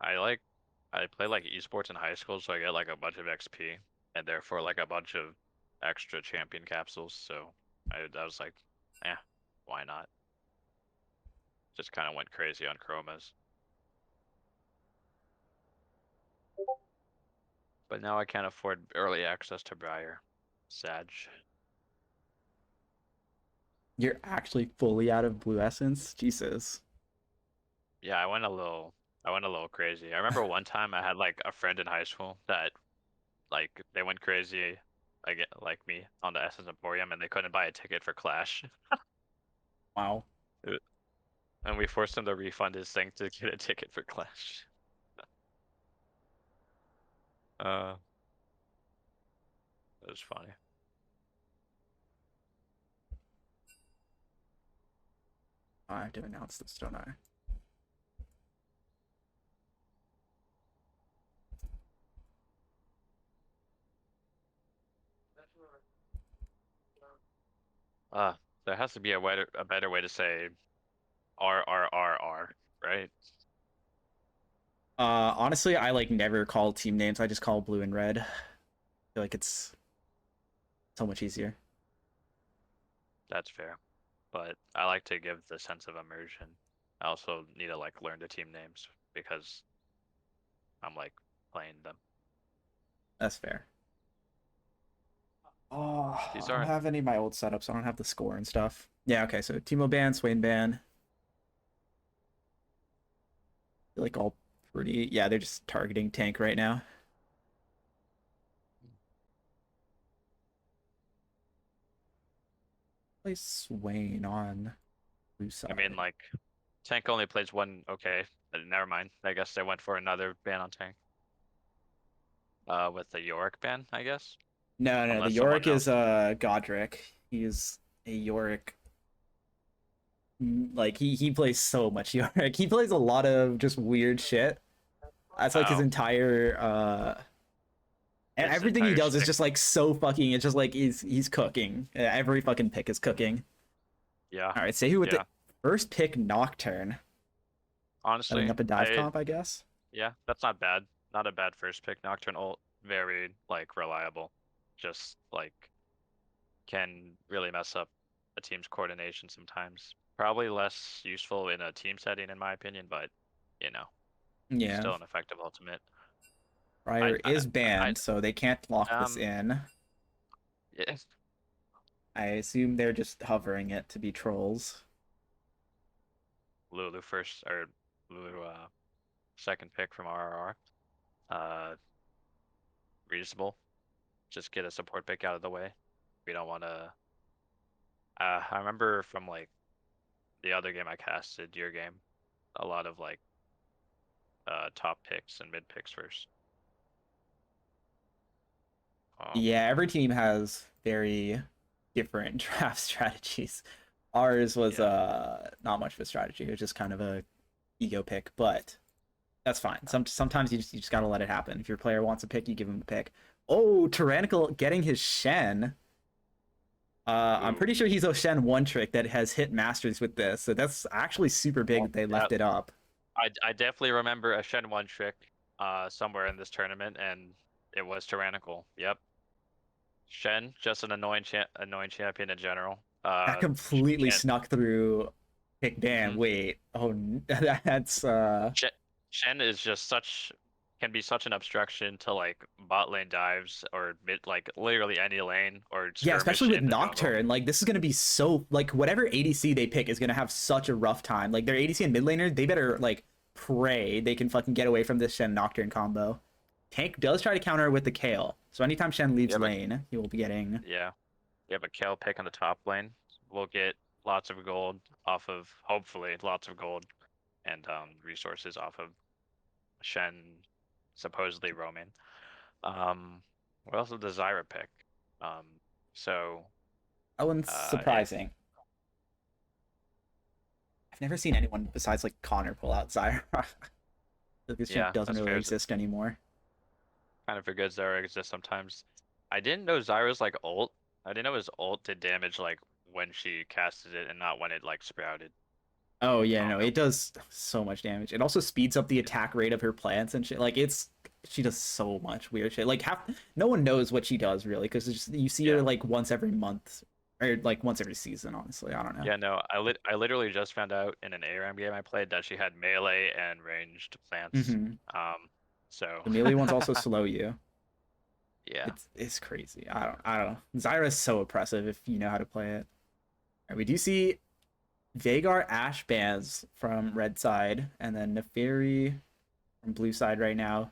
I play like esports in high school, so I get like a bunch of XP and therefore like a bunch of extra champion capsules. So I was like, eh, why not? Just kind of went crazy on chromas. But now I can't afford early access to Briar. Sag. You're actually fully out of blue essence? Jesus. Yeah, I went a little crazy. I remember one time I had like a friend in high school that like they went crazy like me on the Essence Emporium and they couldn't buy a ticket for Clash. Wow. And we forced him to refund his thing to get a ticket for Clash. Uh, it was funny. I have to announce this, don't I? Uh, there has to be a better way to say RRRR, right? Honestly, I like never call team names. I just call blue and red. I feel like it's so much easier. That's fair. But I like to give the sense of immersion. I also need to like learn the team names because I'm like playing them. That's fair. Oh, These I don't aren't have any of my old setups. I don't have the score and stuff. Yeah, okay, so Timo ban, Swain ban. Like all pretty. Yeah, they're just targeting tank right now. Play Swain on blue I mean, side. like, Tank only plays one. Okay, never mind. I guess they went for another ban on Tank. With the Yorick ban, I guess. No, no, the Unless Yorick someone is else. Godric. He's a Yorick. Like he plays so much Yorick. He plays a lot of just weird shit. That's like his Oh, entire his everything he entire does is shtick. just like so fucking. It's just like he's cooking. Every fucking pick is cooking. Yeah, All right, say who with the yeah. first pick Nocturne, setting Honestly, up a dive comp, I guess. yeah, that's not bad. Not a bad first pick. Nocturne ult, very like reliable. Just like can really mess up a team's coordination sometimes. Probably less useful in a team setting, in my opinion, but you know, Yeah, still an effective ultimate. Briar I, I, is banned, so they can't lock this um, in. yeah, I assume they're just hovering it to be trolls. Lulu first or Lulu second pick from RRR. Uh, reasonable. Just get a support pick out of the way. We don't want to. I remember from like the other game I casted, your game, a lot of like top picks and mid picks first. Yeah, every team has very different draft strategies. Ours was Yeah, not much of a strategy. It was just kind of a ego pick, but that's fine. Sometimes you just gotta let it happen. If your player wants a pick, you give him a pick. Oh, Tyrannical getting his Shen. I'm ooh, pretty sure he's Oshen one trick that has hit Masters with this, so that's actually super big that they yeah. left it up. I definitely remember a Shen one trick somewhere in this tournament, and it was tyrannical. Yep, Shen just an annoying champion in general. That completely Can't snuck through pick ban. mhm. Wait, oh, that's Shen, Shen is just such can be such an obstruction to like bot lane dives or mid like literally any lane or yeah, especially skirmish with in the jungle. Nocturne. Like this is gonna be so like whatever ADC they pick is gonna have such a rough time. Like their ADC and mid laner, they better like pray they can fucking get away from this Shen Nocturne combo. Tank does try to counter with the Kale, so anytime Shen leaves Yeah, but lane, he will be getting. yeah, you have a Kayle pick on the top lane. We'll get lots of gold off of hopefully lots of gold and resources off of Shen supposedly roaming. What else is the Zyra pick? Um, so That one's if surprising. I've never seen anyone besides like Connor pull out Zyra. Like, this champ yeah, doesn't that's really fair. exist anymore. Kind of forget Zyra exists sometimes. I didn't know Zyra's like ult. I didn't know his ult did damage like when she casted it and not when it like sprouted. Oh I yeah, don't no, know. it does so much damage. It also speeds up the attack rate of her plants and shit. Like it's she does so much weird shit. Like half no one knows what she does really because you see her Yeah. like once every month or like once every season. Honestly, I don't know. Yeah, no, I literally just found out in an ARAM game I played that she had melee and ranged plants. Hmm. Um, so The melee ones also slow you. yeah. It's crazy. I don't know. Zyra is so oppressive if you know how to play it. Right, we do see Veigar Ash bans from red side and then Neferi from blue side right now.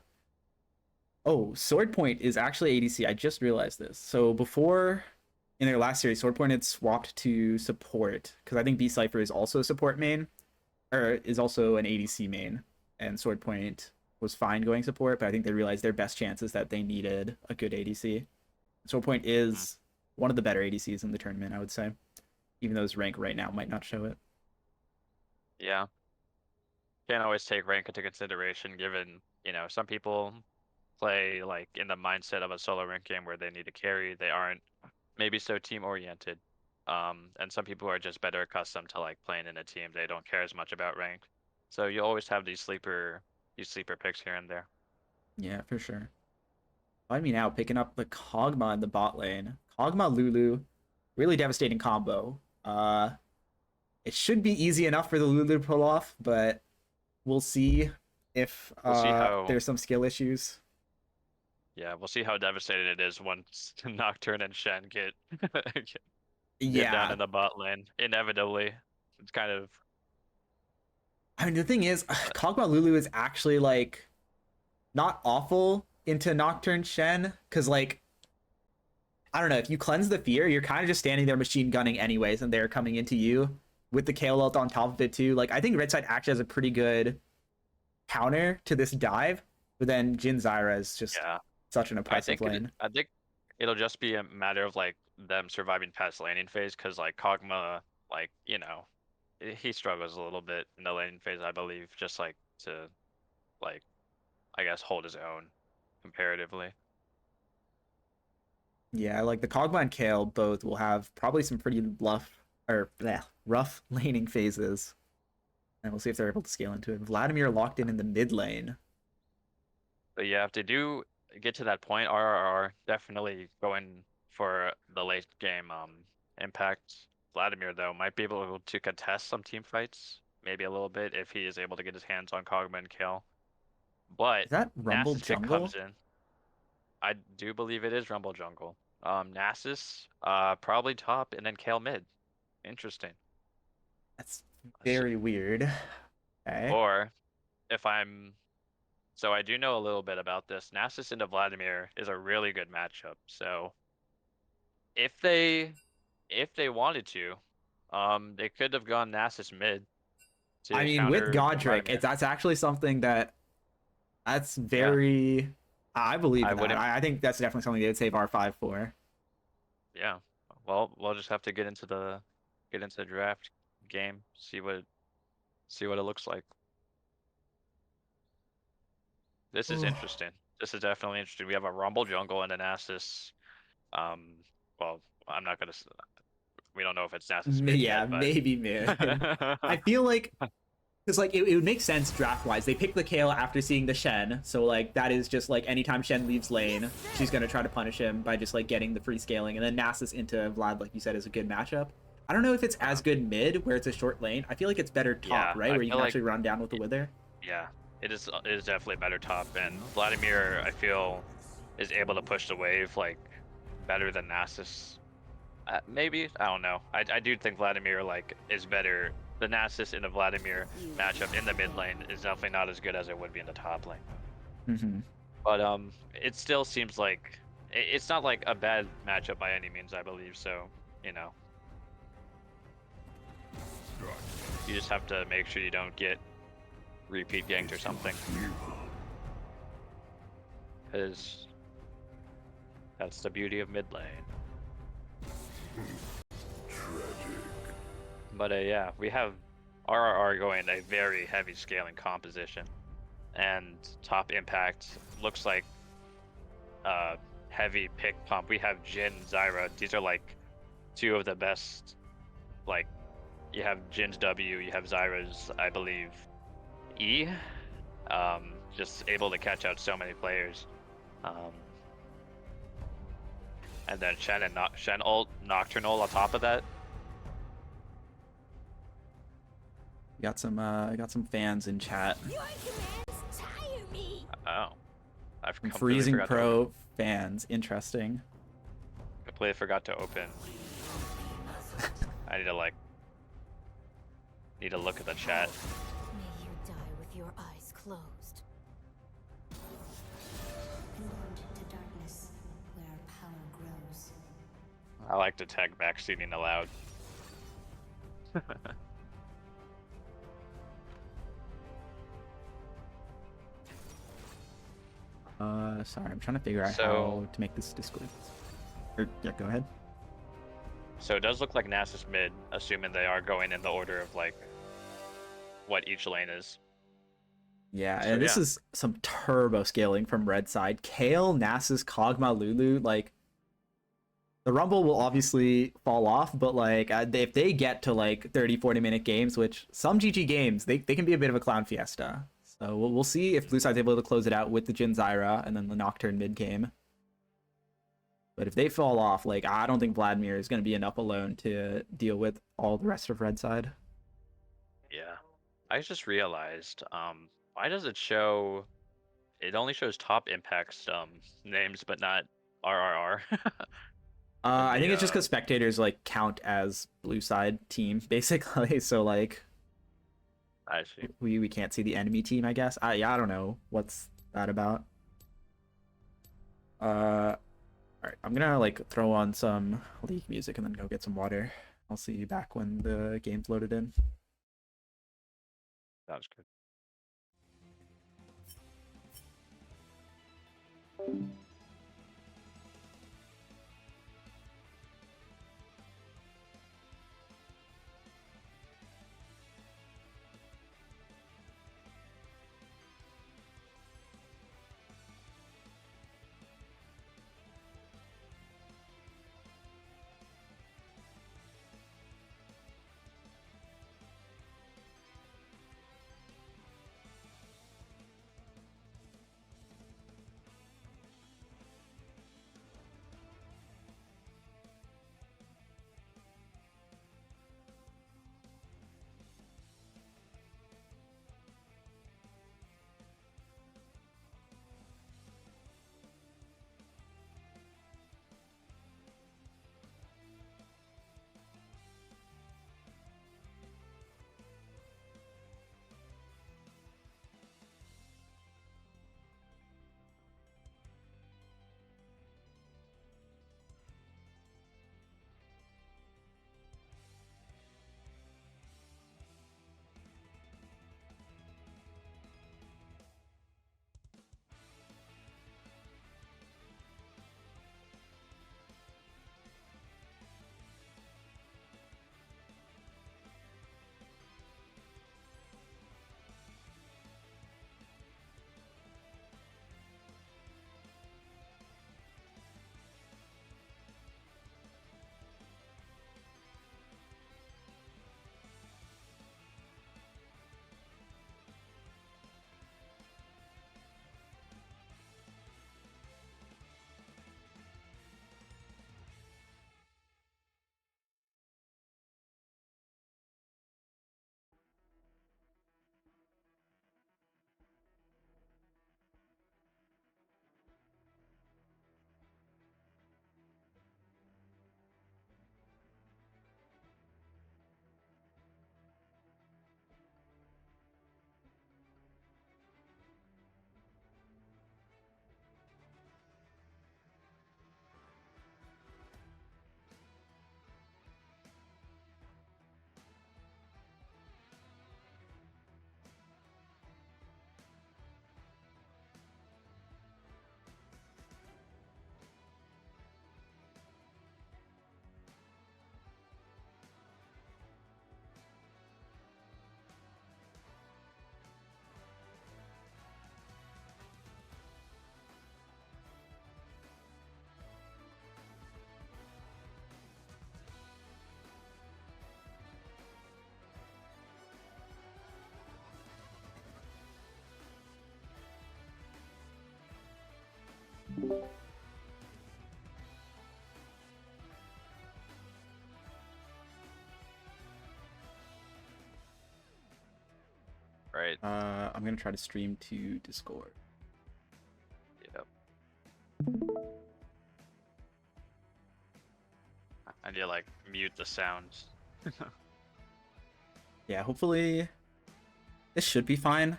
Oh, Sword Point is actually ADC. I just realized this. So before in their last series, Sword Point had swapped to support because I think B Cipher is also a support main or is also an ADC main, and Sword Point was fine going support, but I think they realized their best chance is that they needed a good ADC. Sword Point Mhm. is one of the better ADCs in the tournament, I would say, even though his rank right now might not show it. Yeah. Can't always take rank into consideration given, some people play like in the mindset of a solo rank game where they need to carry. They aren't maybe so team oriented. And some people are just better accustomed to like playing in a team. They don't care as much about rank. So you always have these sleeper picks here and there. Yeah, for sure. Find me now picking up the Kog'Maw in the bot lane. Kog'Maw Lulu, really devastating combo. It should be easy enough for the Lulu to pull off, but we'll see if We'll see how there's some skill issues. Yeah, we'll see how devastated it is once Nocturne and Shen get down Yeah, in the bot lane. Inevitably. It's kind of I mean the thing is, uh, Kog'Maw Lulu is actually like not awful into Nocturne Shen because like I don't know if you cleanse the fear, you're kind of just standing there machine gunning anyways, and they're coming into you with the KO ult on top of it too. Like I think Red Side actually has a pretty good counter to this dive, but then Jin Zyra is just yeah. such an I oppressive think it lane. I think it'll just be a matter of like them surviving past laning phase because like Kog'Maw like, he struggles a little bit in the laning phase, I believe, just like to like I guess hold his own comparatively. Yeah, like the Kog'Maw and Kale both will have probably some pretty rough laning phases, and we'll see if they're able to scale into it. Vladimir locked in the mid lane. But yeah, if they do get to that point, RRR definitely going for the late game impact. Vladimir though might be able to contest some team fights, maybe a little bit if he is able to get his hands on Kog'Maw and Kale. But Is that Rumble Nasus pick comes Jungle? in. I do believe it is Rumble Jungle. Nasus probably top and then Kale mid. Interesting. That's So, very weird. Okay. or if I'm so I do know a little bit about this. Nasus into Vladimir is a really good matchup. So if they if they wanted to, they could have gone Nasus mid I to mean, with counter Godric, Vladimir. that's actually something that's Yeah, very. I believe I in that. wouldn't. I think that's definitely something they would save R5 for. Yeah, well, we'll just have to get into the draft game, see what it looks like. This is interesting. This is definitely interesting. We have a Rumble jungle and a Nasus. Um, well, I'm not gonna. We don't know if it's Nasus mid Yeah, yet, but maybe mid. I feel like because like it would make sense draft wise. They picked the Kale after seeing the Shen, so like that is just like anytime Shen leaves lane, she's gonna try to punish him by just like getting the free scaling, and then Nasus into Vlad, like you said, is a good matchup. I don't know if it's yeah, as good mid where it's a short lane. I feel like it's better top, yeah. right, I where you feel can like actually run down with the Wither. yeah, it is definitely better top, and Vladimir I feel is able to push the wave like better than Nasus. Maybe I don't know. I do think Vladimir like is better. The Nasus in the Vladimir matchup in the mid lane is definitely not as good as it would be in the top lane. Mm-hmm. But it still seems like it's not like a bad matchup by any means, I believe. So you know, you just have to make sure you don't get repeat ganked or something, because that's the beauty of mid lane. But yeah, we have RRR going a very heavy scaling composition, and top impact looks like heavy pick pump. We have Jin, Zyra. These are like two of the best like You have Jin's W, you have Zyra's, I believe, E. Just able to catch out so many players. And then Shen ult, Nocturnal on top of that. Got some fans in chat. Your commands tire me. Oh, I've Some completely Freezing forgot to open. Pro fans. Interesting. Completely forgot to open. I need to look at the chat. May you die with your eyes closed. Conformed to darkness, where power grows. I like to tag backseating aloud. Sorry, I'm trying to figure out how to make this Discord. Yeah, go ahead. So it does look like Nasus mid, assuming they are going in the order of like what each lane is. Yeah, So, and this yeah. is some turbo scaling from red side. Kale, Nasus, Kog'Maw, Lulu, like the Rumble will obviously fall off, but like if they get to like 30-40 minute games, which some GG games, they can be a bit of a clown fiesta. So we'll see if Blue Side's able to close it out with the Jhin Zyra and then the Nocturne mid game. But if they fall off, like I don't think Vladimir is going to be enough alone to deal with all the rest of red side. Yeah. I just realized, why does it show? It only shows top impacts names, but not RRR. In I the think it's just because spectators like count as blue side team basically. So like I see. we can't see the enemy team. I guess. I don't know what's that about. All right, I'm gonna like throw on some League music and then go get some water. I'll see you back when the game's loaded in. Sounds good. Right. I'm gonna try to stream to Discord. Yep. And you like mute the sounds. Yeah, hopefully this should be fine.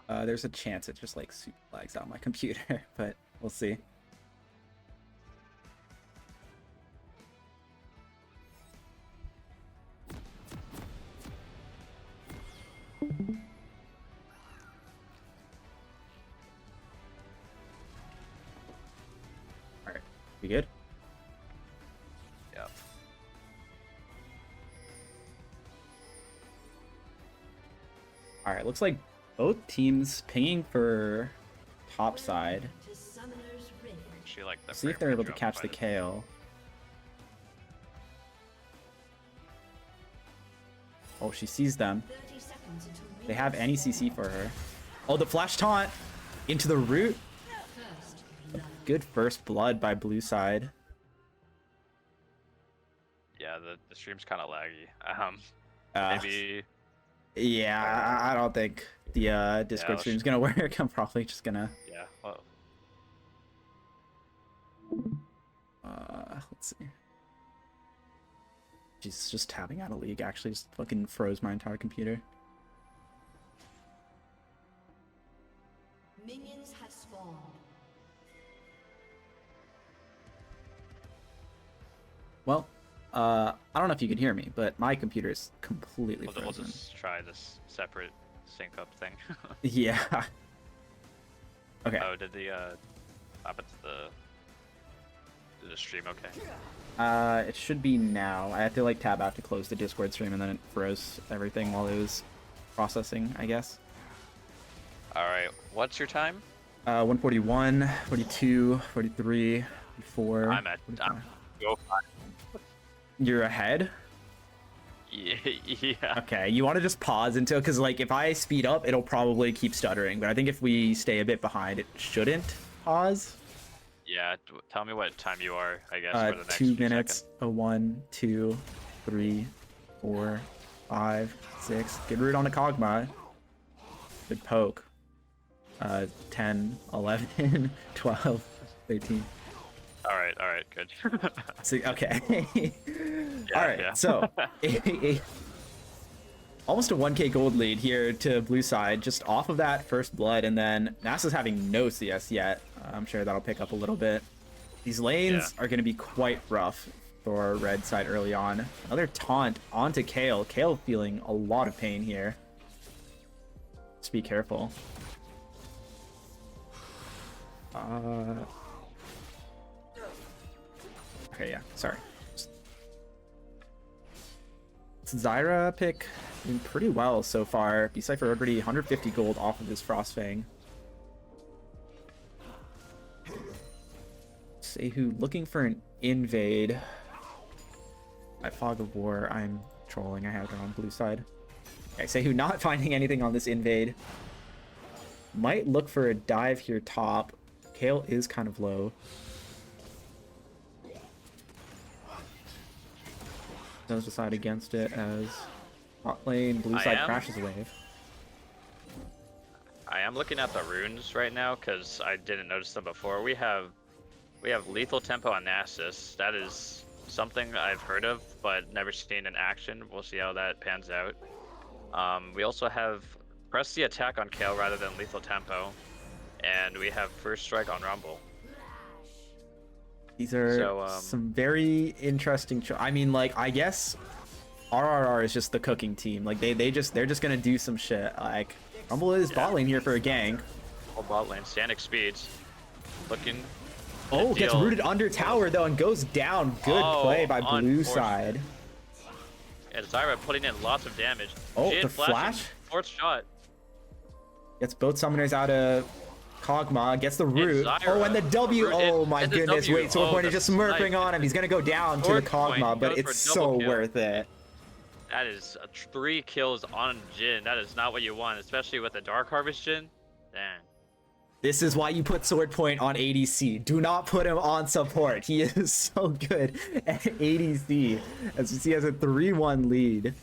There's a chance it just like super lags out my computer, but we'll see. All right, we good? Yep. All right, looks like both teams pinging for top side. She like the See if frame they're rate able to dropped catch quite the a bit. Kale. Oh, she sees them. They have any CC for her. Oh, the flash taunt into the root. Good first blood by blue side. Yeah, the stream's kind of laggy. Maybe Yeah, I don't think the Discord let's- stream's gonna work. I'm probably just gonna. yeah. Well, Let's see. She's just tapping out of league. Actually, just fucking froze my entire computer. Minions have spawned. Well, I don't know if you can hear me, but my computer is completely we'll frozen. just try this separate sync up thing. Yeah. Okay. Oh, did the happen to the stream? Okay. It should be now. I had to like tab out to close the Discord stream, and then it froze everything while it was processing, I guess. All right. What's your time? 141, 42, 43, 44. I'm at. 45. Go. You're ahead? Yeah. Yeah. Okay, you want to just pause until, because like if I speed up, it'll probably keep stuttering, but I think if we stay a bit behind, it shouldn't pause. Yeah. Tell me what time you are. I guess for the next 2 few minutes. seconds. 1, 2, 3, 4, 5, 6. Good root on a Kog'Maw. Good poke. 10, 11, 12, 13. All right. Good. See, okay. Yeah, All right. yeah. So, almost a 1k gold lead here to blue side, just off of that first blood, and then NASA's having no CS yet. I'm sure that'll pick up a little bit. These lanes are going to be quite rough for red side early on. Another taunt onto Kale. Kale feeling a lot of pain here. Just be careful. Okay, yeah, sorry. Zyra pick doing pretty well so far. B-Cypher already 150 gold off of his Frostfang. Sehu looking for an invade. At Fog of War, I'm trolling. I have it on blue side. Okay, Sehu not finding anything on this invade. Might look for a dive here top. Kale is kind of low. Does decide against it as bot lane, blue side crashes a wave. I am looking at the runes right now because I didn't notice them before. We have lethal tempo on Nasus. That is something I've heard of but never seen in action. We'll see how that pans out. We also have press the attack on Kale rather than lethal tempo, and we have first strike on Rumble. These are some very interesting. I mean, like, I guess RRR is just the cooking team. Like they're just gonna do some shit. Like Rumble is bot lane here for a gank. Full bot lane, Sanic speeds, looking. Oh, gets rooted under tower though and goes down. Good play by blue side. And Zyra putting in lots of damage. Oh, Jin the flash. Fourth shot. Gets both summoners out of Kog'Maw, gets the root. Zyra. Oh, and the W. Oh my And the goodness. W. Wait, Sword Point is just smurfing on him. He's gonna go down to the Sword Point Kog'Maw, but goes for it's a double so kill. worth it. That is 3 kills on Jin. That is not what you want, especially with the Dark Harvest Jin. Damn. This is why you put Sword Point on ADC. Do not put him on support. He is so good at ADC. As you see, he has a 3-1 lead.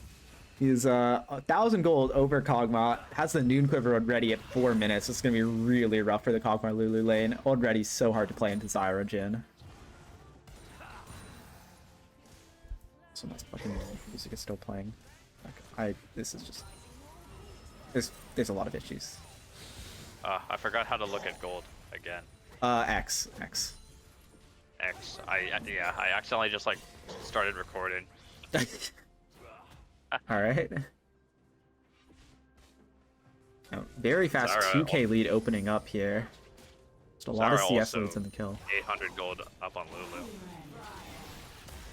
He's 1,000 gold over Kog'Maw. Has the Noon Quiver already at 4 minutes. It's going to be really rough for the Kog'Maw Lulu lane. Already so hard to play into Zyra Jhin. So much fucking music is still playing. Like, this is just... There's a lot of issues. I forgot how to look at gold again. X. I accidentally just like started recording. All right. Oh, very fast Zyra 2k lead opening up here. Just a lot of Zyra CS also leads in the kill. 800 gold up on Lulu.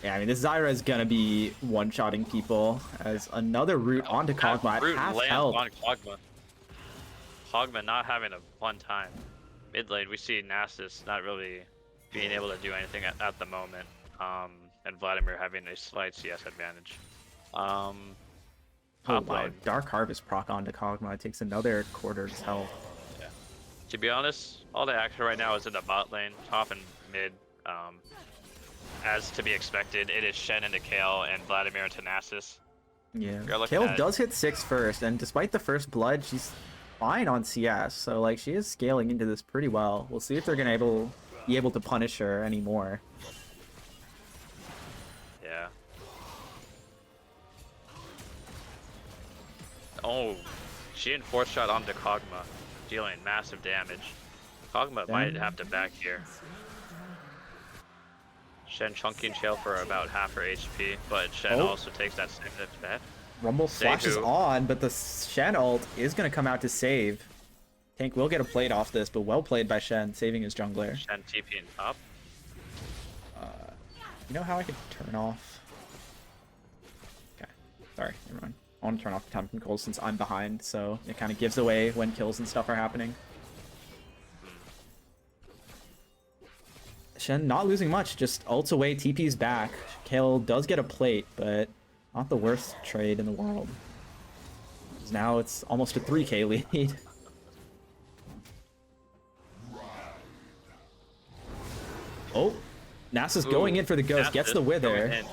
Yeah, I mean, this Zyra is gonna be one-shotting people as another route onto Kog'Maw at Root half lands health. on Kog'Maw. Kog'Maw not having a fun time. Mid lane, we see Nasus not really being able to do anything at the moment. And Vladimir having a slight CS advantage. Oh Top wow, lane. Dark Harvest proc onto Kog'Maw. It takes another quarter's health. Yeah. To be honest, all the action right now is in the bot lane, top and mid. As to be expected, it is Shen into Kayle and Vladimir into Nasus. Yeah, You're looking Kayle at- does hit 6 first, and despite the first blood, she's fine on CS. So like, she is scaling into this pretty well. We'll see if they're gonna be able to punish her anymore. Yeah. Oh, she enforced shot onto Kog'Maw, dealing massive damage. Kog'Maw might have to back here. Shen chunky and chill for about half her HP, but Shen Oh. also takes that same bet. Rumble flashes who? on, but the Shen ult is going to come out to save. Tank will get a plate off this, but well played by Shen, saving his jungler. Shen TPing up. You know how I could turn off? Okay, sorry, never mind. I want to turn off time control since I'm behind, so it kind of gives away when kills and stuff are happening. Shen not losing much, just ults away, TP's back. Kayle does get a plate, but not the worst trade in the world. 'Cause now it's almost a 3k lead. Oh, Nasa's going in for the ghost, gets the Nasus wither. going in.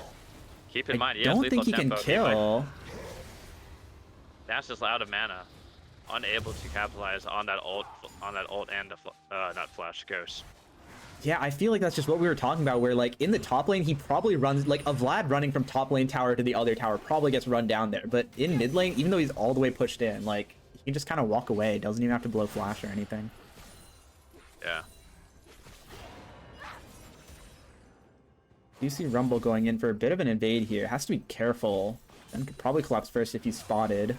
Keep in mind, I he has don't lethal think he can tempo. kill. Nasus out of mana, unable to capitalize on that ult and the not flash ghost. Yeah, I feel like that's just what we were talking about, where like in the top lane, he probably runs, like a Vlad running from top lane tower to the other tower probably gets run down there. But in mid lane, even though he's all the way pushed in, like he can just kind of walk away. Doesn't even have to blow flash or anything. Yeah. You see Rumble going in for a bit of an invade here. Has to be careful. Then could probably collapse first if he's spotted.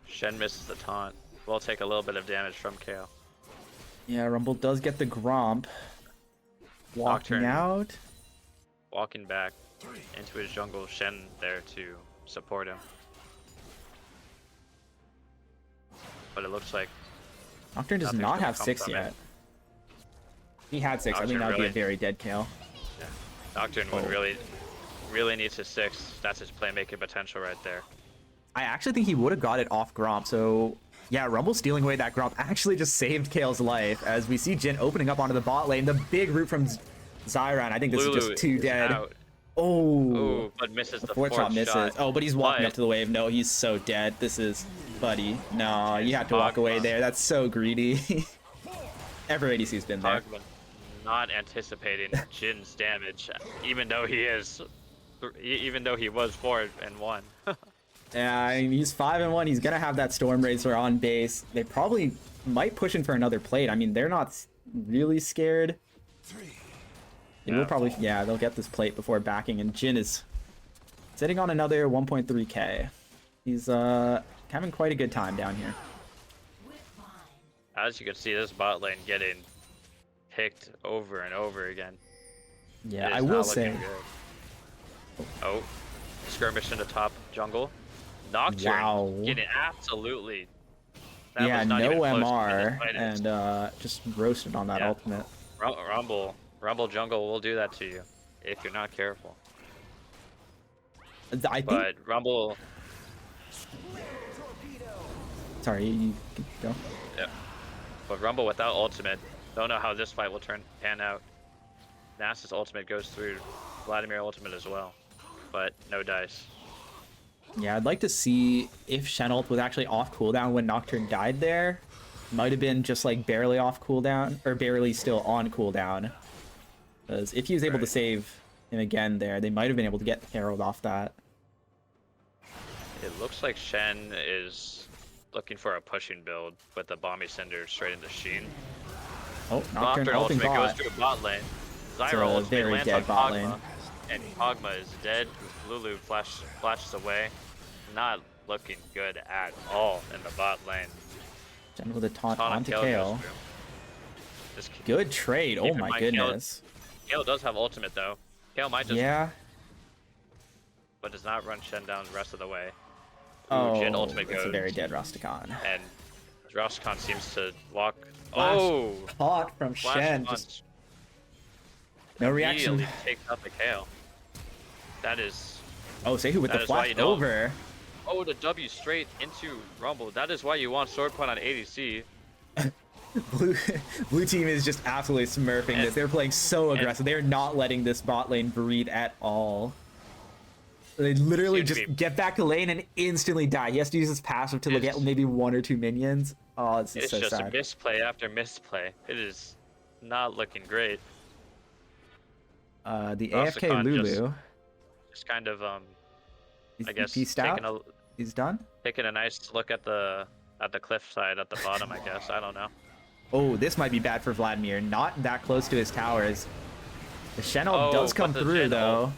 Shen misses the taunt. Will take a little bit of damage from Kayle. Yeah, Rumble does get the Gromp. Walking Nocturne. out. Walking back into his jungle, Shen there to support him. But it looks like Nocturne does nothing's not gonna have come 6 from yet. it. If he had 6, I think Nocturne that would be a really- very dead Kayle. Nocturne would really needs his 6. That's his playmaking potential right there. I actually think he would have got it off Gromp, so yeah, Rumble stealing away that Gromp actually just saved Kale's life, as we see Jhin opening up onto the bot lane. The big root from Zyra, and I think this Lulu is just too is dead. out. Oh, Ooh, but misses the fourth shot misses. Oh, but he's walking up But- to the wave. No, he's so dead. This is, buddy. No, you have to walk Kog'Maw. away there. That's so greedy. Every ADC's been there. Kog'Maw not anticipating Jin's damage, even though he was 4-1. Yeah, I mean, he's 5-1. He's gonna have that Storm Racer on base. They probably might push in for another plate. I mean, they're not really scared. They will probably, yeah, they'll get this plate before backing, and Jhin is sitting on another 1.3k. He's having quite a good time down here. As you can see, this bot lane getting picked over and over again. Yeah, It is I not will looking say. good. Oh, skirmish into top jungle. Nocturne Wow. getting absolutely. That Yeah, was not no even close to MR, the slightest. and just roasted on that Yeah. ultimate. Rumble jungle will do that to you if you're not careful. I think. But Rumble, Sorry, you can go. yeah. But Rumble without ultimate, don't know how this fight will pan out. Nasus ultimate goes through Vladimir ultimate as well, but no dice. Yeah, I'd like to see if Shen ult was actually off cooldown when Nocturne died there. Might have been just like barely off cooldown, or barely still on cooldown. Because if he was able to save him again there, they might have been able to get Herald off that. It looks like Shen is looking for a pushing build with the Bomby Cinder straight into Sheen. Oh, Nocturne ulting ultimate goes bot. through bot lane. It's Zyra a ultimate very lands dead on bot Kog'Maw, lane. and Kog'Maw is dead. Lulu flashes away. Not looking good at all in the bot lane. Shen with a taunt Taunt on onto Kayle Kayle. goes through. This Good trade. Oh Keep in my mind, goodness. Kayle does have ultimate though. Kayle might just, Yeah. but does not run Shen down the rest of the way. Oh, Jhin ultimate it's a goes. very dead Rusticon. And Roscon seems to walk. Flash Oh, Taunt from flash Shen. punch. Just no reaction. Immediately takes out the Kayle. That is. Oh, Sehu with That the is why flash you don't- over. Oh, the W straight into Rumble. That is why you want sword point on ADC. Blue team is just absolutely smurfing this. They're playing so aggressive. They're not letting this bot lane breed at all. They literally Seems to just be- get back to lane and instantly die. He has to use his passive to get maybe 1 or 2 minions. Oh, it's It's so just sad. misplay after misplay. It is not looking great. The AFK Rosicon Lulu. Just kind of He's, I guess he's taking out. He's done. a nice look at the cliff side at the bottom. I guess I don't know. Oh, this might be bad for Vladimir. Not that close to his towers. The Shen ult does but come the through Shen though. ult-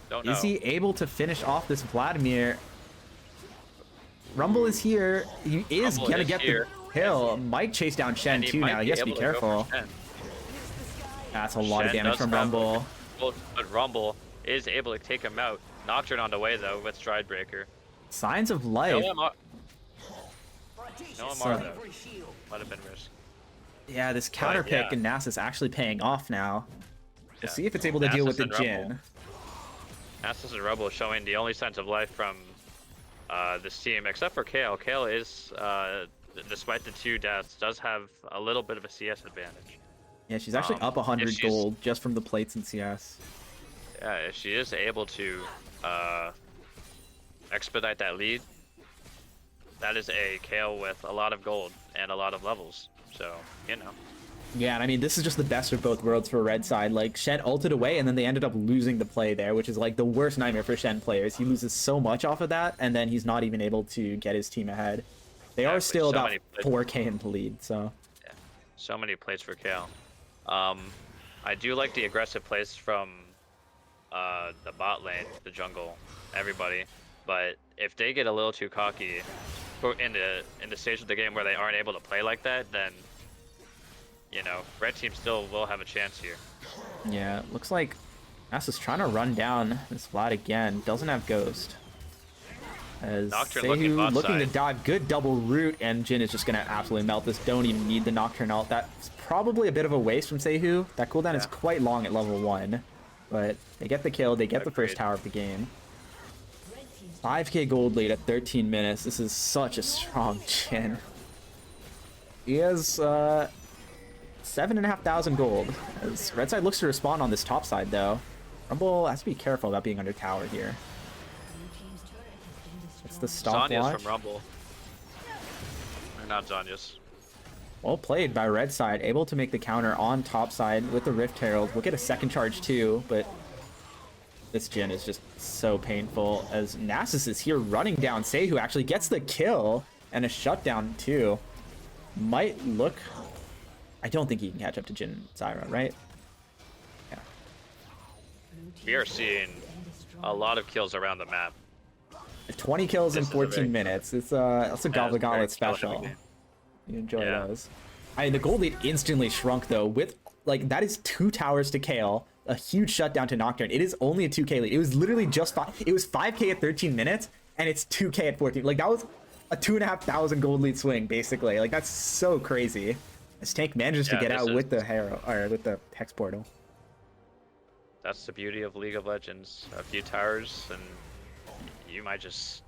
Don't know. Is he able to finish off this Vladimir? Rumble is here. He is Rumble gonna is get here. the kill. Might chase down Shen And he too might now. He has to be able to go for careful. Shen. That's a lot of Shen damage does from have- Rumble. But Rumble is able to take him out. Nocturne on the way though with Stride Breaker. Signs of life. No MR So- though. Might have been risk. Yeah, this counter pick yeah. and Nasus actually paying off now. We'll Yeah. see if it's able to deal with the Nasus and Jhin. Nasus and Rumble showing the only sense of life from this team, except for Kayle. Kayle is, despite the 2 deaths, does have a little bit of a CS advantage. Yeah, she's actually up 100 if she's- gold just from the plates and CS. Yeah, if she is able to expedite that lead, that is a Kayle with a lot of gold and a lot of levels. So, you know. Yeah, and I mean, this is just the best of both worlds for Red side. Like, Shen ulted away, and then they ended up losing the play there, which is like the worst nightmare for Shen players. He loses so much off of that, and then he's not even able to get his team ahead. They are Exactly. still So about many plays. 4K in the lead, so. Yeah. So many plays for Kayle. I do like the aggressive plays from the bot lane, the jungle, everybody. But if they get a little too cocky in the stage of the game where they aren't able to play like that, then you know, red team still will have a chance here. Yeah, it looks like Nasus trying to run down this Vlad again. Doesn't have Ghost. As Nocturne looking Sehu bot looking to side. dive, good double root, and Jhin is just gonna absolutely melt this. Don't even need the Nocturne ult. That's probably a bit of a waste from Sehu. That cooldown is Yeah. quite long at level 1. But they get the kill, they get the first Agreed. tower of the game. 5k gold lead at 13 minutes. This is such a strong Jhin. He has 7,500 gold. As red side looks to respond on this top side though. Rumble has to be careful about being under tower here. It's the stop Zanya's watch. from Rumble. Or not Zanya's. Well played by red side, able to make the counter on top side with the Rift Herald. We'll get a second charge too, but this Jhin is just so painful as Nasus is here running down. Sehu actually gets the kill and a shutdown too. Might look... I don't think he can catch up to Jhin Zyra, right? Yeah. We are seeing a lot of kills around the map. 20 kills in This is a 14 very- minutes. It's that's a Gobbler very Gauntlet kill-heavy special. game. You enjoy Yeah. those. The gold lead instantly shrunk though. With like that is 2 towers to Kayle, a huge shutdown to Nocturne. It is only a 2k lead. It was literally just 5. It was 5k at 13 minutes, and it's 2k at 14. Like that was a 2,500 gold lead swing basically. Like that's so crazy. This tank manages to Yeah, get this out is- with the Harrow or with the Hex Portal. That's the beauty of League of Legends. A few towers, and you might just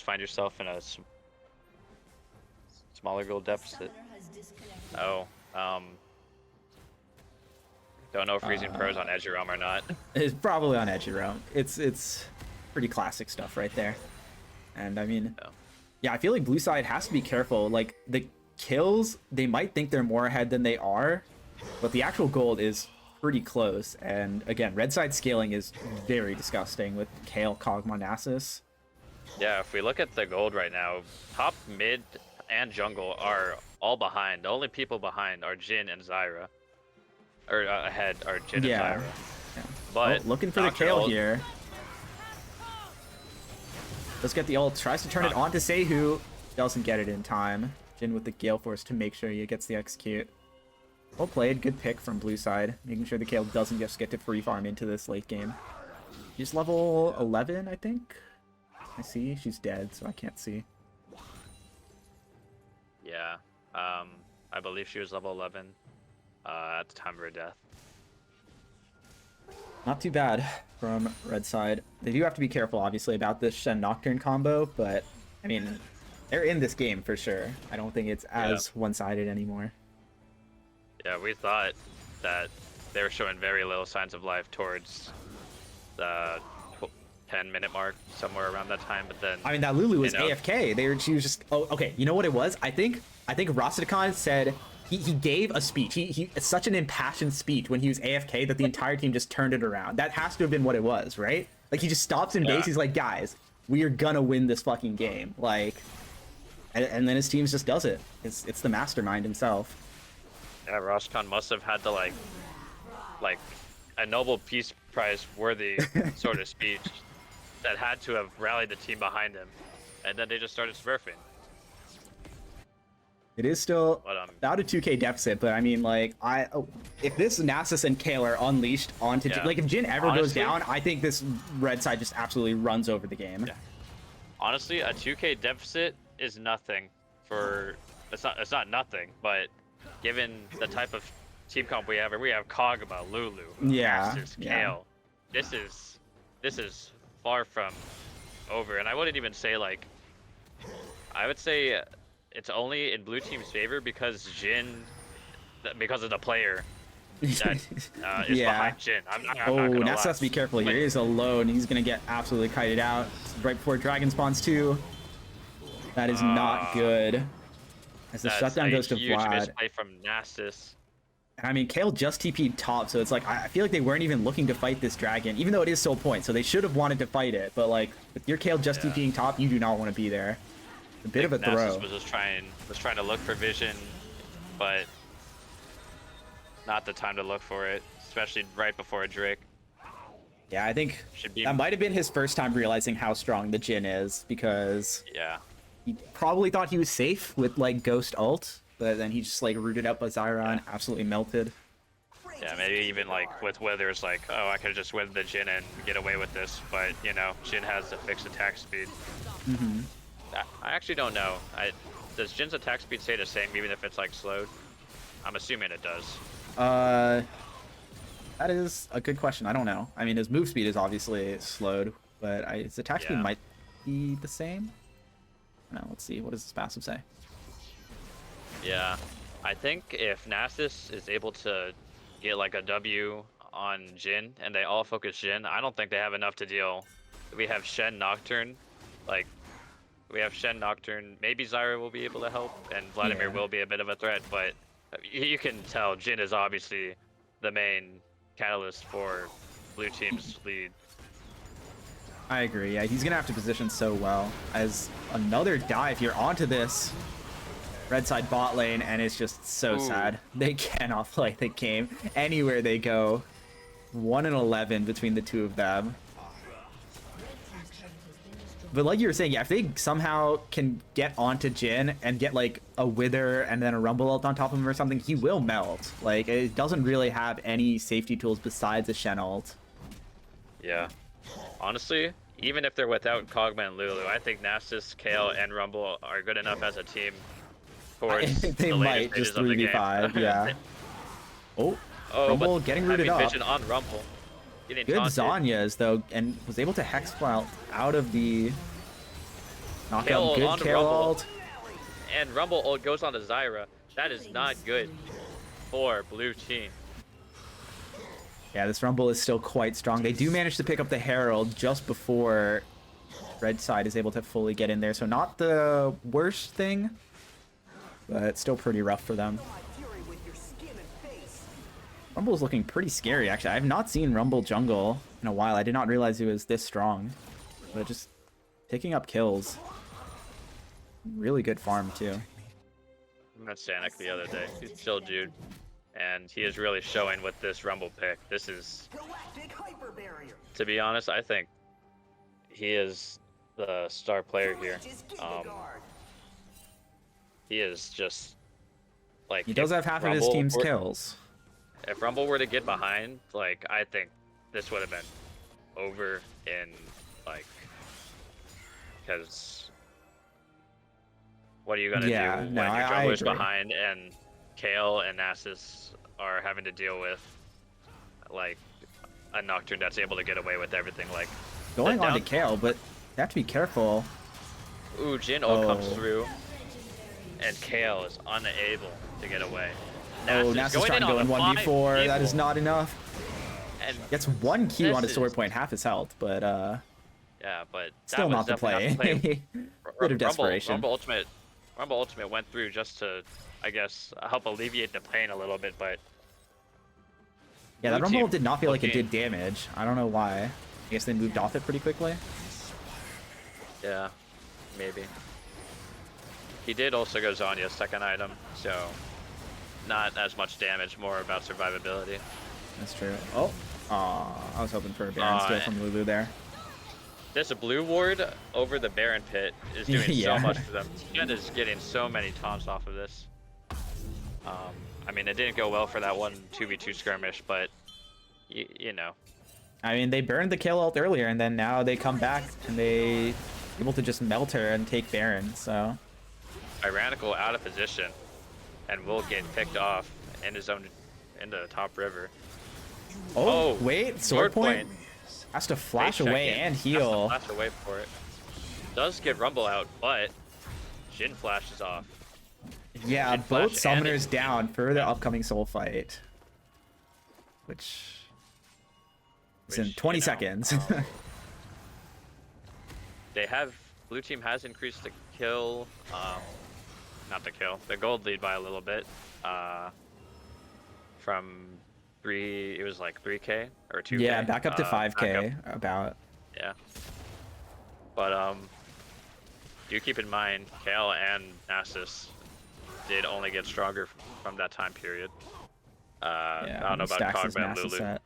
find yourself in a Smaller gold deficit. Oh, don't know if Freezing Pro's on Edge Realm or not. It's probably on Edgy Realm. It's pretty classic stuff right there. And I mean, yeah, I feel like blue side has to be careful. Like the kills, they might think they're more ahead than they are, but the actual gold is pretty close. And again, red side scaling is very disgusting with Kale, Kog'Maw, Nasus. Yeah, if we look at the gold right now, top, mid, and jungle are all behind. The only people behind are Jhin and Zyra. Or ahead are Jhin and Zyra. Yeah. But oh, looking for the Kale here. Let's get the ult. Tries to turn it on to Sehu. Doesn't get it in time. Jhin with the Gale Force to make sure he gets the execute. Well played. Good pick from blue side. Making sure the Kale doesn't just get to free farm into this late game. She's level 11, I think. I see. She's dead, so I can't see. Yeah. I believe she was level 11 at the time of her death. Not too bad from red side. They do have to be careful, obviously, about this Shen Nocturne combo, but, I mean, they're in this game for sure. I don't think it's as one-sided anymore. Yeah, we thought that they were showing very little signs of life towards the 10-minute mark, somewhere around that time, but then... I mean, that Lulu was AFK. She was just... Oh, okay, you know what it was? I think Rastakhan said... He gave a speech. He such an impassioned speech when he was AFK that the entire team just turned it around. That has to have been what it was, right? Like, he just stops in base. He's like, guys, we are gonna win this fucking game. Like, and then his team just does it. It's the mastermind himself. Yeah, Rastakhan must have had to, like a Nobel Peace Prize worthy sort of speech that had to have rallied the team behind him. And then they just started smurfing. It is still about a 2k deficit, but I mean, like, if this Nasus and Kale are unleashed onto, like, if Jhin ever goes down, I think this red side just absolutely runs over the game. Yeah. Honestly, a 2k deficit is nothing for, it's not nothing, but given the type of team comp we have Kog'Maw, Lulu, Nasus, Kale, this is far from over, and I wouldn't even say, like, I would say it's only in blue team's favor because Jhin, because of the player that is behind Jhin. I'm not gonna Nasus has to be careful here. He's alone. He's gonna get absolutely kited out right before Dragon spawns too. That is not good. As the shutdown goes to Vlad. Huge misplay from Nasus. I mean, Kale just TP'd top, so it's like, I feel like they weren't even looking to fight this dragon, even though it is soul point, so they should have wanted to fight it. But like, with your Kale just TPing top, you do not want to be there. A bit of a throw. Nasus was just trying to look for vision, but not the time to look for it, especially right before a Drake. Yeah, I think that might have been his first time realizing how strong the Jhin is, because he probably thought he was safe with like Ghost ult, but then he just like rooted out by Zyra and absolutely melted. Yeah, maybe even like with Withers, like, oh, I could just win the Jhin and get away with this, but you know, Jhin has a fixed attack speed. I actually don't know. Does Jin's attack speed stay the same even if it's like slowed? I'm assuming it does. That is a good question. I don't know. I mean, his move speed is obviously slowed, but his attack speed might be the same. No, let's see. What does this passive say? Yeah, I think if Nasus is able to get like a W on Jhin and they all focus Jhin, I don't think they have enough to deal. We have Shen Nocturne, like. We have Shen Nocturne. Maybe Zyra will be able to help, and Vladimir will be a bit of a threat, but you can tell Jhin is obviously the main catalyst for blue team's lead. I agree. Yeah, he's going to have to position so well. As another dive here onto this red side bot lane, and it's just so sad. They cannot play the game anywhere they go. 1-11 between the two of them. But like you were saying, yeah, if they somehow can get onto Jhin and get like a Wither and then a Rumble ult on top of him or something, he will melt. Like, it doesn't really have any safety tools besides a Shen ult. Yeah. Honestly, even if they're without Kog'Maw and Lulu, I think Nasus, Kale, and Rumble are good enough as a team towards they might just 3v5, yeah. Rumble getting rooted up. Vision on Rumble. Good Zanyas though, and was able to Hexploit out of the knockout. Good Kale ult. and Rumble ult goes on to Zyra. That is not good for blue team. Yeah, this Rumble is still quite strong. They do manage to pick up the Herald just before red side is able to fully get in there. So not the worst thing, but it's still pretty rough for them. Rumble is looking pretty scary, actually. I have not seen Rumble jungle in a while. I did not realize he was this strong. But just picking up kills. Really good farm, too. I met Sanic the other day. He's a chill dude. And he is really showing with this Rumble pick. This is... To be honest, I think he is the star player here. He is just... like he does have half of his team's kills. If Rumble were to get behind, like, I think this would have been over in, like... Because... what are you going to do when your jungler's behind and Kale and Nasus are having to deal with, like, a Nocturne that's able to get away with everything? Like, going on to Kale, but they have to be careful. Ooh, Jin ult comes through, and Kale is unable to get away. Nasus trying to go in 1v4. That is not enough. And gets one Q on his sword point, half his health, but yeah, but still not the play. Bit of desperation. Rumble Ultimate went through just to, I guess, help alleviate the pain a little bit, but yeah, that Rumble did not feel like it did damage. I don't know why. I guess they moved off it pretty quickly. Yeah, maybe. He did also go Zhonya's second item, so not as much damage, more about survivability. That's true. Oh, I was hoping for a Baron steal from Lulu there. This blue ward over the Baron pit is doing so much for them. Jen is getting so many taunts off of this. I mean, it didn't go well for that one 2v2 skirmish, but you know. I mean, they burned the kill ult earlier, and then now they come back and they able to just melt her and take Baron. So Tyrannical out of position, and will get picked off in his own into the top river. Oh wait, sword point has to flash away and heal. Flash away for it. Does get Rumble out, but Jhin flashes off. Yeah, both summoners down for the upcoming soul fight, which is in 20 seconds. They have, blue team has increased the kill, not the kill, the gold lead by a little bit, from it was like 3k or 2k. Yeah, back up to 5k about. Yeah. But do keep in mind, Kale and Nasus did only get stronger from that time period. Yeah, I don't know about Kog'Maw and Lulu.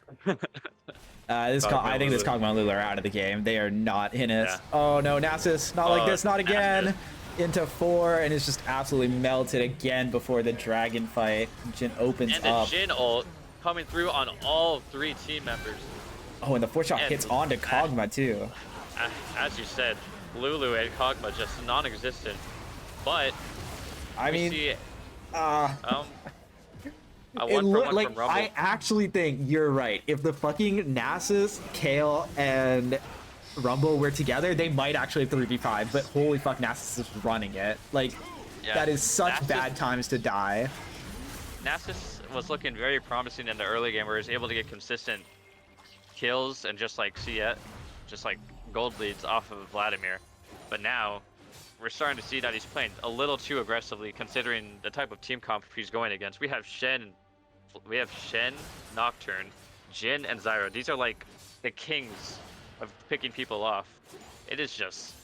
I think this Kog'Maw and Lulu are out of the game. They are not in it. Yeah. Oh no, Nasus, not like this, not again. Into 4, and it's just absolutely melted again before the dragon fight. Jhin opens up. And the Jhin ult coming through on all 3 team members. Oh, and the 4-shot hits onto Kog'Maw too. As you said, Lulu and Kog'Maw just non-existent. But I mean, I actually think you're right. If the fucking Nasus, Kale, and Rumble were together, they might actually have 3v5, but holy fuck, Nasus is running it. Like, that is such bad times to die. Nasus was looking very promising in the early game where he was able to get consistent kills and just like just like gold leads off of Vladimir. But now, we're starting to see that he's playing a little too aggressively considering the type of team comp he's going against. We have Shen, Nocturne, Jhin, and Zyra. These are like the kings of picking people off. It is just...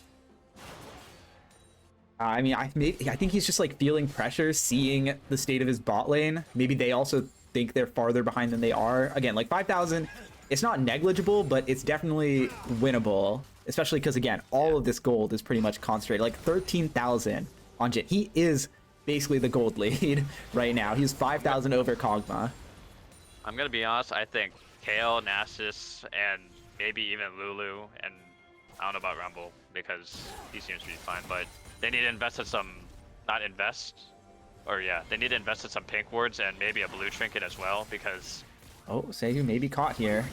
I mean, I think he's just like feeling pressure, seeing the state of his bot lane. Maybe they also think they're farther behind than they are. Again, like 5,000, it's not negligible, but it's definitely winnable. Especially because, again, all of this gold is pretty much concentrated. Like 13,000 on Jhin. He is basically the gold lead right now. He's 5,000 over Kog'Maw. I'm going to be honest, I think Kale, Nasus, and maybe even Lulu, and I don't know about Rumble because he seems to be fine, but they need to invest in some, they need to invest in some pink wards and maybe a blue trinket as well because... Oh, Seiyu may be caught here.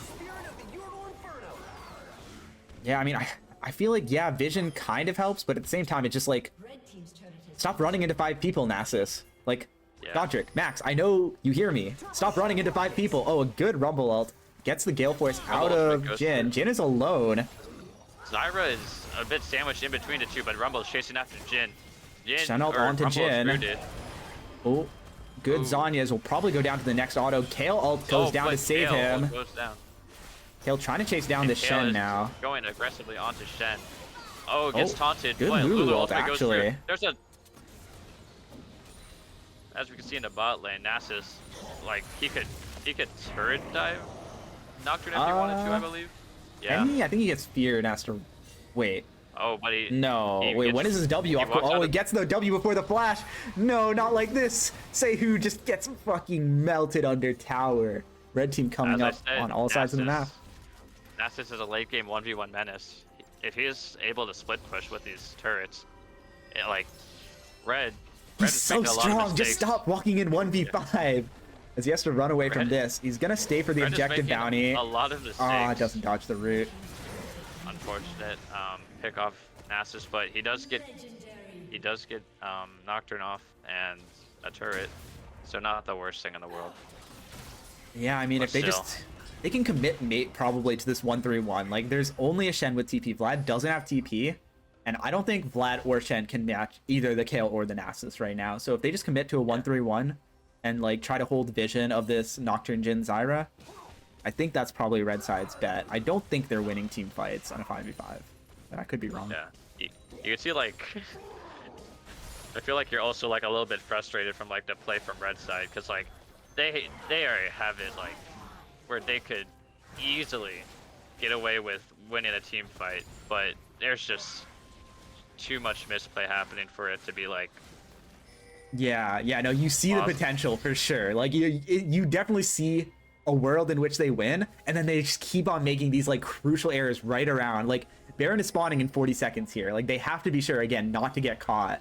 Yeah, I mean, I feel like, yeah, vision kind of helps, but at the same time, it's just like, Stop running into 5 people, Nasus. Like, Yeah. Godric, Max, I know you hear me. Stop running into 5 people. Oh, a good Rumble ult. Gets the Gale Force out of Jhin. Jhin is alone. Zyra is a bit sandwiched in between the two, but Rumble is chasing after Jhin. Shen ult onto Rumble is Jhin. rooted. Oh, good Zhonya's will probably go down to the next auto. Kale ult goes down but to save Kale him. goes down. Kale trying to chase down And the Kale Shen is now. going aggressively onto Shen. Oh, gets taunted. good But Lulu ult, ultimate goes through. actually. There's a... As we can see in the bot lane, Nasus, like, he could turret dive Nocturne if he wanted to, I believe. Yeah. I think he gets fear and has to wait. Oh, but he... No, he wait, gets- when is his W off? walks out Oh, he of- gets the W before the flash. No, not like this. Sehu just gets fucking melted under tower. Red team coming As I up said, on all sides of the map. Nasus is a late game 1v1 menace. If he is able to split push with these turrets, like, Red He's is so making a lot of strong. Just mistakes. stop walking in 1v5. As he has to run away from Red- this. He's going to stay for the Red is objective making bounty. A lot of mistakes. Ah, doesn't dodge the root. Unfortunate pick off Nasus, but he does get Nocturne off and a turret, so not the worst thing in the world. Yeah, I mean, But if they still. they can commit mate probably to this 1-3-1. Like, there's only a Shen with TP. Vlad doesn't have TP, and I don't think Vlad or Shen can match either the Kale or the Nasus right now. So if they just commit to a 1-3-1 and like try to hold vision of this Nocturne Jhin Zyra, I think that's probably Red Side's bet. I don't think they're winning team fights on a 5v5, but I could be wrong. Yeah, you can see like I feel like you're also like a little bit frustrated from like the play from Red Side because like they already have it like where they could easily get away with winning a team fight, but there's just too much misplay happening for it to be like. Yeah, no, you see the Awesome. potential for sure. Like you definitely see a world in which they win, and then they just keep on making these like crucial errors right around. Like Baron is spawning in 40 seconds here. Like they have to be sure again not to get caught.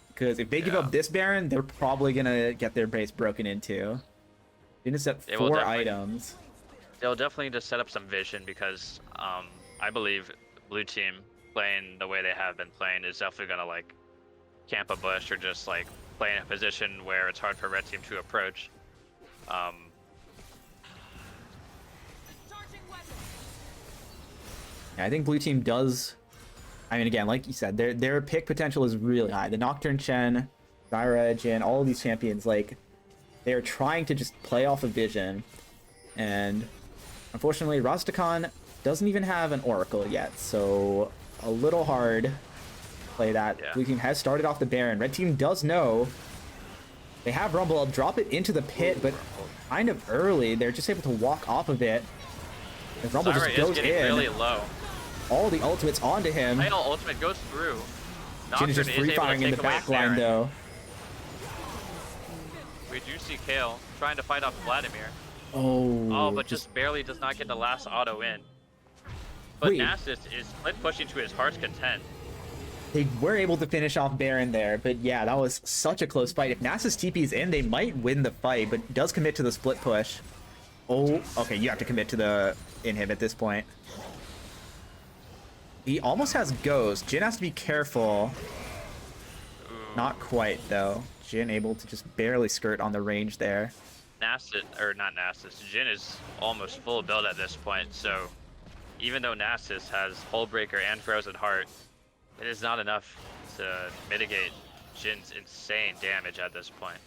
Because if they give up this Baron, they're probably gonna get their base broken into. They just set They will 4 definitely- items. They'll definitely just set up some vision because I believe blue team playing the way they have been playing is definitely gonna like camp a bush or just like play in a position where it's hard for red team to approach. Yeah, I think blue team does. I mean, again, like you said, their pick potential is really high. The Nocturne Chen, Zyra, Jhin, all of these champions, like they're trying to just play off of vision, and unfortunately, Rastakhan doesn't even have an Oracle yet, so a little hard to play that. Yeah. Blue team has started off the Baron. Red team does know. They have Rumble. I'll drop it into the pit, but kind of early. They're just able to walk off of it. And Rumble Zyra just is goes getting in. really low. All the ultimates onto him. Final ultimate goes through. Jhin is just free firing in the back line though. We do see Kale trying to fight off Vladimir. Oh, But just barely does not get the last auto in. But Wait. Nasus is split pushing to his heart's content. they were able to finish off Baron there, but yeah, that was such a close fight. If Nasus TP's in, they might win the fight, but does commit to the split push. Oh, okay, you have to commit to the inhib at this point. He almost has Ghost. Jhin has to be careful. Not quite, though. Jhin able to just barely skirt on the range there. Nasus, or not Nasus, Jhin is almost full build at this point, so even though Nasus has Hullbreaker and Frozen Heart, it is not enough to mitigate Jin's insane damage at this point.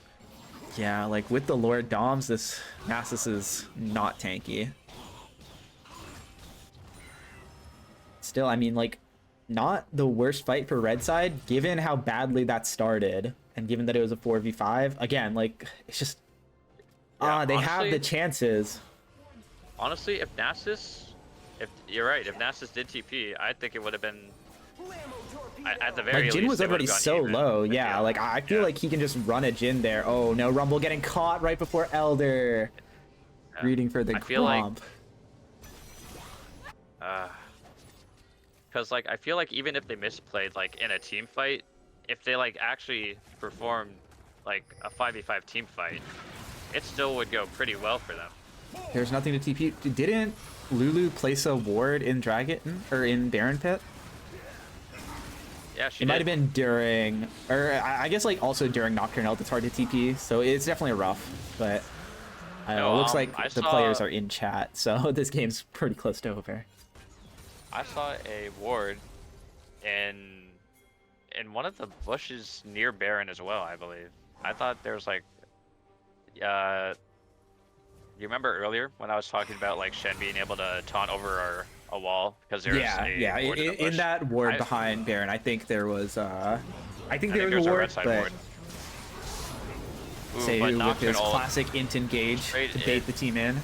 Yeah, like with the Lord Doms, this Nasus is not tanky. Still, I mean, like, not the worst fight for Red Side, given how badly that started, and given that it was a 4v5. Again, like, it's just... Yeah, they have honestly- the chances. Honestly, if you're right, if Nasus did TP, I think it would have been, at the very Like, Jhin least, was it already would've gone so even. low, But yeah, like, I feel yeah. like he can just run a Jhin there. Oh, no, Rumble getting caught right before Elder. Yeah. Greeting for the I feel like- Gromp. Because, like, I feel like even if they misplayed, like, in a team fight, if they, like, actually performed, like, a 5v5 team fight, it still would go pretty well for them. There's nothing to TP. Didn't Lulu place a ward in Dragon or in Baron Pit? Yeah, she It might have did. been during, or I guess like also during Nocturnal, it's hard to TP, so it's definitely rough. But No, it looks like I the players saw are in chat, so this game's pretty close to over. a ward in one of the bushes near Baron as well, I believe. I thought there was like, uh, you remember earlier when I was talking about like Shen being able to taunt over a wall because there was Yeah, a yeah. ward in the In bush? that ward I behind Baron, I think there was I think I there think was there's a a ward, red side but ward. Ooh, say but with his Nocturnal classic int engage straight to bait in. the team in.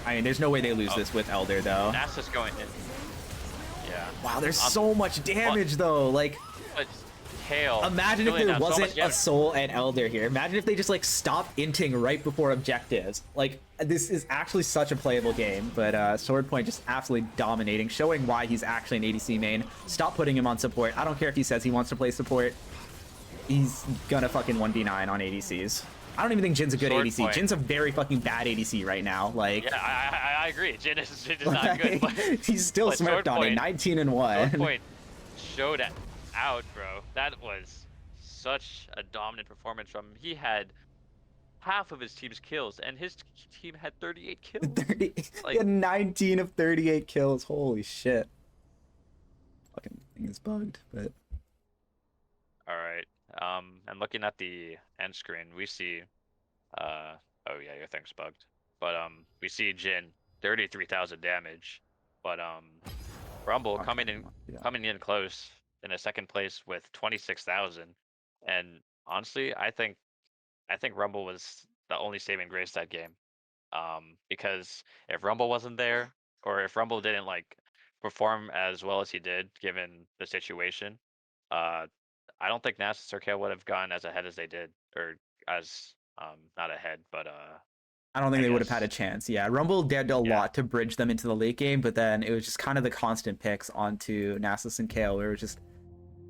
I mean, there's no way they lose Oh. this with Elder though. Nasa's going in. Yeah. Wow, there's so much damage though. Like, But Kale. imagine if doing there that so wasn't much a damage. soul and Elder here. Imagine if they just like stopped inting right before objectives. Like, this is actually such a playable game. But Swordpoint just absolutely dominating, showing why he's actually an ADC main. Stop putting him on support. I don't care if he says he wants to play support. He's gonna fucking 1v9 on ADCs. I don't even think Jin's a good ADC. Swordpoint. Jin's a very fucking bad ADC right now. Like, Yeah, I agree. Jin is not good, but he's still but smurfed on it. Swordpoint- 19 and 1. Swordpoint showed out, bro. That was such a dominant performance from him. He had half of his team's kills, and his team had 38 kills. 30, Like- he had 19 of 38 kills. Holy shit. Fucking thing is bugged, but All right. And looking at the end screen, we see, oh yeah, your thing's bugged. But we see Jin, 33,000 damage. But Rumble coming in close in a second place with 26,000. And honestly, I think Rumble was the only saving grace that game. Because if Rumble wasn't there, or if Rumble didn't like perform as well as he did, given the situation, I don't think Nasus or Kale would have gone as ahead as they did, or as not ahead, but I don't think I they would have guess. had a chance. Yeah, Rumble did a lot to bridge them into the late game, but then it was just kind of the constant picks onto Nasus and Kale, where it was just,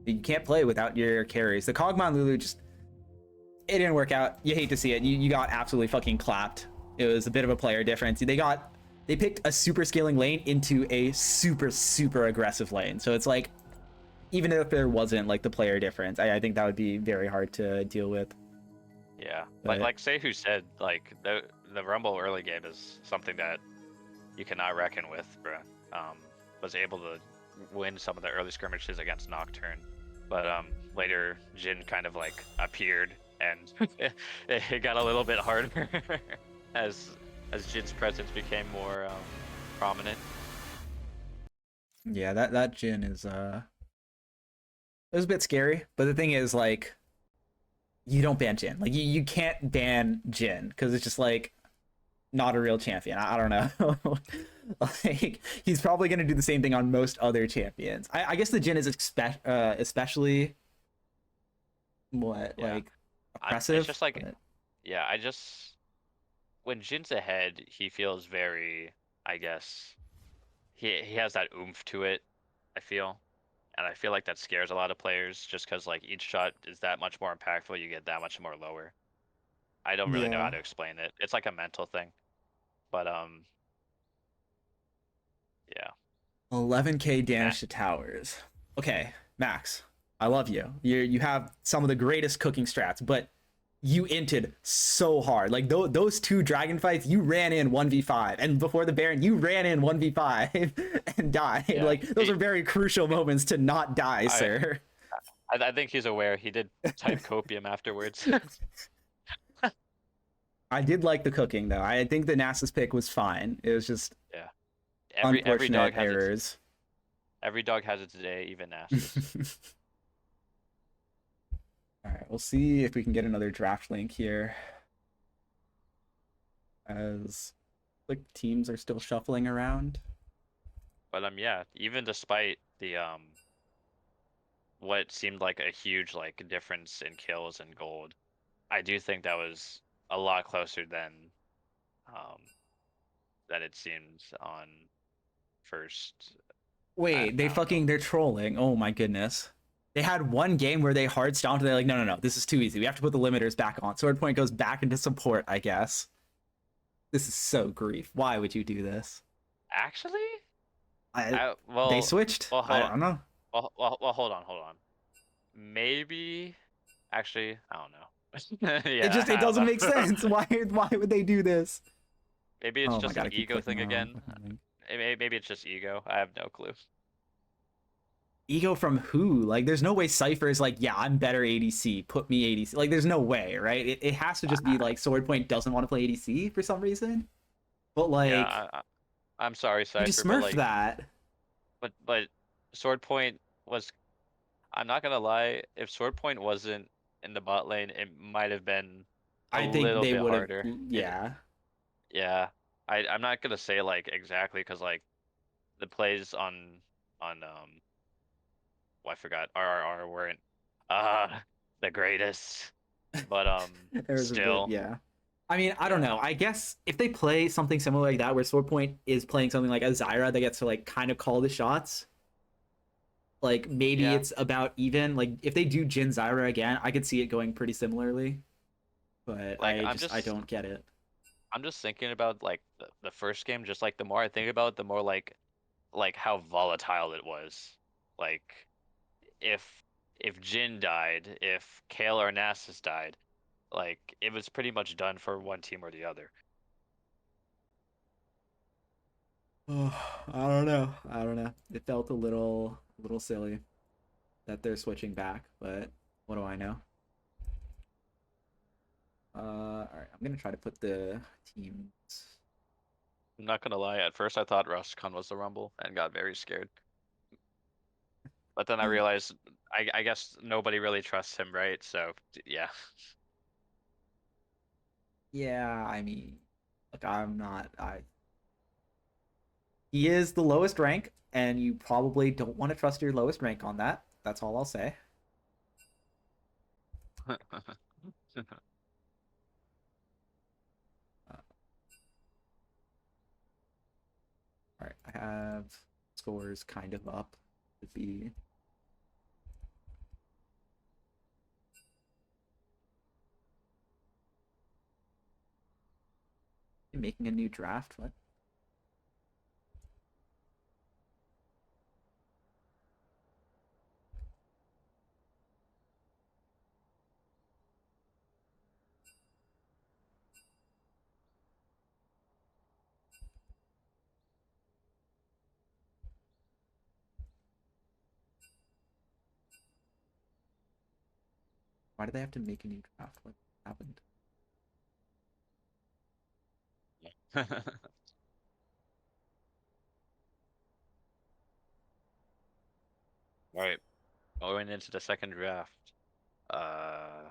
you can't play without your carries. The Kog'Maw and Lulu just, it didn't work out. You hate to see it. You got absolutely fucking clapped. It was a bit of a player difference. They picked a super scaling lane into a super aggressive lane. So it's like, even if there wasn't like the player difference, I think that would be very hard to deal with. yeah, But- like Sehu said, like the Rumble early game is something that you cannot reckon with, bro. Was able to win some of the early skirmishes against Nocturne, but later Jin kind of like appeared, and it got a little bit harder as Jin's presence became more prominent. Yeah, that Jhin is it was a bit scary, but the thing is, like, you don't ban Jhin. Like, you can't ban Jhin because it's just like not a real champion. I don't know. Like, he's probably gonna do the same thing on most other champions. I guess the Jhin is especially what Yeah. like It's oppressive. just like, but- yeah, when Jin's ahead, he feels very, I guess, he has that oomph to it, I feel. And I feel like that scares a lot of players just because like each shot is that much more impactful, you get that much more lower. I don't really know how Yeah. to explain it. It's like a mental thing. But yeah. 11k damage to towers. Okay, Max, I love you. You have some of the greatest cooking strats, but you inted so hard. Like those two dragon fights, you ran in 1v5, and before the Baron, you ran in 1v5 and died. Yeah, Like those he- are very crucial moments to not die, sir. I think he's aware. He did type copium afterwards. I did like the cooking though. I think the Nasus pick was fine. It was just every unfortunate dog has errors. every dog has its day, even Nasus. All right, we'll see if we can get another draft link here. As like teams are still shuffling around. But yeah, even despite the what seemed like a huge like difference in kills and gold, I do think that was a lot closer than it seems on first. Wait, I don't know. they're trolling. Oh my goodness. They had one game where they hard stomped. They're like, no, this is too easy. We have to put the limiters back on. Swordpoint goes back into support, I guess. This is so grief. Why would you do this? Actually, Well, well, they switched. well, I hold don't know. Well, hold on. Maybe, actually, I don't know. Yeah, It I don't doesn't make know. sense. Why would they do this? Maybe it's Oh my just god, an I keep ego clicking thing the wrong again. fucking link. Maybe it's just ego. I have no clue. Ego from who? Like, there's no way Cypher is like, yeah, I'm better ADC. Put me ADC. Like, there's no way, right? It has to just be like Swordpoint doesn't want to play ADC for some reason. But Yeah, like, I'm sorry, you just Cypher, but smurfed like, that. but Sword Point was. I'm not gonna lie. If Sword Point wasn't in the bot lane, it might have been a I think little they bit would have. harder. Yeah. Yeah. I'm not gonna say like exactly because like the plays on well, I forgot RRR weren't uh the greatest, but There's a bit. still, Yeah. I mean, I don't yeah. know. I guess if they play something similar like that, where Swordpoint is playing something like a Zyra that gets to like kind of call the shots, like maybe Yeah. it's about even. Like if they do Jin Zyra again, I could see it going pretty similarly. But Like I don't get it. I'm just thinking about like the first game, just like the more I think about it, the more like how volatile it was. Like if Jin died, if Kale or Nasus died, like it was pretty much done for one team or the other. Oh, I don't know. I don't know. It felt a little silly that they're switching back, but what do I know? All right, I'm gonna try to put the teams. I'm not gonna lie, at first I thought Ruscon was the Rumble and got very scared. But then I realized I guess nobody really trusts him, right? So yeah. Yeah, I mean, like I'm not. I He is the lowest rank, and you probably don't want to trust your lowest rank on that. That's all I'll say. Uh, all right, I have scores kind of up to be. Making a new draft. What? Why do they have to make a new draft? What happened? All right, going into the second draft. Uh,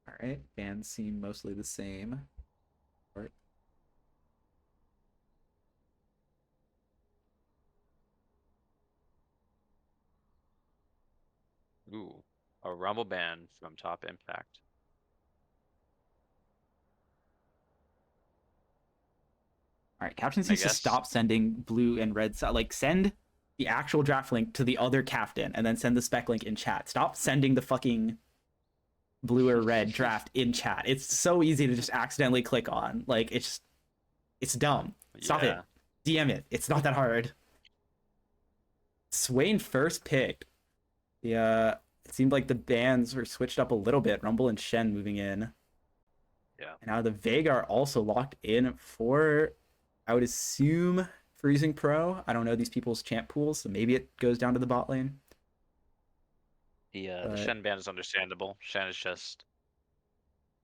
All right, bands seem mostly the same. All ooh, a Rumble ban from Top Impact. right, captains I needs to guess. stop sending blue and red. Like send the actual draft link to the other captain, and then send the spec link in chat. Stop sending the fucking blue or red draft in chat. It's so easy to just accidentally click on. Like it's dumb. Stop it. Yeah. DM it. It's not that hard. Swain first picked. Yeah, it seemed like the bands were switched up a little bit. Rumble and Shen moving in. Yeah. And now the Vega are also locked in for, I would assume, Freezing Pro. I don't know these people's champ pools, so maybe it goes down to the bot lane. The But Shen ban is understandable.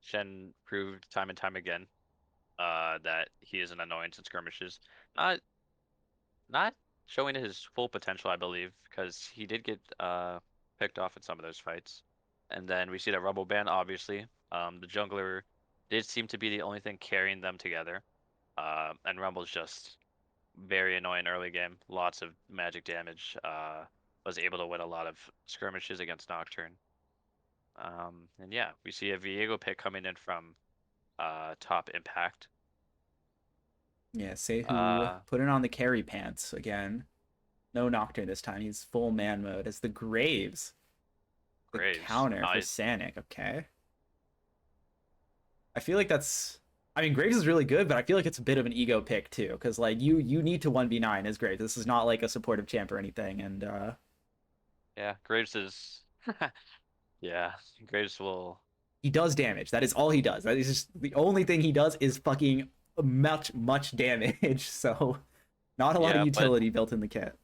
Shen proved time and time again that he is an annoyance in skirmishes. Not not showing his full potential, I believe, because he did get picked off in some of those fights. And then we see the Rumble ban, obviously. The jungler did seem to be the only thing carrying them together. And Rumble's just very annoying early game. Lots of magic damage. Was able to win a lot of skirmishes against Nocturne. And yeah, we see a Viego pick coming in from Top Impact. yeah, Sehu Uh, putting on the carry pants again. No Nocturne this time. He's full man mode as the Graves. The Graves. counter for Sanic. Okay. I feel like that's I mean, Graves is really good, but I feel like it's a bit of an ego pick too, because like you need to 1v9 as Graves. This is not like a supportive champ or anything, and Yeah, Graves is. Yeah, Graves will. he does damage. That is all he does. That is just the only thing he does is fucking much damage. So not a lot of Yeah, but utility built in the kit.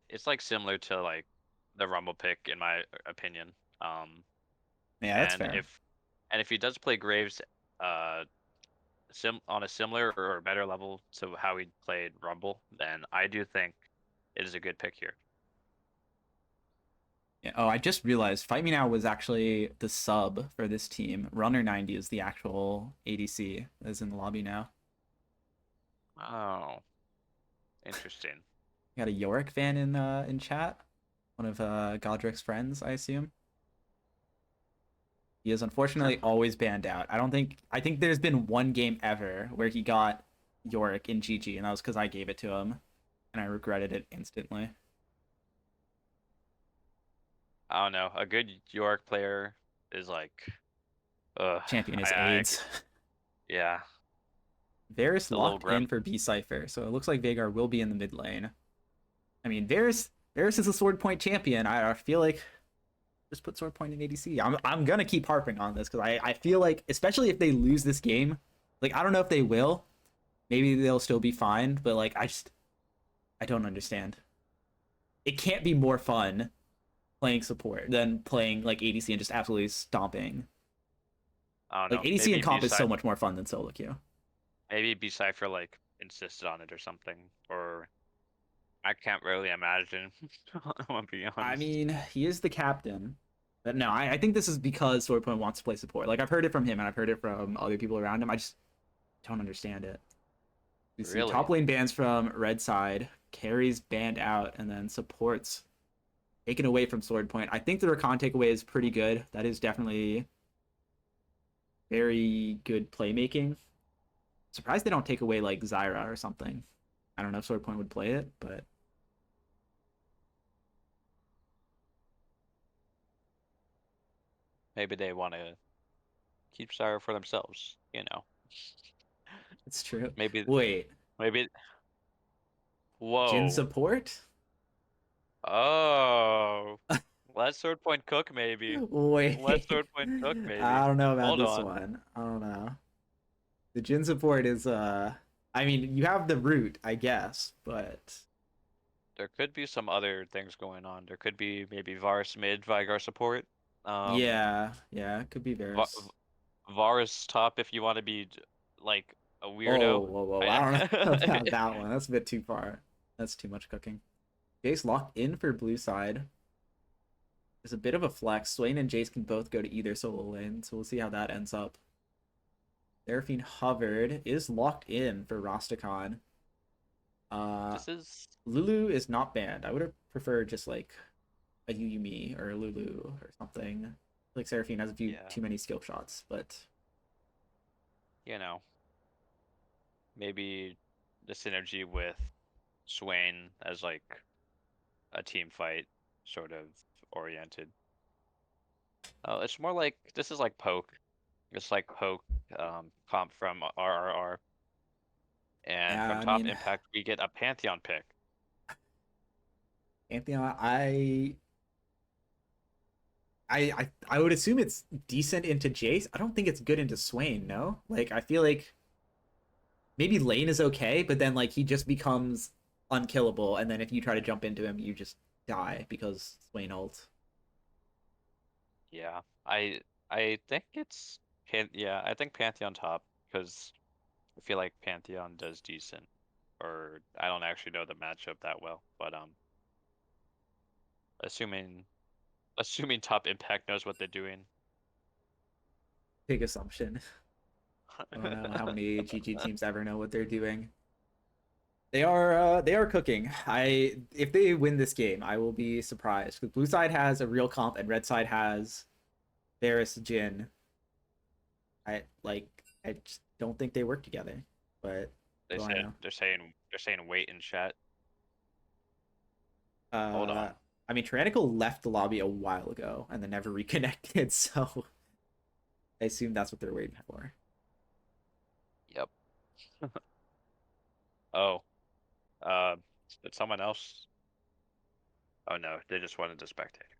it's like similar to like the Rumble pick in my opinion. Um, Yeah, that's and fair. if he does play Graves, uh, on a similar or better level to how he played Rumble, then I do think it is a good pick here. Yeah. Oh, I just realized Fight Me Now was actually the sub for this team. Runner 90 is the actual ADC that's in the lobby now. Oh, interesting. Got a Yorick fan in chat. One of Godric's friends, I assume. He is unfortunately always banned out. I think there's been one game ever where he got Yorick in GG, and that was because I gave it to him, and I regretted it instantly. I don't know. A good York player is like, Champion is I AIDS. yeah, Varus a little locked in grim. for B Cypher, so it looks like Veigar will be in the mid lane. I mean, Varus is a sword point champion. I feel like just put sword point in ADC. I'm gonna keep harping on this because I feel like, especially if they lose this game, like I don't know if they will. Maybe they'll still be fine, but like I don't understand. It can't be more fun playing support than playing like ADC and just absolutely stomping. I don't Like know. ADC and comp is so much more fun than solo queue. Maybe B Cypher like insisted on it or something, or I can't really imagine. I'm gonna be I honest. mean, he is the captain. But no, I think this is because Swordpoint wants to play support. Like I've heard it from him and I've heard it from other people around him. I just don't understand it. You see Really? top lane bans from red side, carries banned out, and then supports taken away from Swordpoint. I think the Rakan takeaway is pretty good. That is definitely very good playmaking. Surprised they don't take away like Zyra or something. I don't know if Swordpoint would play it, but Maybe they want to keep Sarah for themselves, you know. it's true. Maybe, Wait, maybe. Jin Whoa. support? Oh. Let Sword Point cook, maybe. Let Wait, Sword Point cook, maybe. I don't know about Hold this on. one. I don't know. The Jin support is I mean, you have the root, I guess, but There could be some other things going on. There could be maybe Varus mid, Vigar support. Um, yeah, it could be Va Varus. Varus top if you want to be like a Oh, weirdo. whoa! I don't know I about that one. That's a bit too far. That's too much cooking. Jace locked in for blue side. There's a bit of a flex. Swain and Jace can both go to either solo lane, so we'll see how that ends up. Seraphine hovered is locked in for Rastakhan. This is Lulu is not banned. I would have preferred just like a Yumi or a Lulu or something. Like Seraphine has a few yeah, too many skill shots, but you know, maybe the synergy with Swain as like a team fight sort of oriented. It's more like this is like poke. It's like poke comp from RRR. And yeah, from I Top mean, Impact, we get a Pantheon pick. Anthony, I would assume it's decent into Jace. I don't think it's good into Swain. No, like I feel like maybe Lane is okay, but then like he just becomes unkillable, and then if you try to jump into him, you just die because Swain ult. Yeah, I think it's yeah, I think Pantheon top because I feel like Pantheon does decent. Or I don't actually know the matchup that well, but assuming assuming Top Impact knows what they're doing. Big assumption. I don't know how many GG teams ever know what they're doing. They are cooking. I if they win this game, I will be surprised. Because blue side has a real comp and red side has Varus Jin. I just don't think they work together. But They what do I said know? they're saying wait in chat. Hold Uh on. I mean Tyrannical left the lobby a while ago and then never reconnected, so I assume that's what they're waiting for. Oh, uh, did someone else? Oh no, they just wanted to spectate.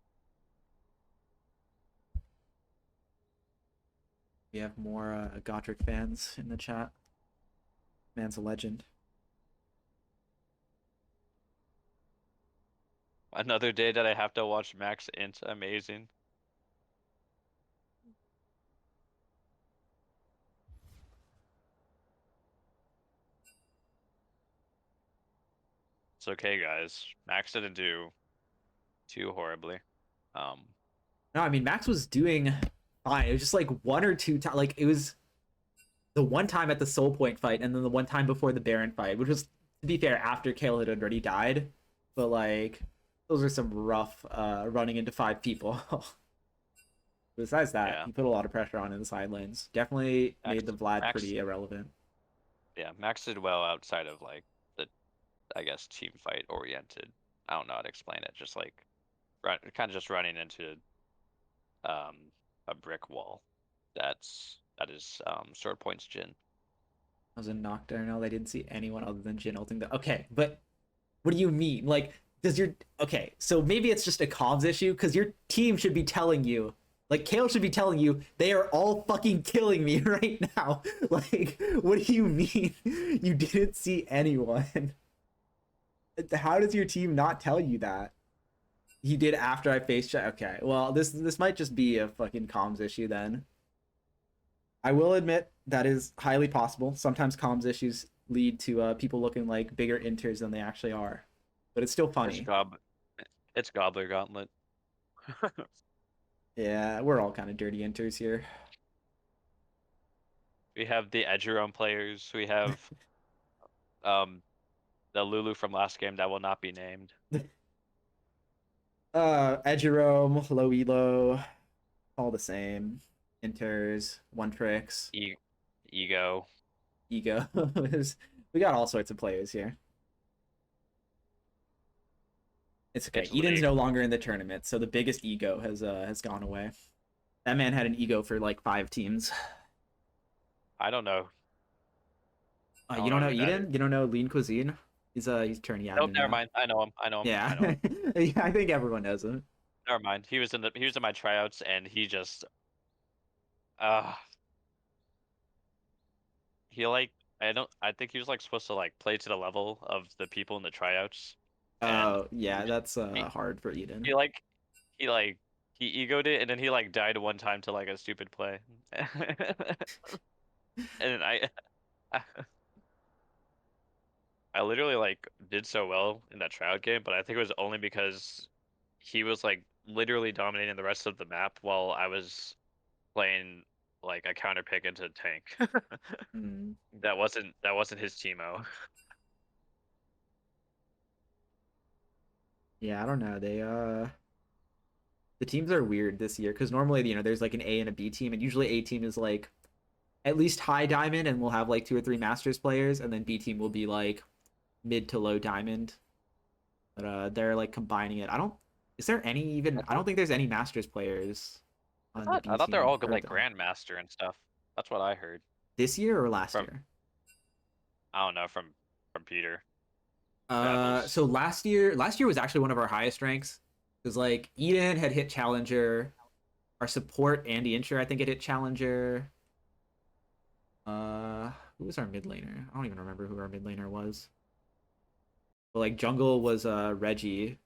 We have more Gotrek fans in the chat. Man's a legend. Another day that I have to watch Max Int. Amazing. It's okay, guys. Max didn't do too horribly. No, I mean Max was doing fine. It was just like one or two times. Like it was the one time at the Soul Point fight, and then the one time before the Baron fight, which was, to be fair, after Kale had already died. But like, those are some rough running into 5 people. Besides that, Yeah. he put a lot of pressure on in the side lanes. Definitely made the Vlad Max- pretty irrelevant. Yeah, Max did well outside of like the, I guess, team fight oriented. I don't know how to explain it. Just like, kind of just running into a brick wall. That is Sword Point's Jin. I was in Nocturnal. They didn't see anyone other than Jin ulting the. Okay, but what do you mean? Like, does your okay? So maybe it's just a comms issue because your team should be telling you, like, Kale should be telling you, they are all fucking killing me right now. Like, what do you mean you didn't see anyone? How does your team not tell you that? He did after I face check. Okay, well, this might just be a fucking comms issue then. I will admit that is highly possible. Sometimes comms issues lead to people looking like bigger inters than they actually are, but it's still funny. It's Gobbler Gauntlet. Yeah, we're all kind of dirty inters here. We have the Edgerome players. We have the Lulu from last game that will not be named. Edgerome, low elo, all the same. Inters, one tricks, Ego. egos. We got all sorts of players here. It's okay. It's Eden's League. no longer in the tournament, so the biggest ego has gone away. That man had an ego for like 5 teams. I don't know. You don't know who that Eden? is. You don't know Lean Cuisine? He's turning out. Nope, never mind. I know him. I know him. Yeah. I know him. Yeah, I think everyone knows him. Never mind. He was in my tryouts and he just uh he like I think he was like supposed to like play to the level of the people in the tryouts. And Oh, yeah, that's hard for Eden. he like he like he egoed it and then he like died one time to like a stupid play. And I literally like did so well in that tryout game, but I think it was only because he was like literally dominating the rest of the map while I was playing like a counter pick into tank. Mm. That wasn't his teamo. Yeah, I don't know. The teams are weird this year because normally, there's like an A and a B team, and usually A team is like at least high diamond and we'll have like 2 or 3 masters players, and then B team will be like mid to low diamond. But they're like combining it. Is there any even I don't think there's any masters players on the B I thought they're team, all good or like the- grandmaster and stuff. That's what I heard. this year or last From- year. I don't know from Peter. So last year was actually one of our highest ranks. Because like Eden had hit Challenger, our support Andy Incher I think had hit Challenger. Who was our mid laner? I don't even remember who our mid laner was. But like jungle was Reggie. I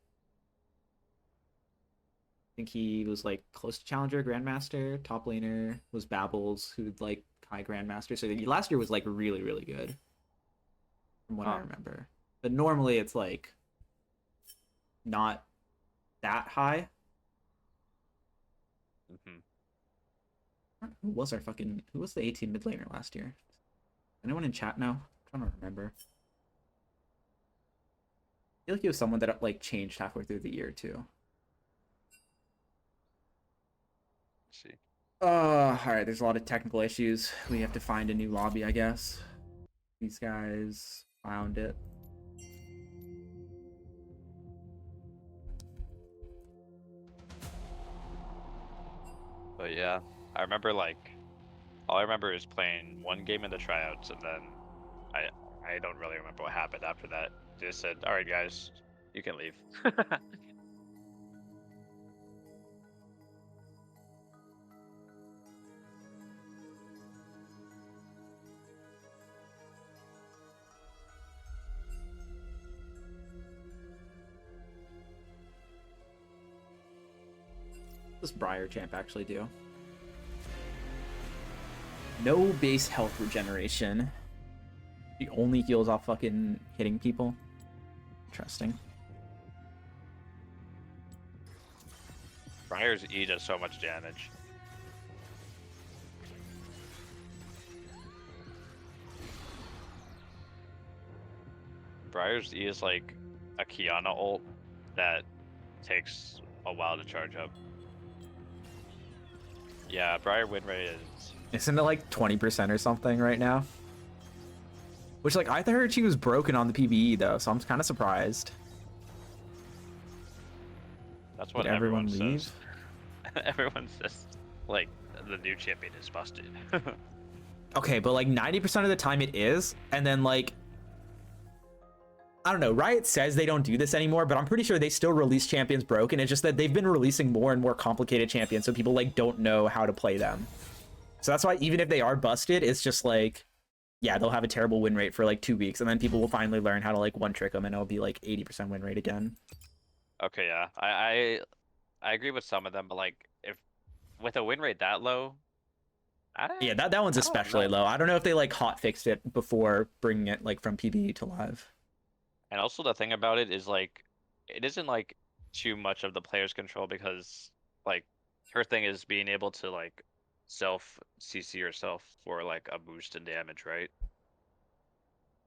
think he was like close to Challenger, Grandmaster. Top laner was Babbles, who'd like high Grandmaster. So last year was like really, really good. From what I remember. But normally it's like not that high. Who was the 18 mid laner last year? Anyone in chat now? I'm trying to remember. I feel like it was someone that like changed halfway through the year too. Let's see. All right, there's a lot of technical issues. We have to find a new lobby, I guess. These guys found it. But yeah, I remember like all I remember is playing one game in the tryouts and then I don't really remember what happened after that. They just said, "All right, guys, you can leave." What does Briar Champ actually do? No base health regeneration. He only heals off fucking hitting people. Interesting. Briar's E does so much damage. Briar's E is like a Kiana ult that takes a while to charge up. Yeah, Briar win rate is... Isn't it like 20% or something right now? Which, like, I heard she was broken on the PvE though, so I'm kind of surprised. That's what Did everyone says. leave? Everyone says, like, the new champion is busted. Okay, but like 90% of the time it is, and then like, I don't know, Riot says they don't do this anymore, but I'm pretty sure they still release champions broken. It's just that they've been releasing more and more complicated champions, so people like don't know how to play them. So that's why even if they are busted, it's just like, yeah, they'll have a terrible win rate for like 2 weeks, and then people will finally learn how to like one trick them, and it'll be like 80% win rate again. Okay, yeah, I agree with some of them, but like, if with a win rate that low, Yeah, that one's I don't especially know. low. I don't know if they like hot fixed it before bringing it like from PvE to live. And also the thing about it is like, it isn't like too much of the player's control because like her thing is being able to like self CC herself for like a boost in damage, right?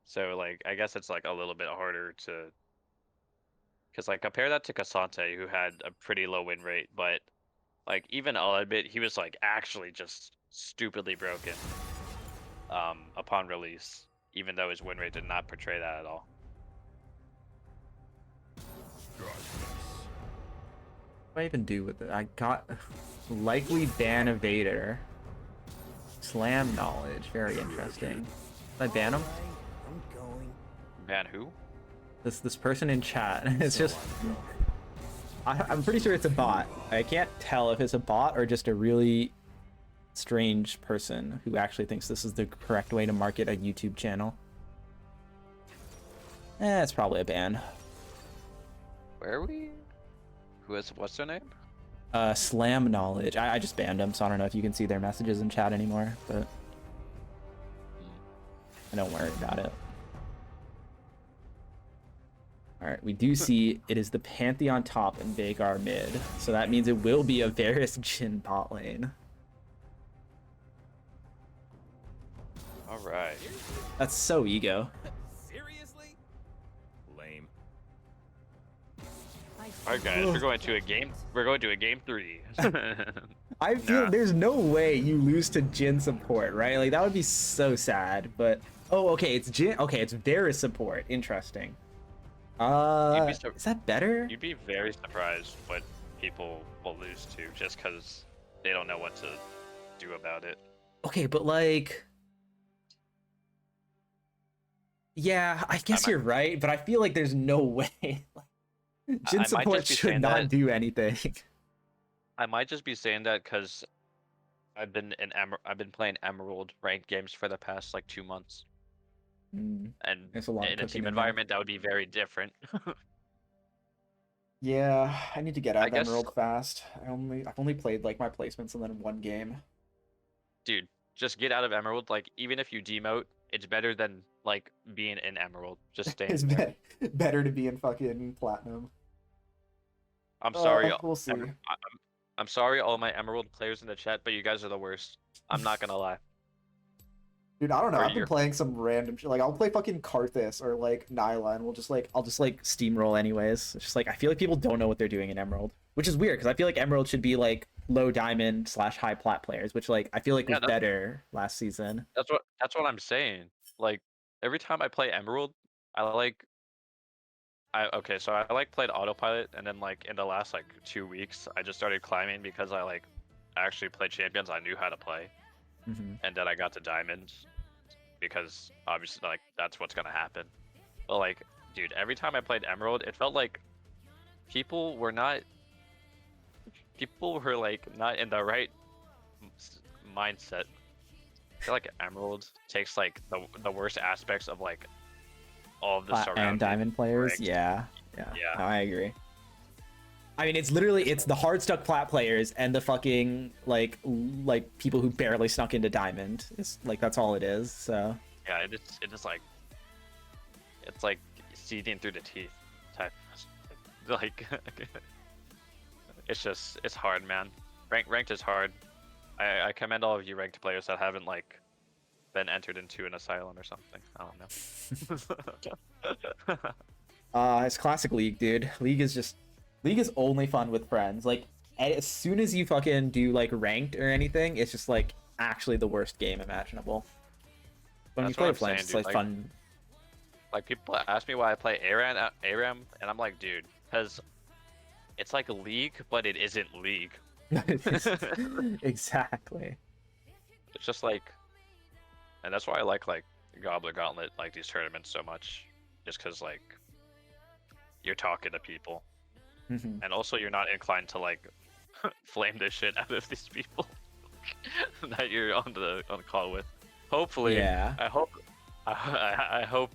So like I guess it's like a little bit harder to, because like compare that to Cassante who had a pretty low win rate, but like even I'll admit he was like actually just stupidly broken upon release, even though his win rate did not portray that at all. What do I even do with it? I got likely ban evader. Slam knowledge. Very interesting. Did I ban him? Man, who? This person in chat. It's just... I'm pretty sure it's a bot. I can't tell if it's a bot or just a really strange person who actually thinks this is the correct way to market a YouTube channel. It's probably a ban. Where are we? What's their name? Slam knowledge. I just banned them, so I don't know if you can see their messages in chat anymore, but I don't worry about it. Alright, we do see it is the Pantheon top and Vagar mid, so that means it will be a Varus Jhin bot lane. Alright. That's so ego. Seriously? Lame. Alright guys, we're going to a game 3. I feel Nah. there's no way you lose to Jhin support, right? Like that would be so sad, but oh okay, it's Jhin, okay, it's Varus support. Interesting. Is that better? You'd be very surprised what people will lose to just because they don't know what to do about it. Okay, but like, yeah, I guess you're right, but I feel like there's no way. Jhin might support just be should saying not that- do anything. I might just be saying that because I've been playing Emerald ranked games for the past like 2 months, and There's a lot of in a cooking team in there. environment that would be very different. Yeah, I need to get out I of guess- Emerald fast. I've only played like my placements and then one game. Dude, just get out of Emerald. Like even if you demote, it's better than like being in Emerald. Just stay. It's better to be in fucking platinum. I'm sorry. We'll see. I'm sorry, all my Emerald players in the chat, but you guys are the worst. I'm not gonna lie. Dude, I don't know. Or I've been you're- playing some random shit. Like I'll play fucking Karthus or like Nyla, and I'll just like steamroll anyways. It's just like I feel like people don't know what they're doing in Emerald, which is weird because I feel like Emerald should be like low diamond / high plat players, which like I feel like Yeah, was that's- better last season. That's what I'm saying. Like every time I play Emerald, okay, so I like played autopilot, and then like in the last like 2 weeks, I just started climbing because I actually played champions I knew how to play, Mm-hmm. and then I got to diamond because obviously like that's what's gonna happen. But like, dude, every time I played Emerald, it felt like people were not people were like not in the right mindset. I feel like Emerald takes like the worst aspects of like all of the Plat surrounding and diamond players. ranks. Yeah. Yeah. No, I agree. I mean, it's literally it's the hard stuck plat players and the fucking like people who barely snuck into diamond. It's like that's all it is. So Yeah, it is like it's like seething through the teeth type. Like it's hard, man. Ranked is hard. I commend all of you ranked players that haven't like been entered into an asylum or something. I don't know. it's classic League, dude. League is only fun with friends. Like as soon as you fucking do like ranked or anything, it's just like actually the worst game imaginable. When you That's play what with I'm friends, saying, it's like dude. fun. Like people ask me why I play ARAM, and I'm like, dude, because it's like a league, but it isn't league. Exactly. It's just like, and that's why I like Gobbler Gauntlet, like these tournaments so much, just because like you're talking to people, Mhm. and also you're not inclined to like flame the shit out of these people that you're on the call with. Hopefully, Yeah. I hope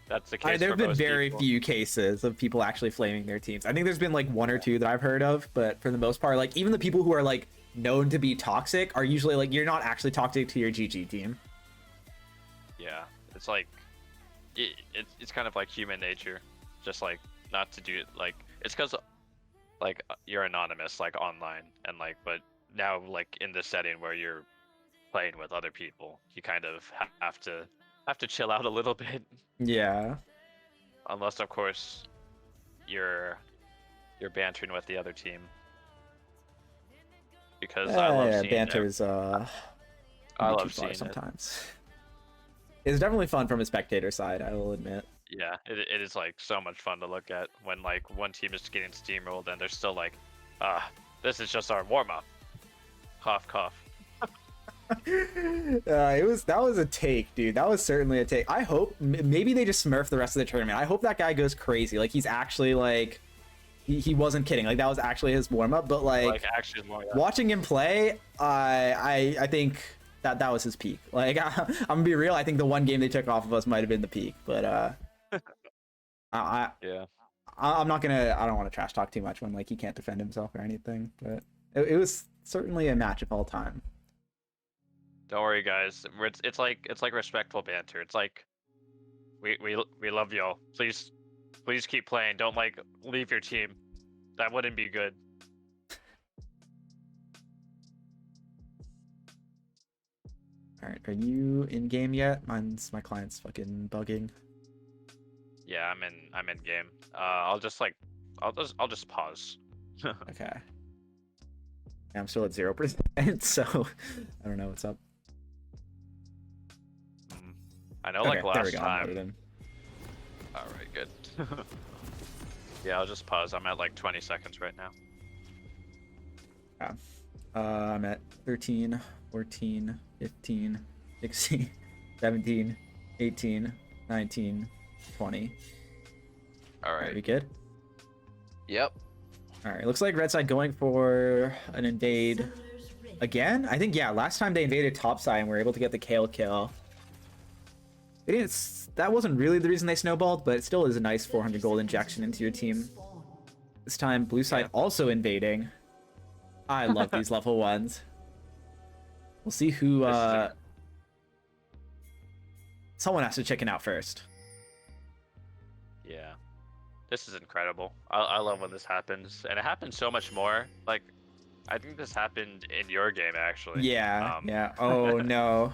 that's the case. There for have been most very people. few cases of people actually flaming their teams. I think there's been like one or two that I've heard of, but for the most part, like even the people who are like known to be toxic are usually like you're not actually toxic to your GG team. Yeah, it's like it's kind of like human nature, just like not to do it. Like it's because like you're anonymous like online and like, but now like in this setting where you're playing with other people, you kind of have to chill out a little bit, Yeah. unless of course you're bantering with the other team. Because I love Yeah, seeing banter's I can be love too far seeing it. sometimes. It's definitely fun from a spectator side, I will admit. Yeah, it is like so much fun to look at when like one team is getting steamrolled and they're still like, this is just our warm up. Cough, cough. That was a take, dude. That was certainly a take. I hope maybe they just smurf the rest of the tournament. I hope that guy goes crazy. Like he's actually like he wasn't kidding. Like that was actually his warm up. But like Actually, more. watching him play, I think that was his peak. Like I'm gonna be real. I think the one game they took off of us might have been the peak. But Yeah. I'm not gonna. I don't want to trash talk too much when like he can't defend himself or anything. But it was certainly a match of all time. Don't worry, guys. It's like respectful banter. It's like we love y'all. Please keep playing. Don't like leave your team. That wouldn't be good. All right, are you in game yet? My client's fucking bugging. Yeah, I'm in game. I'll just pause. Okay. Yeah, I'm still at 0%, so I don't know what's up. I know, like Okay, there we last go. I'm time. loaded in. All right, good. Yeah, I'll just pause. I'm at like 20 seconds right now. Yeah. I'm at 13, 14, 15, 16, 17, 18, 19, 20. All Are we right. good? Yep. All right. Looks like red side going for an invade again. I think yeah. Last time they invaded top side and were able to get the Kale kill. They didn't. That wasn't really the reason they snowballed, but it still is a nice 400 gold injection into your team. This time, blue side also invading. I love these level ones. We'll see who. Someone has to chicken out first. Yeah. This is incredible. I love when this happens, and it happens so much more. Like, I think this happened in your game actually. Yeah. Yeah. Oh no.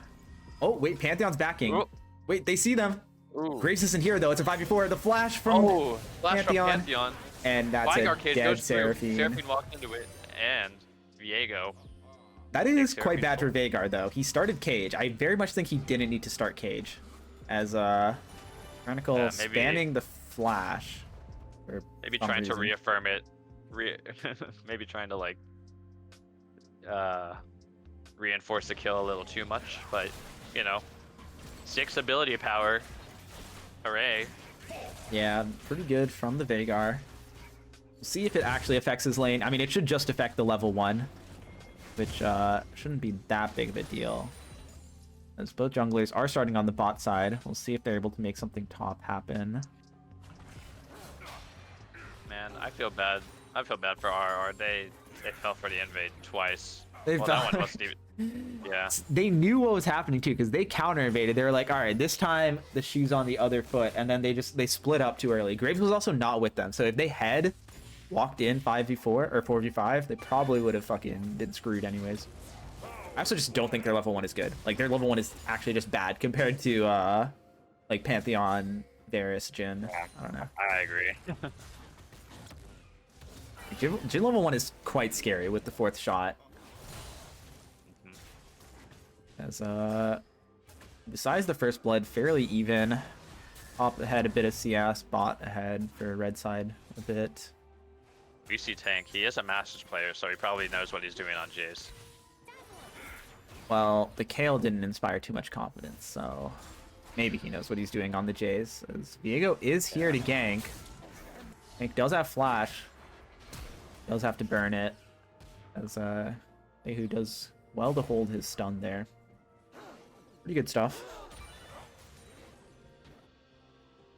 Oh wait, Pantheon's backing. Ooh. Wait, they see them. Ooh. Graves isn't here though. It's a 5v4. The flash from Oh, flash Pantheon. from Pantheon. And that's Flying a Arcade dead goes through. Seraphine. Seraphine walked into it, and Viego. That is quite Seraphine bad for Vagar though. He started Cage. I very much think he didn't need to start Cage, as Chronicle maybe- spanning the flash. For Maybe some trying to reason. reaffirm it. Maybe trying to like reinforce the kill a little too much, but you know, 6 ability power. Hooray. Yeah, pretty good from the Veigar. We'll see if it actually affects his lane. I mean, it should just affect the level 1, which shouldn't be that big of a deal. As both junglers are starting on the bot side. We'll see if they're able to make something top happen. Man, I feel bad. I feel bad for RRR. They fell for the invade twice. They Well, that one wasn't even... Yeah. They knew what was happening too, because they counter invaded. They were like, all right, this time the shoe's on the other foot, and then they split up too early. Graves was also not with them, so if they had walked in 5v4 or 4v5, they probably would have fucking been screwed anyways. I also just don't think their level 1 is good. Like, their level 1 is actually just bad compared to like Pantheon, Varus, Jhin. I don't know. I agree. Jhin level 1 is quite scary with the 4th shot. As besides the first blood, fairly even. Top ahead a bit of CS, bot ahead for red side a bit. We see Tank. He is a Masters player, so he probably knows what he's doing on Jace. Well, the Kale didn't inspire too much confidence, so maybe he knows what he's doing on the Jays. As Viego is here to gank. Tank does have flash. Does have to burn it. As Ehu does well to hold his stun there. Pretty good stuff.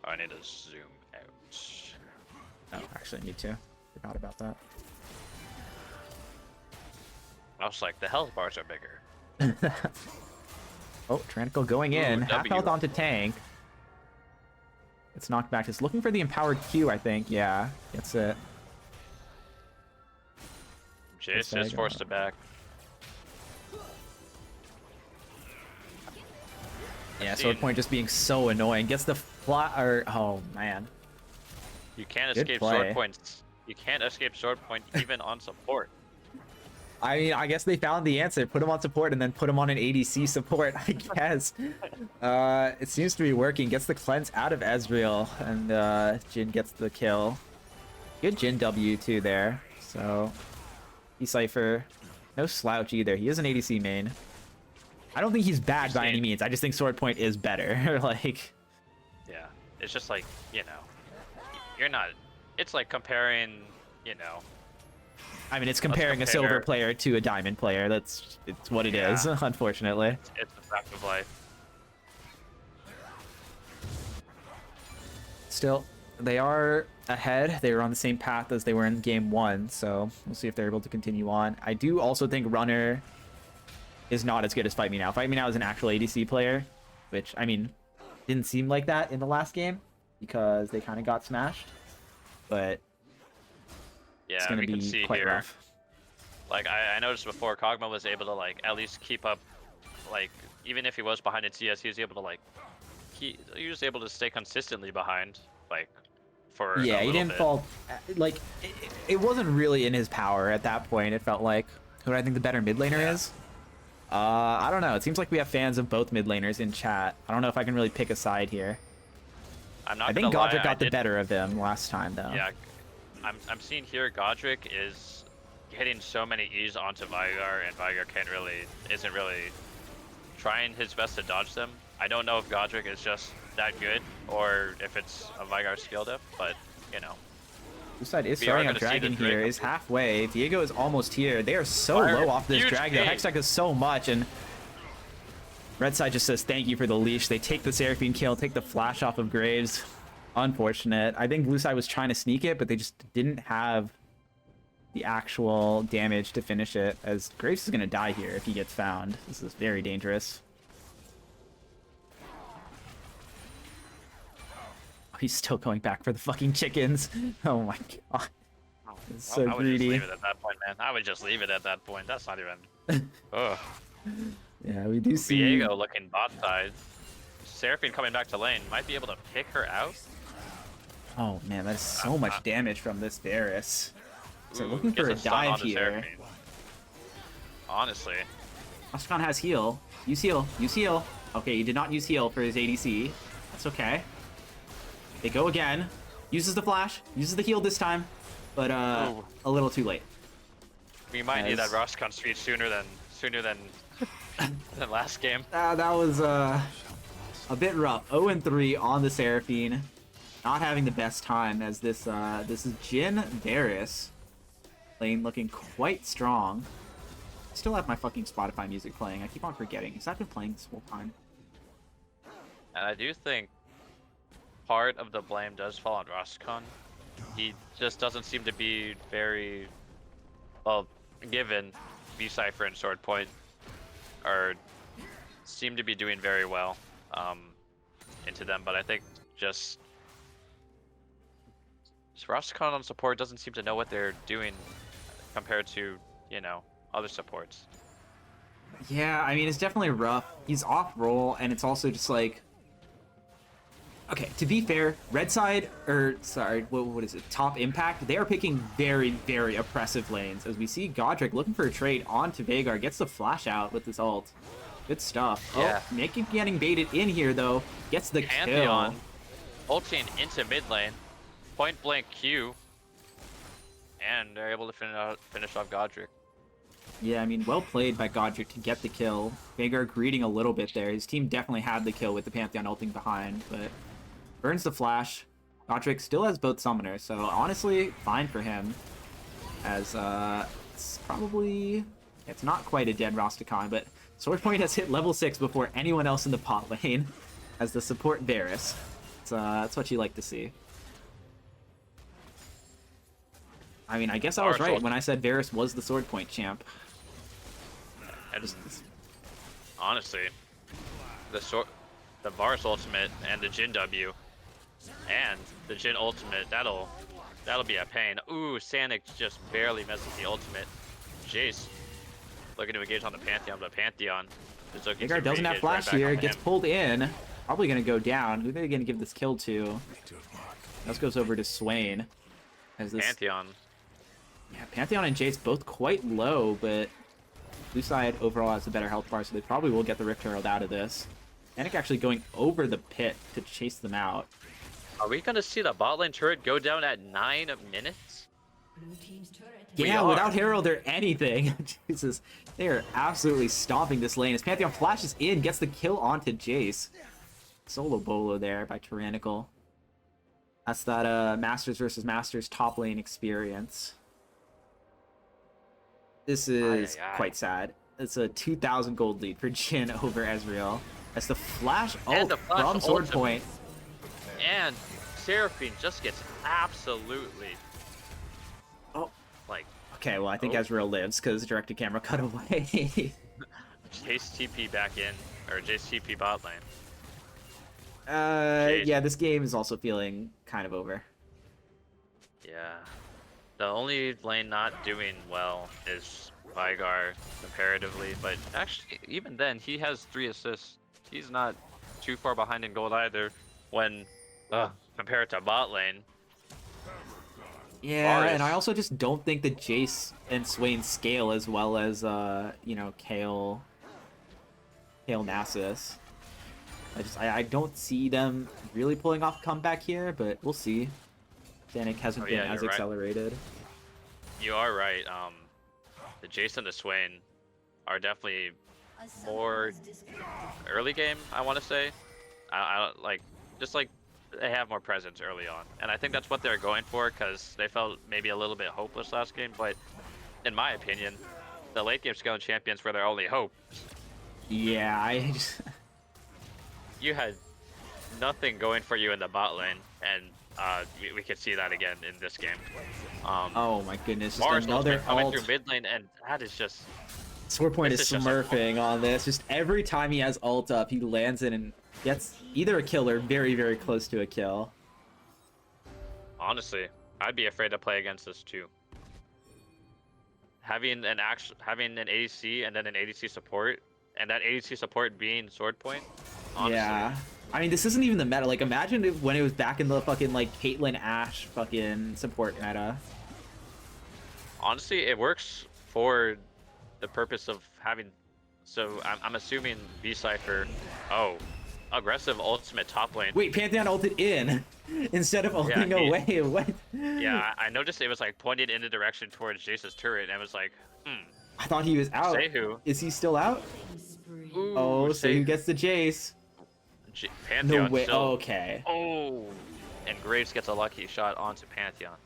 Oh, I need to zoom out. Oh, actually, me too. Forgot about that. I was like, the health bars are bigger. Oh, Tyrannical going in. Ooh, Half health onto Tank. It's knocked back. Just looking for the empowered Q, I think. Yeah, gets it. Jace just forced it back. Yeah, Sword Point just being so annoying. Gets the flat, or oh man. You can't Good escape play. sword points. You can't escape sword point even on support. I mean, I guess they found the answer. Put him on support and then put him on an ADC support, I guess. It seems to be working. Gets the cleanse out of Ezreal, and Jhin gets the kill. Good Jhin W too there. So, Cypher, no slouch either. He is an ADC main. I don't think he's bad by any means. I just think Sword Point is better. Like, Yeah, it's just like, you know, you're not. It's like comparing, you know. I mean, it's comparing a silver player to a diamond player. It's what it is, unfortunately. It's a fact of life. Still, they are ahead. They were on the same path as they were in game 1, so we'll see if they're able to continue on. I do also think Runner is not as good as Fight Me Now. Fight Me Now is an actual ADC player, which, I mean, didn't seem like that in the last game because they kind of got smashed, but Yeah, it's going to we can be see quite here. rough. Like, I noticed before, Kog'Maw was able to, like, at least keep up, like, even if he was behind in CS, he was able to, like, he was able to stay consistently behind, like, for Yeah, a he little didn't bit. fall. Like, it wasn't really in his power at that point. It felt like, who do I think the better mid laner is? I don't know. It seems like we have fans of both mid laners in chat. I don't know if I can really pick a side here. I'm not I think gonna lie, Godric got the did- better of him last time, though. Yeah, I'm seeing here Godric is hitting so many E's onto Veigar, and Veigar isn't really trying his best to dodge them. I don't know if Godric is just that good, or if it's a Veigar skill diff, but, you know. Blue side is We are starting on gonna see Dragon the Drake here. Is halfway. Diego is almost here. They are so Fire. low off this Huge Dragon. game. Hextech is so much, and Red side just says thank you for the leash. They take the Seraphine kill, take the flash off of Graves. Unfortunate. I think blue side was trying to sneak it, but they just didn't have the actual damage to finish it, as Graves is going to die here if he gets found. This is very dangerous. Oh, he's still going back for the fucking chickens. Oh my god. It's so I would greedy. just leave it at that point, man. I would just leave it at that point. That's not even... Ugh. Yeah, we do see... Viego looking bot side. Seraphine coming back to lane. Might be able to pick her out. Oh man, that's so much damage from this Varus. So Ooh, looking gets for a stun dive onto here. Seraphine. Honestly. Ostragon has heal. Use heal. Use heal. Okay, he did not use heal for his ADC. That's okay. They go again. Uses the flash. Uses the heal this time. But Ooh. a little too late. We might need that As- Roscon speed sooner than than last game. That was a bit rough. 0-3 on the Seraphine. Not having the best time as this is Jhin Varus. Lane looking quite strong. I still have my fucking Spotify music playing. I keep on forgetting. Has that been playing this whole time? And I do think part of the blame does fall on Roscon. He just doesn't seem to be very well given. V-Cypher and Sword Point are seem to be doing very well into them, but I think just Roscon on support doesn't seem to know what they're doing compared to, you know, other supports. Yeah, I mean, it's definitely rough. He's off roll, and it's also just like... Okay, to be fair, Red Side, or sorry, what is it? Top Impact, they are picking very, very oppressive lanes. As we see Godric looking for a trade onto Veigar, gets the flash out with his ult. Good stuff. Yeah. Oh, Naked getting baited in here, though. Gets the Pantheon kill. ulting into mid lane, point blank Q, and they're able to finish off Godric. Yeah, I mean, well played by Godric to get the kill. Veigar greeting a little bit there. His team definitely had the kill with the Pantheon ulting behind, but burns the flash. Godric still has both summoners, so honestly, fine for him. As, it's probably... It's not quite a dead Rastakhan, but Swordpoint has hit level 6 before anyone else in the pot lane as the support Varus. That's what you like to see. I mean, I guess I was right when I said Varus was the Swordpoint champ. And honestly, the Varus ultimate and the Jhin W and the Jhin ultimate, that'll be a pain. Ooh, Sanic just barely misses the ultimate. Jace looking to engage on the Pantheon, but Pantheon is looking to Veigar doesn't have flash right here, gets pulled in. Probably gonna go down. Who are they gonna give this kill to? This goes over to Swain. As this... Pantheon. Yeah, Pantheon and Jace both quite low, but blue side overall has a better health bar, so they probably will get the Rift Herald out of this. Sanic actually going over the pit to chase them out. Are we gonna see the bot lane turret go down at 9 minutes? Yeah, without Herald or anything. Jesus, they are absolutely stomping this lane as Pantheon flashes in, gets the kill onto Jace. Solo bolo there by Tyrannical. That's that Masters versus Masters top lane experience. This is quite sad. It's a 2,000 gold lead for Jhin over Ezreal. That's the flash ult from Swordpoint. And Seraphine just gets absolutely... Oh. Like... Okay, well, I think Ezreal lives because directed camera cut away. Jace TP back in, or Jace TP bot lane. Yeah, this game is also feeling kind of over. Yeah. The only lane not doing well is Veigar comparatively, but actually, even then, he has 3 assists. He's not too far behind in gold either when compared to bot lane. Yeah, Varus. and I also just don't think that Jace and Swain scale as well as, you know, Kayle Nasus. I don't see them really pulling off a comeback here, but we'll see. Sanic hasn't been as accelerated. You are right. The Jace and the Swain are definitely more early game, I want to say. I like, just like they have more presence early on, and I think that's what they're going for because they felt maybe a little bit hopeless last game. But in my opinion, the late game scaling champions were their only hope. Yeah, I just... You had nothing going for you in the bot lane, and we could see that again in this game. Oh my goodness, just Mars another coming ult. through mid lane, and that is just... Swordpoint is smurfing on this. Just every time he has ult up, he lands in and gets either a kill or very, very close to a kill. Honestly, I'd be afraid to play against this too. Having an ADC and then an ADC support, and that ADC support being Swordpoint. Honestly. Yeah. I mean, this isn't even the meta. Like, imagine if when it was back in the fucking, like, Caitlyn Ashe fucking support meta. Honestly, it works for the purpose of having... So, I'm assuming V-Cypher... Oh, aggressive ultimate top lane. Wait, Pantheon ulted in instead of ulting away. What? Yeah, I noticed it was, like, pointed in the direction towards Jace's turret, and it was like, I thought he was out. Sehu. Is he still out? Ooh, Oh, Sehu gets the Jace. No Pantheon way. still. Oh, okay. Oh, and Graves gets a lucky shot onto Pantheon.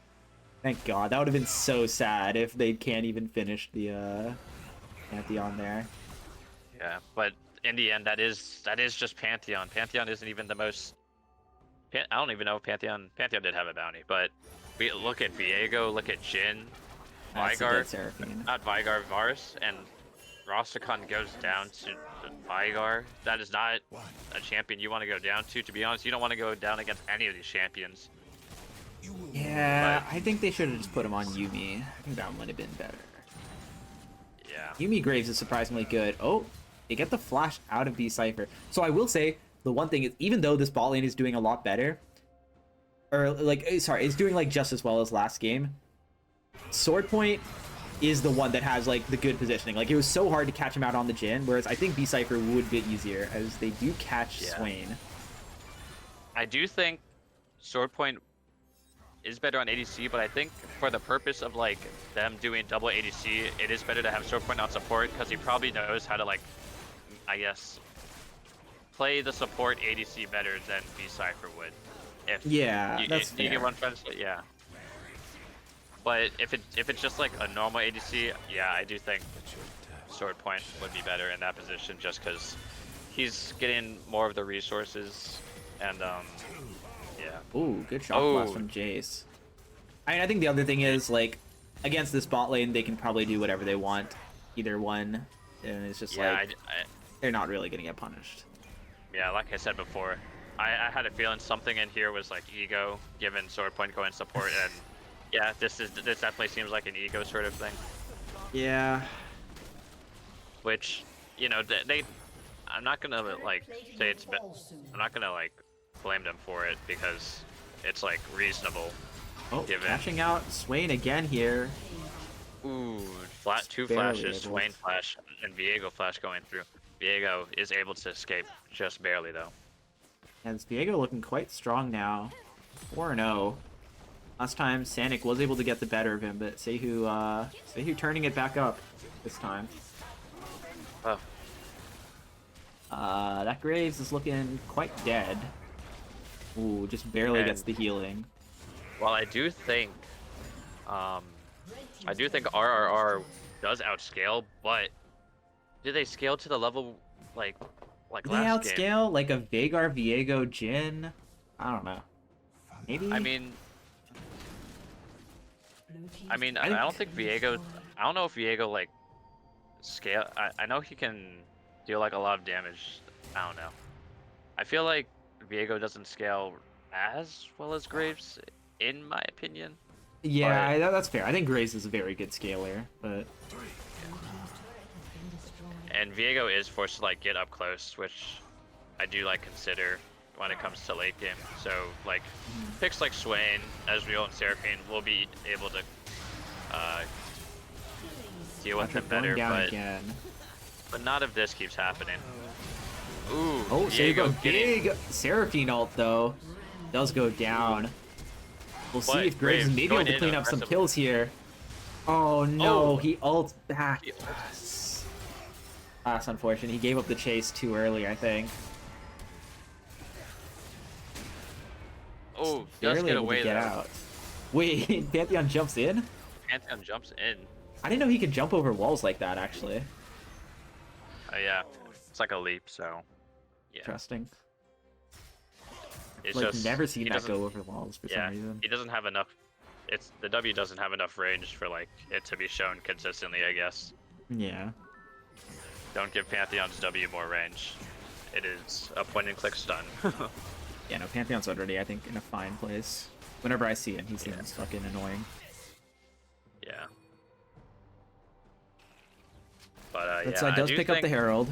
Thank God. That would have been so sad if they can't even finish the Pantheon there. Yeah, but in the end, that is just Pantheon. Pantheon isn't even the most. I don't even know if Pantheon did have a bounty, but we look at Viego, look at Jin, That's a Vigar, dead Seraphine. not Vigar, Varus, and Rastakhan goes down to Vigar. That is not a champion you want to go down to. To be honest, you don't want to go down against any of these champions. Yeah, I think they should have just put him on Yuumi. I think that might have been better. Yeah. Yuumi Graves is surprisingly good. Oh, they get the flash out of B Cypher. So I will say, the one thing is, even though this bot lane is doing a lot better, or like, sorry, it's doing like just as well as last game, Sword Point is the one that has like the good positioning. Like, it was so hard to catch him out on the Jhin, whereas I think B Cypher would be easier, as they do catch Swain. I do think Sword Point is better on ADC, but I think for the purpose of like them doing double ADC, it is better to have Sword Point on support, because he probably knows how to, like, I guess, play the support ADC better than B Cypher would. If That's you fair. get one friend, yeah. But if it's just like a normal ADC, yeah, I do think Sword Point would be better in that position, just because he's getting more of the resources, and yeah. Ooh, good shot blast from Jace. I think the other thing is, like, against this bot lane, they can probably do whatever they want, either one, and it's just like they're not really gonna get punished. Yeah, like I said before, I had a feeling something in here was like ego, given Sword Point going support, and yeah, this definitely seems like an ego sort of thing. Yeah. Which, you know, I'm not gonna like say I'm not gonna like blame them for it, because it's like reasonable. Oh, given. catching out Swain again here. Ooh, two barely flashes, able. Swain flash, and Viego flash going through. Viego is able to escape just barely though. And Viego looking quite strong now. 4-0. Last time Sanic was able to get the better of him, but Sehu turning it back up this time. Oh. That Graves is looking quite dead. Ooh, just barely gets the healing. Well, I do think RRR does outscale, but do they scale to the level like Do they last game? outscale like a Veigar, Viego, Jhin? I don't know. Maybe. I mean, I don't think Viego. I don't know if Viego like scale. I know he can deal like a lot of damage. I don't know. I feel like Viego doesn't scale as well as Graves, in my opinion. Yeah, that's fair. I think Graves is a very good scaler, but And Viego is forced to like get up close, which I do like consider when it comes to late game. So like picks like Swain, Ezreal, and Seraphine will be able to deal with them better, but not if this keeps happening. Ooh, oh, save a Viego getting... big Seraphine ult though. Does go down. We'll see But if Graves is maybe able to clean up some kills here. Oh no, he ults back. That's unfortunate. He gave up the chase too early, I think. Oh, does Barely get able away to get though. out. Wait, Pantheon jumps in? Pantheon jumps in. I didn't know he could jump over walls like that, actually. Yeah, it's like a leap, so yeah. Interesting. It's Like, just never seen he that doesn't- go over walls for some reason. He doesn't have enough. The W doesn't have enough range for like it to be shown consistently, I guess. Yeah. Don't give Pantheon's W more range. It is a point and click stun. Yeah, no, Pantheon's already, I think, in a fine place. Whenever I see him, he seems fucking annoying. Yeah. But That yeah, side does I do pick think up the Herald,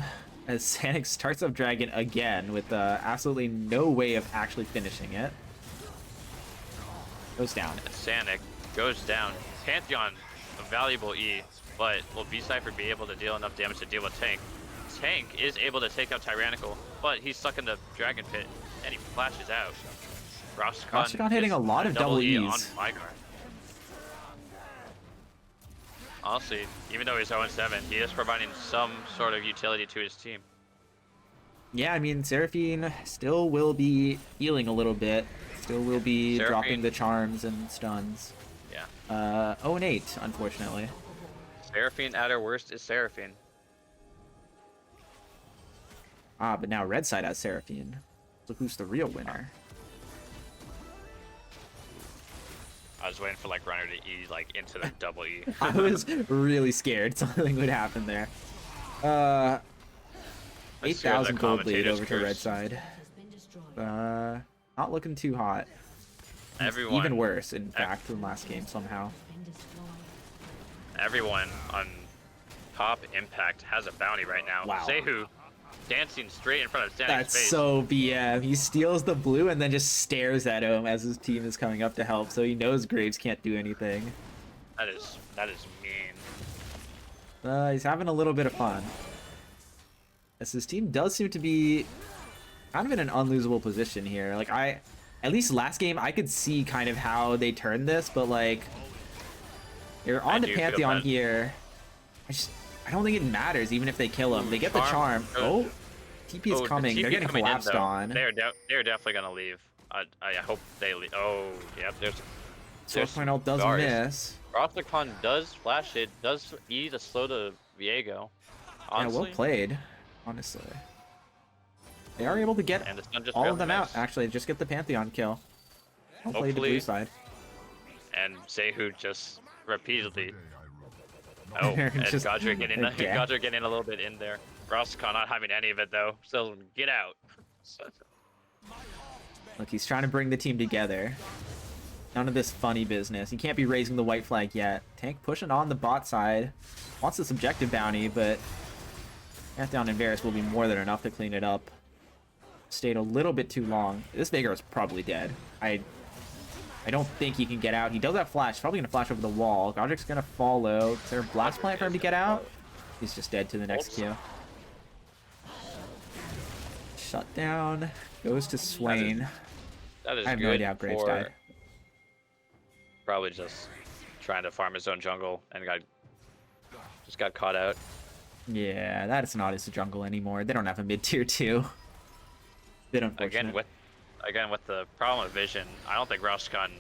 as Sanic starts up Dragon again with absolutely no way of actually finishing it. Goes down. Sanic goes down. Pantheon, a valuable E, but will B-Cypher be able to deal enough damage to deal with Tank? Tank is able to take out Tyrannical, but he's stuck in the Dragon Pit, and he flashes out. Rastakhan hitting a lot of double E E's. on Vigar. Honestly, even though he's 0-7, he is providing some sort of utility to his team. Yeah, I mean, Seraphine still will be healing a little bit. Still will be dropping Seraphine- the charms and stuns. Yeah. 0 and 8, unfortunately. Seraphine at her worst is Seraphine. Ah, but now red side has Seraphine. So who's the real winner? I was waiting for like runner to E like into the double E. I was really scared something would happen there. I scared the 8,000 gold lead commentator's over to red curse. side. Not looking too hot. Everyone, Even worse, in fact, than last game somehow. everyone on top Impact has a bounty right now. Wow. Sehu dancing straight in front of Stannik's That's face. so BM. He steals the blue and then just stares at him as his team is coming up to help, so he knows Graves can't do anything. That is mean. He's having a little bit of fun. As his team does seem to be kind of in an unlosable position here. Like, at least last game, I could see kind of how they turned this, but like, they're on to do feel Pantheon bad. here. I don't think it matters, even if they kill him. They get the charm. Oh, TP is Oh, the coming. They're TP getting coming in, collapsed though. on. They're definitely gonna leave. I hope they leave. Oh, yep. Source point ult does Stars. miss. Rosticon does flash it. Does E to slow to Viego. Honestly, Yeah, well played, honestly. They are able to get and the stun just all of barely them out. missed. Actually, just get the Pantheon kill. I'll play the Hopefully- blue side. And Sehu just repeatedly. Oh, They're and just- Goddard getting Okay. Goddard getting a little bit in there. Rosticon not having any of it though. So get out. Look, he's trying to bring the team together. None of this funny business. He can't be raising the white flag yet. Tank pushing on the bot side. Wants this objective bounty, but Pantheon and Varus will be more than enough to clean it up. Stayed a little bit too long. This Veigar is probably dead. I don't think he can get out. He does have flash. Probably gonna flash over the wall. Godric's gonna follow. Is there a blast plant for him to get out? He's just dead to the next Q. Shut down. Goes to Swain. That is I have no good idea how Graves for died. Probably just trying to farm his own jungle and just got caught out. Yeah, that is not his jungle anymore. They don't have a mid-tier 2. Bit unfortunate. Again with the problem with vision, I don't think Rosticon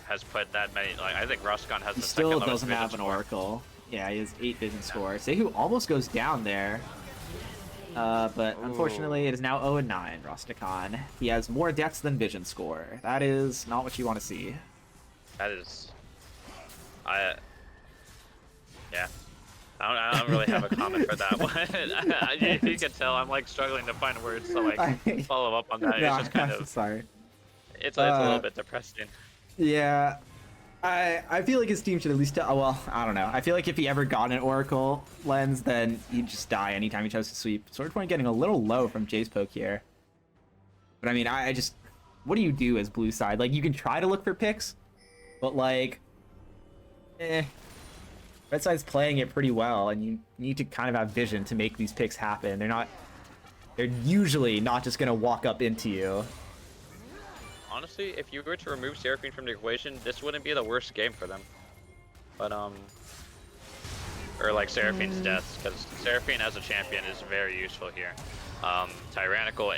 has put that many. Like I think Rosticon has He the still second lowest doesn't vision have an score. Oracle. Yeah, he has 8 vision score. Sehu almost goes down there. But unfortunately, it is now 0 and 9, Rosticon. He has more deaths than vision score. That is not what you want to see. That is, yeah. I don't really have a comment for that one. You can tell I'm like struggling to find words to like follow up on that. No, It's just kind I'm of, sorry. it's a little bit depressing. Yeah, I feel like his team should at least well, I don't know. I feel like if he ever got an Oracle lens, then he'd just die anytime he tries to sweep. Sword point getting a little low from Jay's poke here. But I mean, I just, what do you do as blue side? Like, you can try to look for picks, but like, red side's playing it pretty well, and you need to kind of have vision to make these picks happen. They're usually not just gonna walk up into you. Honestly, if you were to remove Seraphine from the equation, this wouldn't be the worst game for them. But or like Seraphine's deaths, because Seraphine as a champion is very useful here. Tyrannical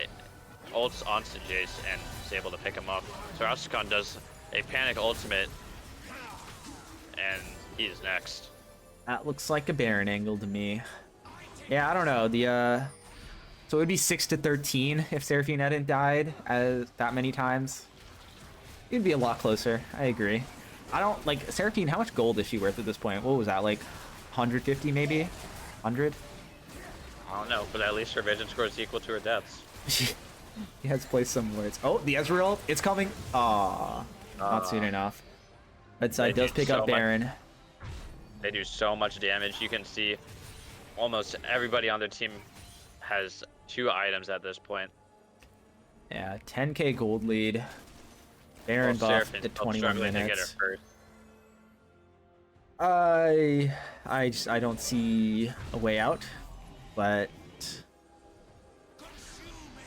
ults onto Jace and is able to pick him up. So Rosticon does a panic ultimate, and he is next. That looks like a Baron angle to me. Yeah, I don't know. So it would be 6-13 if Seraphine hadn't died that many times. It'd be a lot closer. I agree. I don't like Seraphine. How much gold is she worth at this point? What was that, like 150 maybe? 100? I don't know, but at least her vision score is equal to her deaths. He has placed some words. Oh, the Ezreal, it's coming. Aw, not soon enough. Red side They does did pick so up much. Baron. They do so much damage. You can see almost everybody on their team has 2 items at this point. Yeah, 10k gold lead. Baron Well, buff Seraphine's at still 21 struggling to get her minutes. first. I don't see a way out, but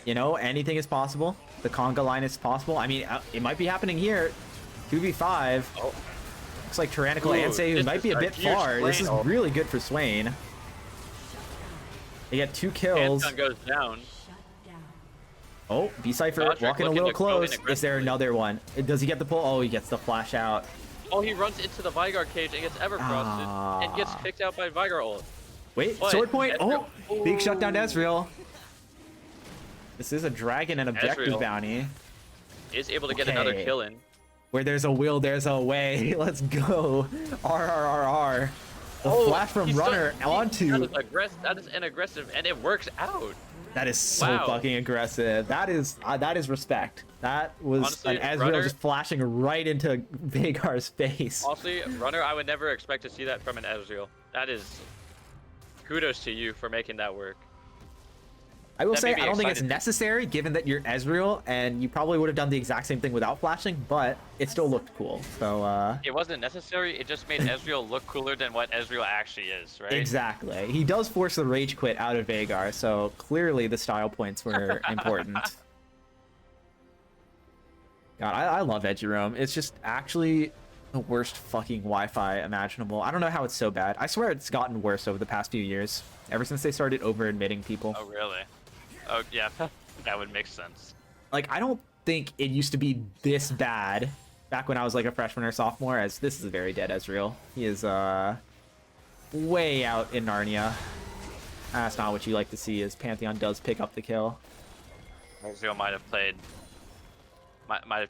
you know, anything is possible. The conga line is possible. I mean, it might be happening here. 2v5. Oh, Looks like Tyrannical Ooh, and Sehu this might is be a a bit huge far. This Swain is ult. really good for Swain. They get 2 kills. Pantheon goes down. Oh, B-Cypher Godric walking a looking little to go in close. Is there aggressively. another one? Does he get the pull? Oh, he gets the flash out. Oh, he runs into the Vigor cage and gets ever frosted and gets Ah. kicked out by Vigor ult. Wait, But sword point. Ezreal- Oh, big shutdown to Ezreal. This is a dragon and objective Ezreal bounty. is able to get another Okay. kill in. Where there's a will, there's a way. Let's go. RRRR. The flash from he's runner so- onto. That is an aggressive, and it works out. That is so Wow. fucking aggressive. That is respect. That was Honestly, an Ezreal runner- just flashing right into Veigar's face. Honestly, runner, I would never expect to see that from an Ezreal. That is kudos to you for making that work. I will That say, made me I don't think it's excited. necessary, given that you're Ezreal, and you probably would have done the exact same thing without flashing, but it still looked cool. So, It wasn't necessary. It just made Ezreal look cooler than what Ezreal actually is, right? exactly. He does force the rage quit out of Veigar, so clearly the style points were important. God, I love Edgy Roam. It's just actually the worst fucking Wi-Fi imaginable. I don't know how it's so bad. I swear it's gotten worse over the past few years, ever since they started over-admitting people. Oh, really? Oh, yeah. That would make sense. Like, I don't think it used to be this bad back when I was like a freshman or sophomore, as this is a very dead Ezreal. He is way out in Narnia. That's not what you like to see, as Pantheon does pick up the kill. Ezreal might have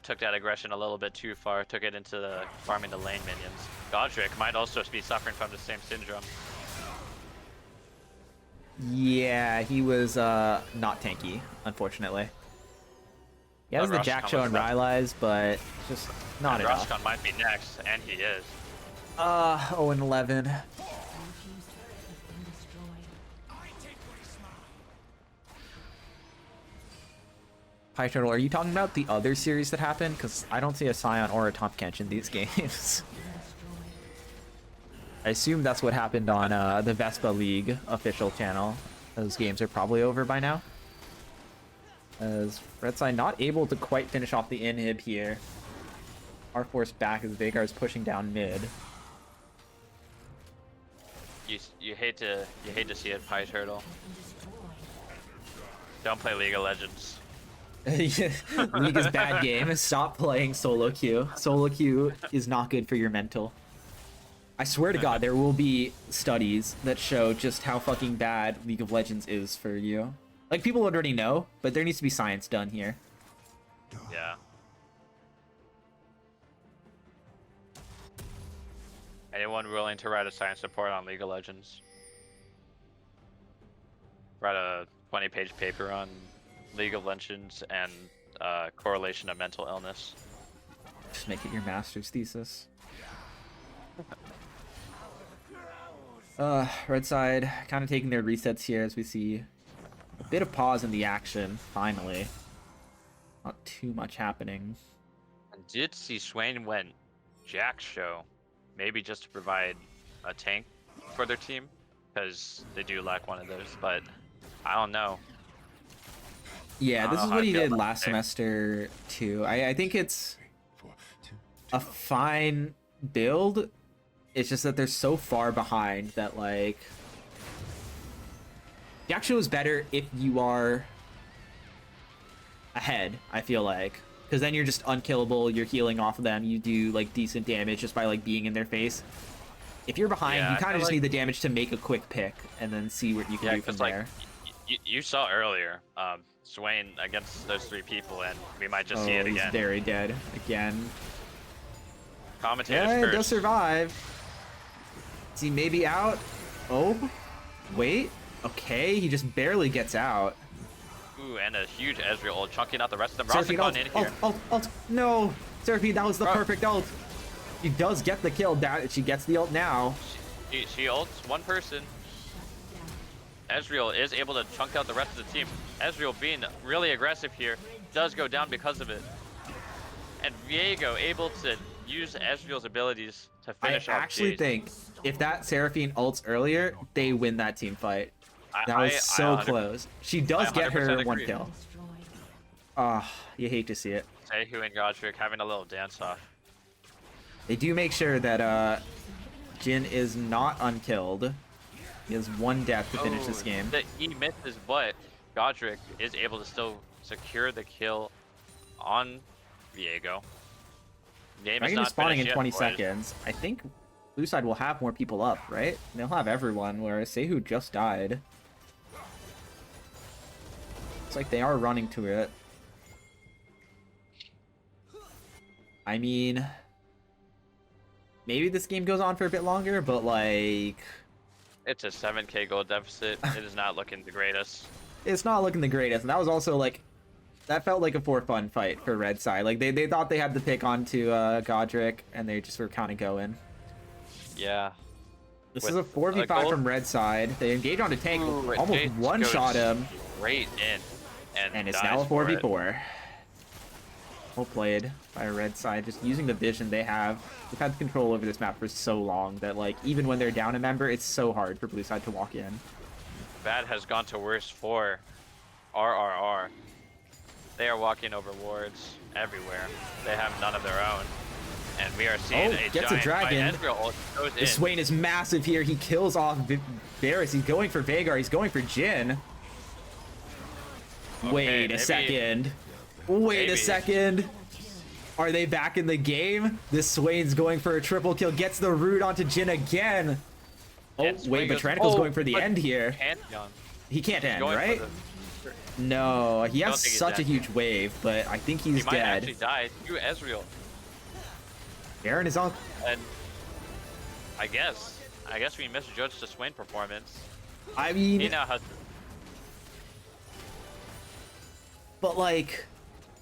took that aggression a little bit too far, took it into the farming the lane minions. Godric might also be suffering from the same syndrome. Yeah, he was not tanky, unfortunately. He has the Roshan Jack Show was and about- Rylai's, but just not And enough. Roshan might be next, and he is. 0-11. Hi Turtle, are you talking about the other series that happened? Because I don't see a Scion or a Top Kench in these games. I assume that's what happened on the Vespa League official channel. Those games are probably over by now. As Redside not able to quite finish off the inhib here. R-Force back as Veigar is pushing down mid. You hate to see it, Pie Turtle. Don't play League of Legends. League is bad game. Stop playing solo queue. Solo queue is not good for your mental. I swear to God, there will be studies that show just how fucking bad League of Legends is for you. Like, people already know, but there needs to be science done here. Yeah. Anyone willing to write a science report on League of Legends? Write a 20-page paper on League of Legends and correlation of mental illness. Just make it your master's thesis. Red side kind of taking their resets here as we see a bit of pause in the action, finally. Not too much happening. I did see Swain went Jack Show, maybe just to provide a tank for their team, because they do lack one of those, but I don't know. Yeah, this is how what I he feel did about last the pick. semester too. I think it's a fine build. It's just that they're so far behind that, like, Jack Show is better if you are ahead, I feel like, because then you're just unkillable, you're healing off of them, you do like decent damage just by like being in their face. If you're behind, Yeah, you I kind of feel just like- need the damage to make a quick pick and then see what you can Yeah, do from because like there. you saw earlier, Swain against those three people, and we might just see it he's again. very dead again. Commentators Yeah, it first. does survive. Is he maybe out? Oh, wait. Okay, he just barely gets out. Ooh, and a huge Ezreal ult chunking out the rest of them. Seraphine Roshan ult, in ult, here. ult. No, Seraphine, that was the Bro. perfect ult. He does get the kill. She gets the ult now. She ults one person. Ezreal is able to chunk out the rest of the team. Ezreal being really aggressive here does go down because of it. And Viego able to use Ezreal's abilities to I finish off actually Jayce. think if that Seraphine ults earlier, they win that team fight. I- That was I so 100 close. She does I get her 100% one agree. kill. Ah, you hate to see it. Sehu and Godric having a little dance off. They do make sure that Jin is not unkilled. He has one death to finish this game. He misses, but Godric is able to still secure the kill on Viego. Game is Dragon is not spawning in finished 20 yet, boys. seconds. I think blue side will have more people up, right? They'll have everyone, whereas Sehu just died. It's like they are running to it. I mean, maybe this game goes on for a bit longer, but like, It's a 7k gold deficit. It is not looking the greatest. it's not looking the greatest. And that was also like, that felt like a for fun fight for red side. Like they thought they had the pick onto Godric, and they just were kind of going. Yeah. This With is a 4v5 gold- from red side. They engage onto tank, Ooh, and almost Jace one-shot goes him, Straight in. and it's dies now a for it. 4v4. Well played by red side, just using the vision they have. They've had control over this map for so long that like even when they're down a member, it's so hard for blue side to walk in. Bad has gone to worse for RRR. They are walking over wards everywhere. They have none of their own. And we are seeing Oh, a gets a giant dragon. Ezreal goes The in. Swain is massive here. He kills off Varus. He's going for Veigar. He's going for Jhin. Okay, Wait a maybe- second. Wait a maybe. second. Are they back in the game? This Swain's going for a triple kill. Gets the root onto Jhin again. Oh, And Swain wait, but goes- Tyrannical's oh, going for the but end here. Pantheon. He can't end, Going for right? the- No, he don't has think he's such a dead. huge wave, but I think he's He might actually dead. die to Ezreal. Baron is on. And I guess we misjudged the Swain performance. I He mean, now has but like,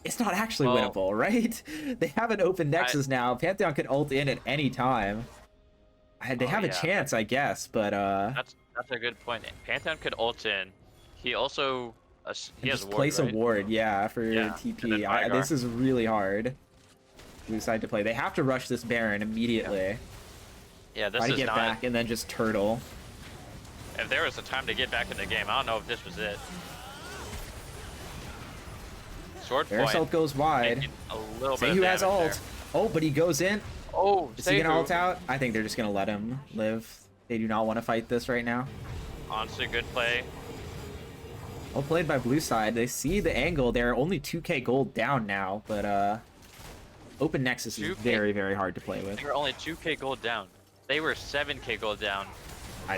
it's not actually Well, winnable, right? They have an open Nexus now. Pantheon could ult in at any time. They Oh, have a yeah. chance, I guess, but that's a good point. Pantheon could ult in. He also he has just ward, place right? a ward, yeah, for Yeah, and TP. then Veigar. This is really hard. Blue side to play. They have to rush this Baron immediately. Yeah, this Try to is get not. back and then just turtle. If there was a time to get back in the game, I don't know if this was it. Sword Varus ult point. goes wide. Taking a little bit Say of who has damage ult. Oh, but he goes in. there. Oh, Is he gonna Seiyu. ult out? I think they're just gonna let him live. They do not want to fight this right now. Honestly, good play. Well played by blue side. They see the angle. They're only 2k gold down now, but open Nexus is 2K. very, very hard to play with. They were only 2k gold down. They were 7k gold down.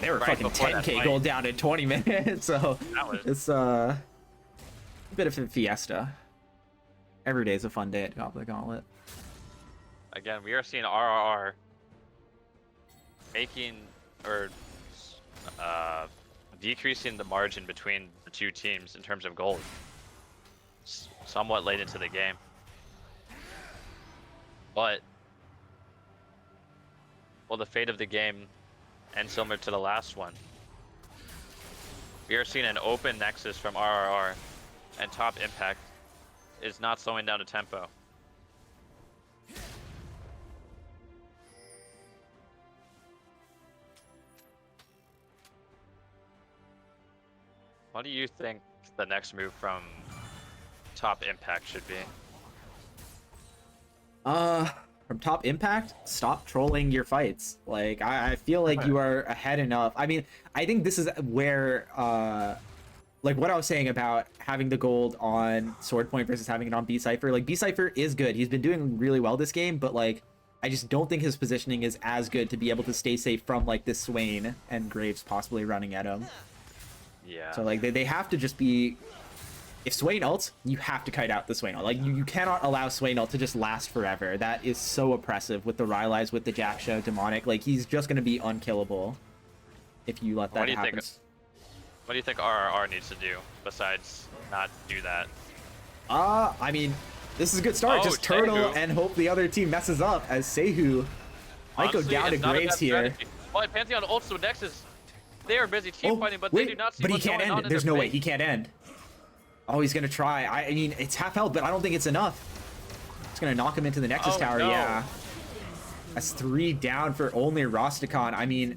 They were right fucking before that 10k fight. gold down in 20 minutes, so That was- it's a bit of a fiesta. Every day is a fun day at Gobbler Gauntlet. Again, we are seeing RRR making or decreasing the margin between the two teams in terms of gold. Somewhat late into the game. But will the fate of the game end similar to the last one? We are seeing an open nexus from RRR, and top impact is not slowing down the tempo. What do you think the next move from top impact should be? From top impact, stop trolling your fights. Like, I feel like you are ahead enough. I mean, I think this is where, like what I was saying about having the gold on Sword Point versus having it on B Cypher. Like, B Cypher is good. He's been doing really well this game, but like, I just don't think his positioning is as good to be able to stay safe from like this Swain and Graves possibly running at him. Yeah. So like, they have to just be. If Swain ults, you have to kite out the Swain ult. Like, you cannot allow Swain ult to just last forever. That is so oppressive with the Rylai's, with the Jack Show, Demonic. Like, he's just going to be unkillable if you let that What do you happen. think? What do you think RRR needs to do besides not do that? I mean, this is a good start. Oh, Just turtle Sehu. and hope the other team messes up, as Sehu might go Honestly, down to it's not a Graves bad here. strategy. But Pantheon ults to Nexus. They are busy team Oh, fighting, but wait, they do not see but he what's can't going end on it. in There's their no way. face. He can't end. Oh, he's going to try. I mean, it's half health, but I don't think it's enough. It's going to knock him into the Nexus Oh, Tower, no. yeah. That's 3 down for only Rastakhan. I mean,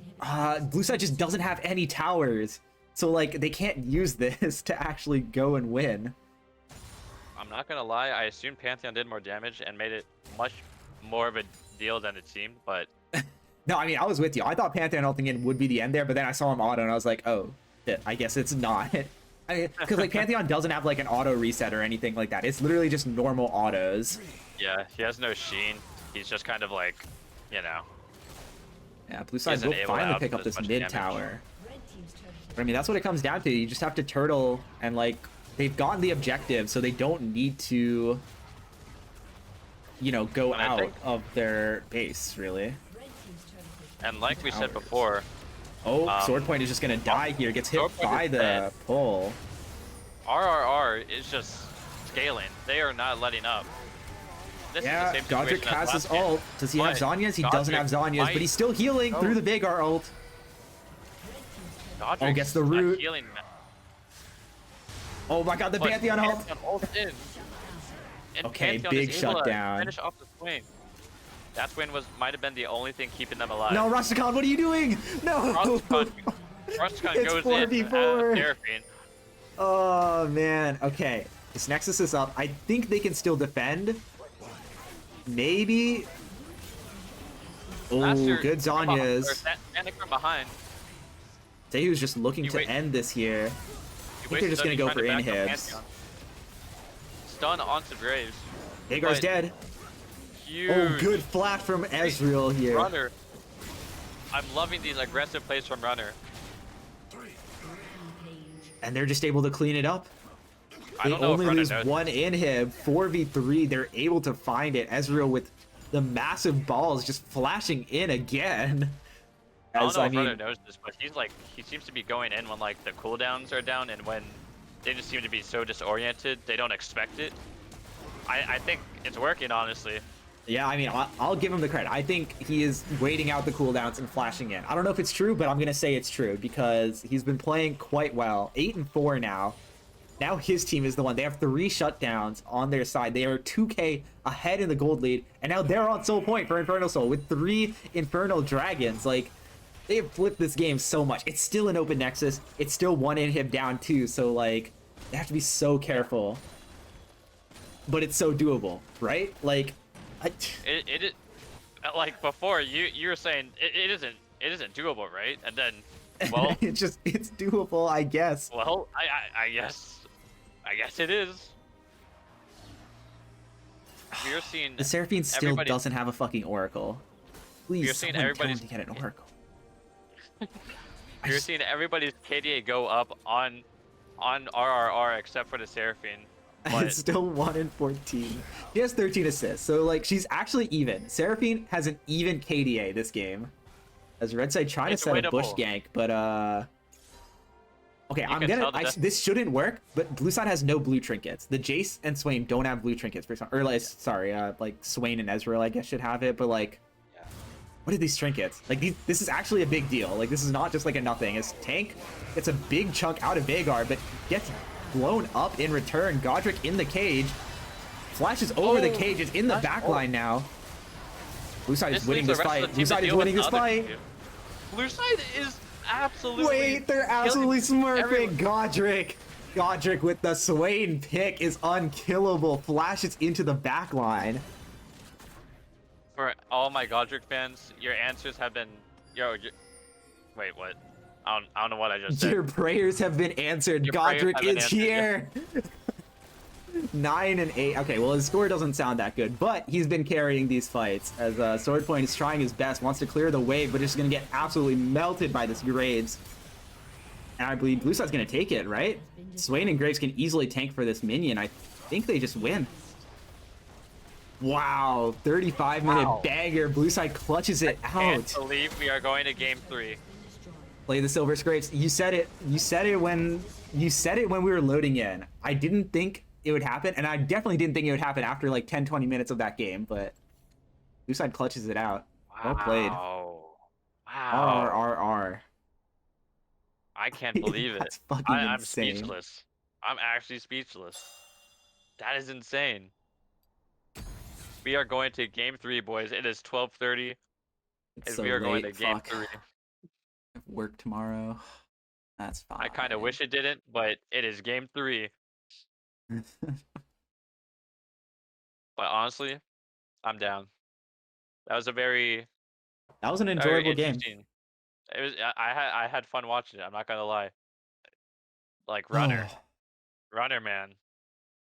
blue side just doesn't have any towers. So, like, they can't use this to actually go and win. I'm not gonna lie, I assumed Pantheon did more damage and made it much more of a deal than it seemed, but No, I mean, I was with you. I thought Pantheon ulting in would be the end there, but then I saw him auto, and I was like, oh, shit, I guess it's not. Because like Pantheon doesn't have like an auto reset or anything like that. It's literally just normal autos. Yeah, he has no sheen. He's just kind of like, you know. Yeah, blue side isn't will able to finally pick output up as this much mid damage. tower. But I mean, that's what it comes down to. You just have to turtle and like they've gotten the objective, so they don't need to, you know, go And I out think- of their base really. And like we said Towers. before, Oh, Um, sword point is just gonna die here. Gets hit Sword Point by is the dead. pull. RRR is just scaling. They are not letting up. This Yeah, is the same Godric situation as has his last game. ult. Does he have But Zhonya's? He doesn't have Godric Zhonya's, but might- he's still healing Oh. through the Veigar ult. Godric's gets the not root. healing, Oh my god, the but Pantheon ult. Pantheon ult in. And Okay, Pantheon big is able to shutdown. Finish off the swing. That swing might have been the only thing keeping them alive. No, Rastakhan, what are you doing? No. Rastakhan It's goes 4v4. in Seraphine. Oh man. Okay, this Nexus is up. I think they can still defend. Maybe. Oh, Master good from behind- or Zhonya's. Standing from behind. Sayu's just looking He to wait- end this here. He I think they're wasted just gonna up, go he's for trying to back up inhibs. Pantheon. Stun onto Graves. Veigar's But- dead. Huge Oh, good flash from Ezreal here. runner. I'm loving these aggressive plays from runner. And they're just able to clean it up. I They don't know if only runner lose knows. one inhib, 4v3. They're able to find it. Ezreal with the massive balls just flashing in again. I don't As know I if runner mean, knows this, but he seems to be going in when like the cooldowns are down and when they just seem to be so disoriented, they don't expect it. I think it's working, honestly. yeah, I mean, I'll give him the credit. I think he is waiting out the cooldowns and flashing in. I don't know if it's true, but I'm gonna say it's true because he's been playing quite well. 8-4 now. Now his team is the one. They have 3 shutdowns on their side. They are 2k ahead in the gold lead, and now they're on soul point for Infernal Soul with 3 Infernal Dragons. Like, they have flipped this game so much. It's still an open Nexus. It's still 1 inhib down 2, so like, they have to be so careful. But it's so doable, right? Like, It is like before you were saying it isn't doable, right? And then well it's doable, I guess. well I guess it is. We're seeing The Seraphine still everybody- doesn't have a fucking Oracle. Please, You're seeing someone tell him everybody's- to get an Oracle. I You're just- seeing everybody's KDA go up on RRR except for the Seraphine. But It's still 1-14. She has 13 assists, so like she's actually even. Seraphine has an even KDA this game. As Red Side trying to It's set a bush winnable. gank, but okay, I'm can gonna. tell the def- This shouldn't work, but Blue Side has no blue trinkets. The Jace and Swain don't have blue trinkets for some. Or like, sorry, like Swain and Ezreal, I guess, should have it, but like. What are these trinkets? Like, this is actually a big deal. Like, this is not just like a nothing. It's tank. It's a big chunk out of Veigar, but gets blown up in return. Godric in the cage. Flashes over the cage. It's in the back line now. Blue side is winning leaves this the rest of fight. the Blue team to side is deal with winning the this other fight. two. Blue side is absolutely Wait, they're absolutely killing smurfing. everyone. Godric. Godric with the Swain pick is unkillable. Flashes into the back line. For all my Godric fans, your answers have been wait, what? I don't know what I just said. Your prayers have been answered. Your prayers Godric have been is answered, here. 9 and 8. Okay, well his score doesn't sound that good, but he's been carrying these fights as Swordpoint is trying his best, wants to clear the wave, but is going to get absolutely melted by this Graves. And I believe Blue Side's going to take it, right? Swain and Graves can easily tank for this minion. I think they just win. Wow, 35-minute banger. Blue Side clutches it Can't out. believe we are going to game 3. Play the Silver Scrapes. You said it. You said it when we were loading in. I didn't think it would happen, and I definitely didn't think it would happen after like 10-20 minutes of that game, but Blue Side clutches it out. Well played. Wow. RRRR. I can't believe it. That's fucking I'm insane. speechless. I'm actually speechless. That is insane. We are going to game 3, boys. It is 12:30, It's and so we are going late. to game Fuck. 3. I have work tomorrow. That's fine. I kind of wish it didn't, but it is game 3. But honestly, I'm down. That was a very That was an very enjoyable game. interesting. It was. I had fun watching it. I'm not gonna lie. like runner, Oh, runner man.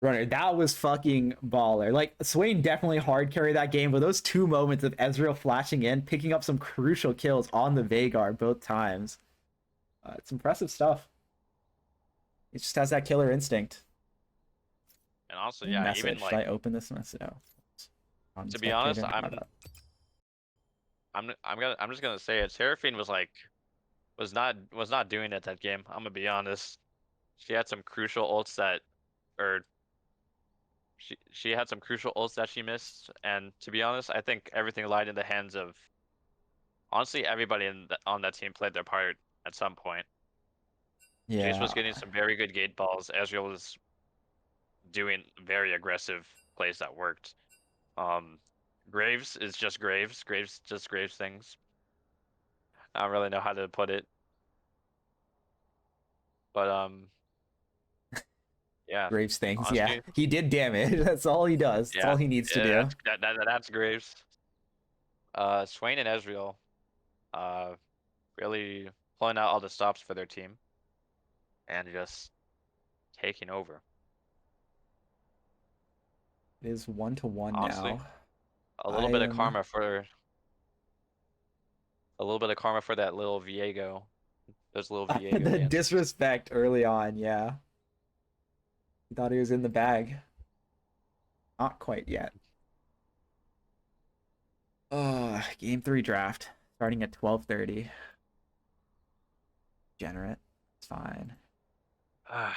runner. That was fucking baller. Like Swain definitely hard carried that game, but those two moments of Ezreal flashing in, picking up some crucial kills on the Veigar both times. It's impressive stuff. It just has that killer instinct. And also, yeah, even Message. Should like I open this message? No. to be honest, I'm just gonna say it. Seraphine was not doing it that game. I'm gonna be honest. She had some crucial ults that, or she had some crucial ults that she missed. And to be honest, I think everything lied in the hands of honestly everybody on that team played their part at some point. Jace Yeah. was getting some very good gate balls. Ezreal was doing very aggressive plays that worked. Um, Graves is just Graves. Graves just Graves things. I don't really know how to put it, but yeah. Graves things. Yeah. Honestly, He did damage. That's all he does. That's all yeah, he needs to yeah, do. that's Graves. Swain and Ezreal, uh, really pulling out all the stops for their team and just taking over. It is 1-1 Honestly, now. a little I bit of am karma for that little Viego, those little Viego the dances. disrespect early on, yeah. He thought he was in the bag. Not quite yet. Game 3 draft. Starting at 12:30. Generate. It's fine. My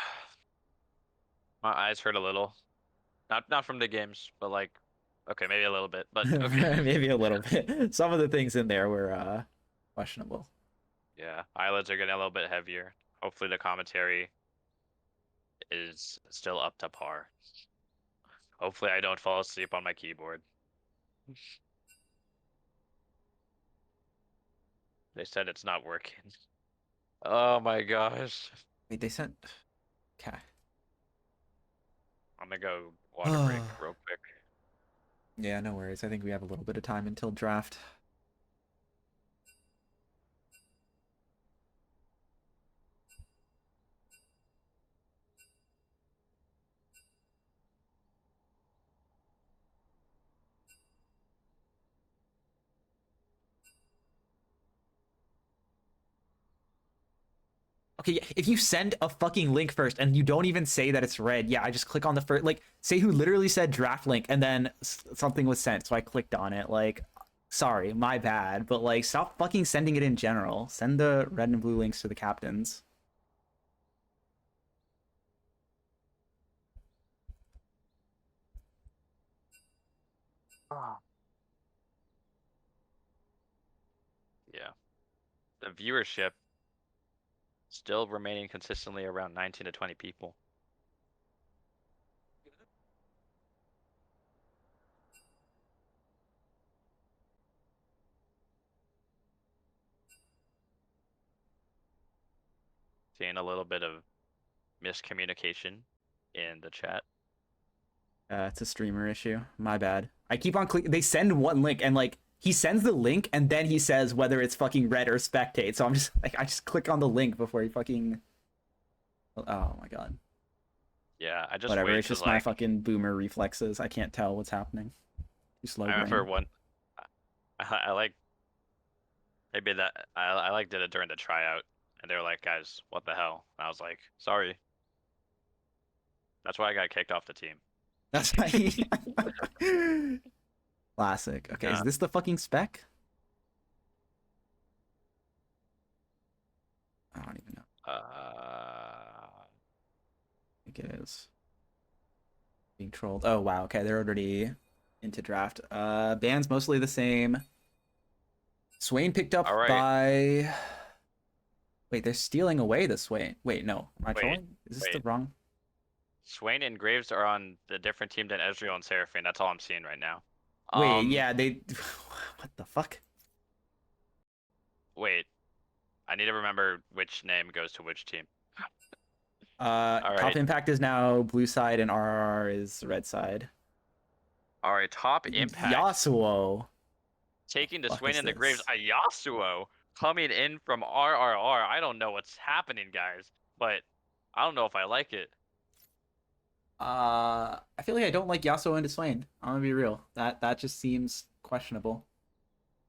eyes hurt a little. Not from the games, but like, okay, maybe a little bit, but okay. Maybe a little bit. Some of the things in there were questionable. Yeah, eyelids are getting a little bit heavier. Hopefully the commentary is still up to par. Hopefully I don't fall asleep on my keyboard. They said it's not working. Oh my gosh. Wait, they sent. Okay. I'm gonna go water break real quick. Yeah, no worries. I think we have a little bit of time until draft. Okay, yeah, if you send a fucking link first and you don't even say that it's red, yeah, I just click on the first, like, say who literally said draft link and then something was sent, so I clicked on it. Like, sorry, my bad, but like, stop fucking sending it in general. Send the red and blue links to the captains. Yeah. The viewership still remaining consistently around 19 to 20 people. Seeing a little bit of miscommunication in the chat. It's a streamer issue. My bad. I keep on clicking. They send one link and like he sends the link and then he says whether it's fucking red or spectate. So I'm just like I just click on the link before he fucking. Oh my god. Yeah, I just Whatever. wait It's to just my like. fucking boomer reflexes. I can't tell what's happening. Too slow. I remember brain. one. I like maybe that I like did it during the tryout, and they were like, "Guys, what the hell?" And I was like, "Sorry." That's why I got kicked off the team. That's why. Classic. Okay, Yeah. is this the fucking spec? I don't even know. I think it is. Being trolled. Oh wow. Okay, they're already into draft. Band's mostly the same. Swain picked up All right. by. Wait, they're stealing away the Swain. Wait, no. Am I Wait, trolling? Is this the wait. wrong? Swain and Graves are on the different team than Ezreal and Seraphine. That's all I'm seeing right now. Wait, yeah, they. What the fuck? Wait. I need to remember which name goes to which team. Top right. Impact is now blue side and RRR is red side. All right, top impact. Yasuo. Taking the fuck Swain is and the Graves. this? A Yasuo coming in from RRR. I don't know what's happening, guys, but I don't know if I like it. I feel like I don't like Yasuo into Swain. I'm gonna be real. That just seems questionable.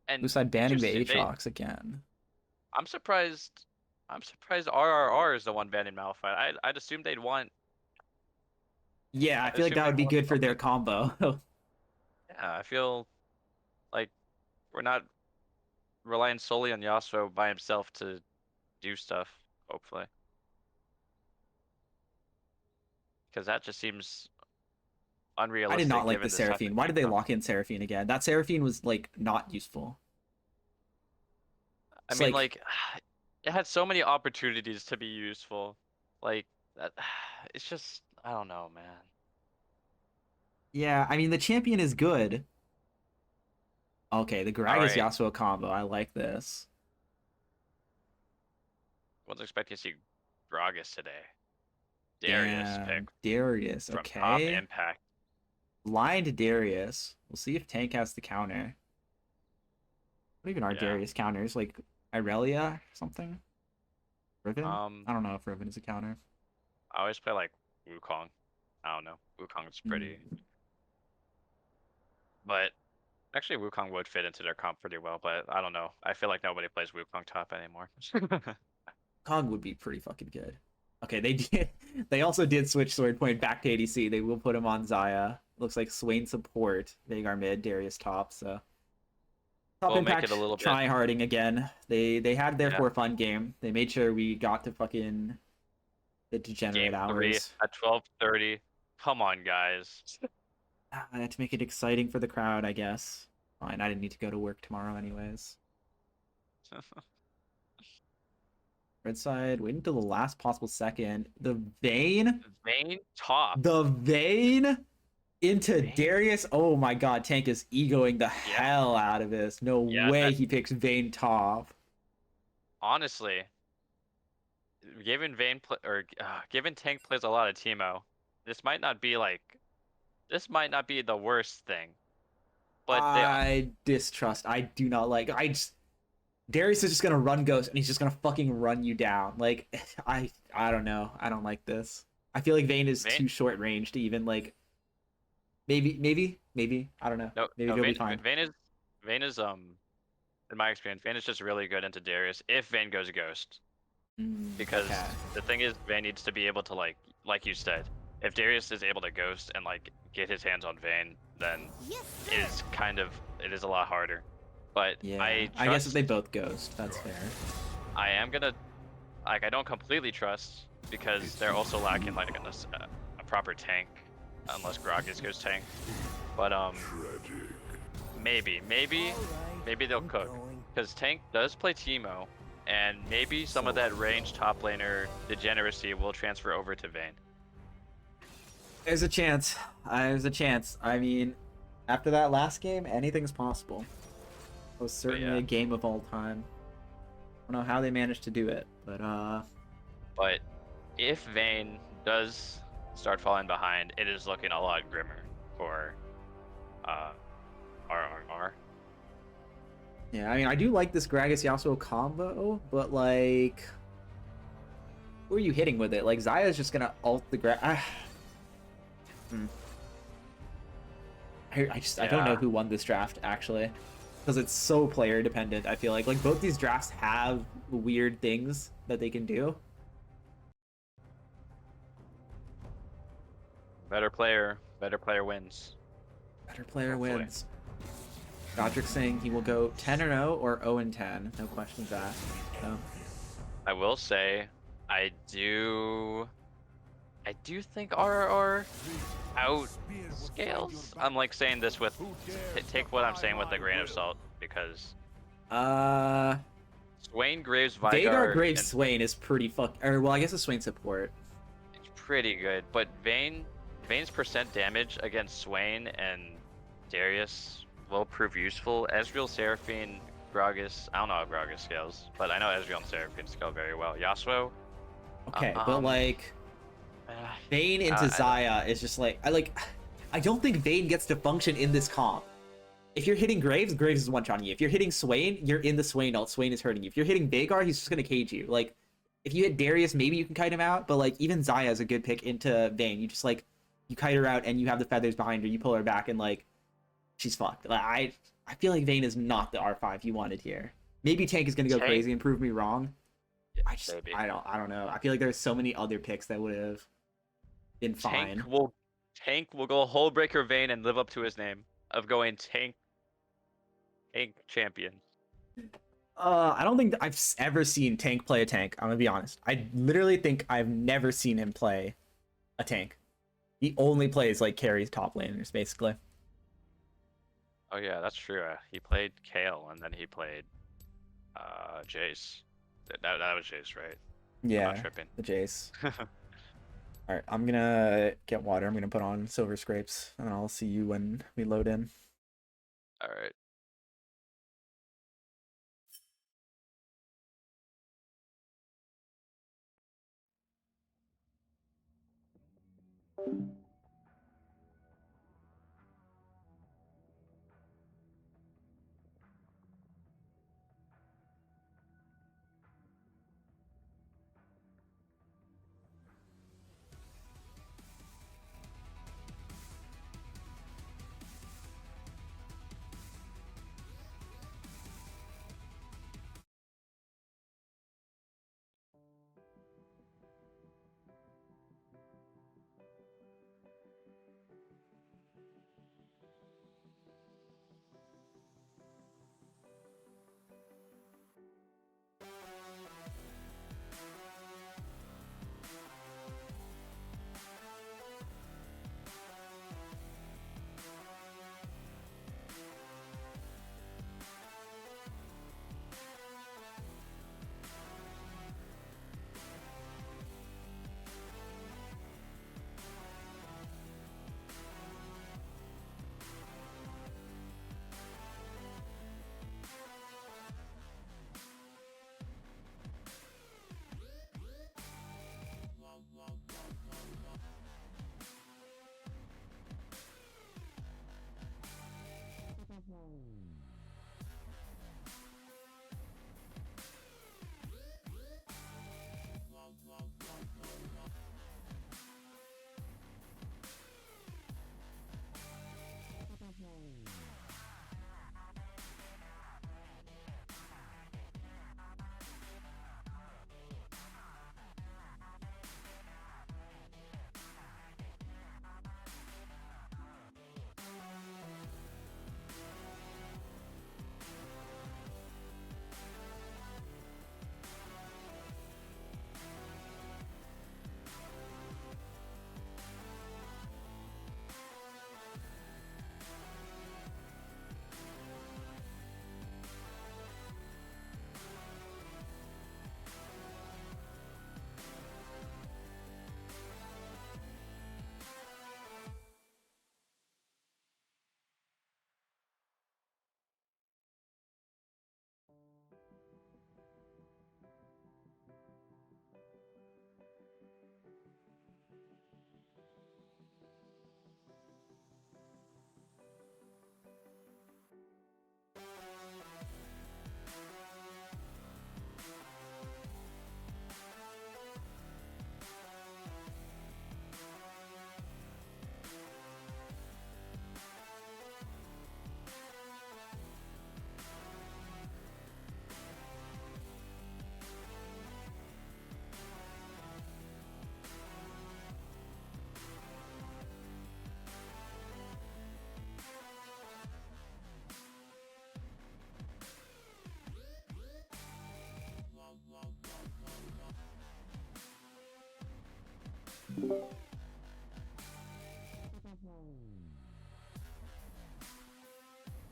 And Lucide banning the interesting, Aatrox again. I'm surprised. I'm surprised RRR is the one banning Malphite. I'd assume they'd want. Yeah, I I'd feel like assume that they'd would be want good for their something. combo. Yeah, I feel like we're not relying solely on Yasuo by himself to do stuff. Hopefully, because that just seems I did not unrealistic like the given this type Seraphine. of Why team did they comp. lock in Seraphine again? That Seraphine was like not useful. I It's mean, like, like, it had so many opportunities to be useful. Like that, it's just I don't know, man. yeah, I mean the champion is good. Okay, the All Gragas right, Yasuo combo. I like this. wasn't expecting to see Gragas today. Darius pick Damn, Darius. from Top Okay. Impact. Blind Darius. We'll see if Tank has the counter. What even are Yeah. Darius counters? Like Irelia or something? Riven? Um, I don't know if Riven is a counter. I always play like Wukong. I don't know. Wukong's pretty, but actually Wukong would fit into their comp pretty well. But I don't know. I feel like nobody plays Wukong top anymore. Kong would be pretty fucking good. Okay, they did. They also did switch sword point back to ADC. They will put him on Xayah. Looks like Swain support, Veigar mid, Darius top. So top We'll make impact it a little bit. try harding again. They had their Yeah. for fun game. They made sure we got to fucking the degenerate Game 3 hours. at 12:30. Come on, guys. I had to make it exciting for the crowd, I guess. Fine, I didn't need to go to work tomorrow anyways. Red side, wait until the last possible second. The Vayne, Vayne top. the Vayne into Vayne? Darius. Oh my god, Tank is egoing the hell out of this. No Yeah, way that- he picks Vayne top. Honestly, given given Tank plays a lot of Teemo, this might not be the worst thing. But they I distrust. I do not like. Darius is just gonna run Ghost and he's just gonna fucking run you down. Like I don't know. I don't like this. I feel like Vayne is Vayne- too short range to even like. Maybe. I don't know. no, Maybe no he'll be Vayne, fine. Vayne is in my experience, Vayne is just really good into Darius if Vayne goes Ghost. Because Okay. the thing is, Vayne needs to be able to like you said, if Darius is able to Ghost and like get his hands on Vayne, then it is a lot harder. But Yeah. I guess if trust- they both Ghost, that's fair. I am gonna I don't completely trust because they're also lacking like a proper tank, unless Gragas goes tank. But maybe they'll cook because tank does play Teemo, and maybe some of that range top laner degeneracy will transfer over to Vayne. There's a chance. There's a chance. I mean, after that last game, anything's possible. It was certainly yeah. a game of all time. I don't know how they managed to do it, but But if Vayne does start falling behind, it is looking a lot grimmer for RRR. yeah, I mean, I do like this Gragas Yasuo combo, but like, who are you hitting with it? Like, Xayah's just gonna ult the I don't know Yeah. who won this draft actually, because it's so player dependent. I feel like both these drafts have weird things that they can do. Better player wins. Better player Hopefully. wins. Godric saying he will go 10-0 or 0-10. No questions asked. So, I will say, I do think RRR outscales. I'm like saying this with take what I'm saying with a grain of salt because Swain, Graves, Veigar Graves and Swain is pretty or well, I guess it's Swain support. it's pretty good, but Vayne's percent damage against Swain and Darius will prove useful. Ezreal, Seraphine, Gragas. I don't know how Gragas scales, but I know Ezreal and Seraphine scale very well. Yasuo. Okay, but like Vayne into I- Xayah is just like I don't think Vayne gets to function in this comp. If you're hitting Graves, Graves is one-shotting you. If you're hitting Swain, you're in the Swain ult. Swain is hurting you. If you're hitting Veigar, he's just gonna cage you. Like, if you hit Darius, maybe you can kite him out, but like even Zaya is a good pick into Vayne. You just like you kite her out and you have the feathers behind her, you pull her back and like she's fucked. Like I feel like Vayne is not the R5 you wanted here. Maybe Tank is gonna go Tank, crazy and prove me wrong. yeah, I just maybe. I don't know. I feel like there's so many other picks that would have been fine. Tank will go whole breaker vein and live up to his name of going tank champion. I don't think I've ever seen Tank play a tank. I'm gonna be honest. I literally think I've never seen him play a tank. He only plays like carries top laners, basically. Oh yeah, that's true. He played Kale and then he played Jace. That was Jace, right? I'm not Yeah, tripping. the Jace. All right, I'm gonna get water. I'm gonna put on silver scrapes, and I'll see you when we load in. All right.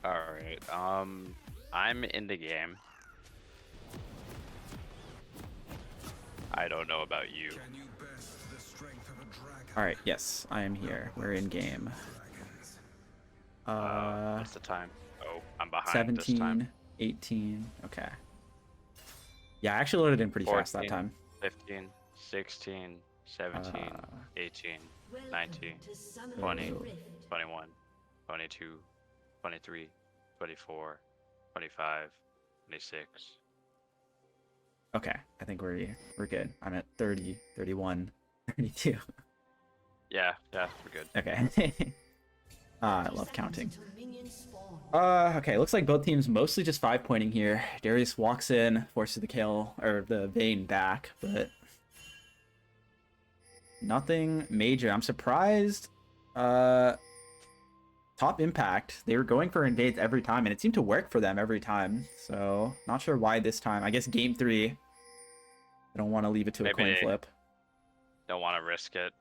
All right. I'm in the game. I don't know about you. Can you best the strength of a dragon? All right, yes, I am here. We're in game. What's the time? Oh, I'm behind this 17, time. 18. Okay. Yeah, I actually loaded in pretty fast that 14, time. 15, 16, 17, Uh, 18, 19, 20, 21, 22, 23, 24, 25, 26, Okay, I think we're good. I'm at 30, 31, 32. Yeah, we're good. Okay. I love counting. Okay, looks like both teams mostly just 5-pointing here. Darius walks in, forces the kill, or the Vayne back, but nothing major. I'm surprised. Top impact. They were going for invades every time, and it seemed to work for them every time. So, not sure why this time. I guess game 3. I don't want to leave it to a Maybe coin they flip. don't want to risk it.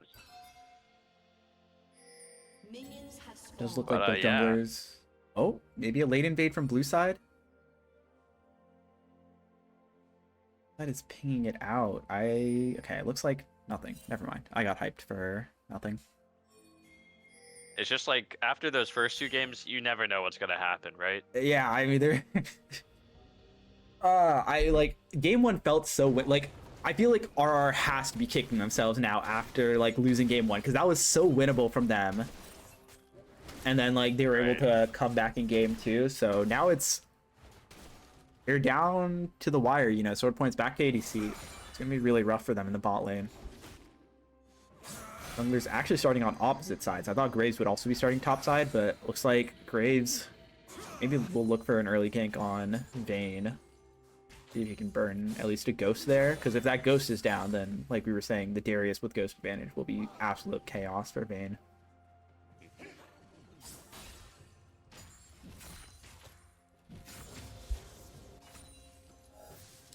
Does look But, like both yeah. junglers. Oh, maybe a late invade from blue side. That is pinging it out. Okay, it looks like nothing. Never mind. I got hyped for nothing. It's just like after those first 2 games, you never know what's gonna happen, right? Yeah, I mean, they're. I like game 1 felt so like I feel like RR has to be kicking themselves now after like losing game 1 because that was so winnable from them. And then like they were able to come back in game 2, so now they're down to the wire, you know, sword points back to ADC. It's gonna be really rough for them in the bot lane. Jungler's actually starting on opposite sides. I thought Graves would also be starting top side, but looks like Graves maybe we'll look for an early gank on Vayne. See if he can burn at least a ghost there, because if that ghost is down, then like we were saying, the Darius with ghost advantage will be absolute chaos for Vayne.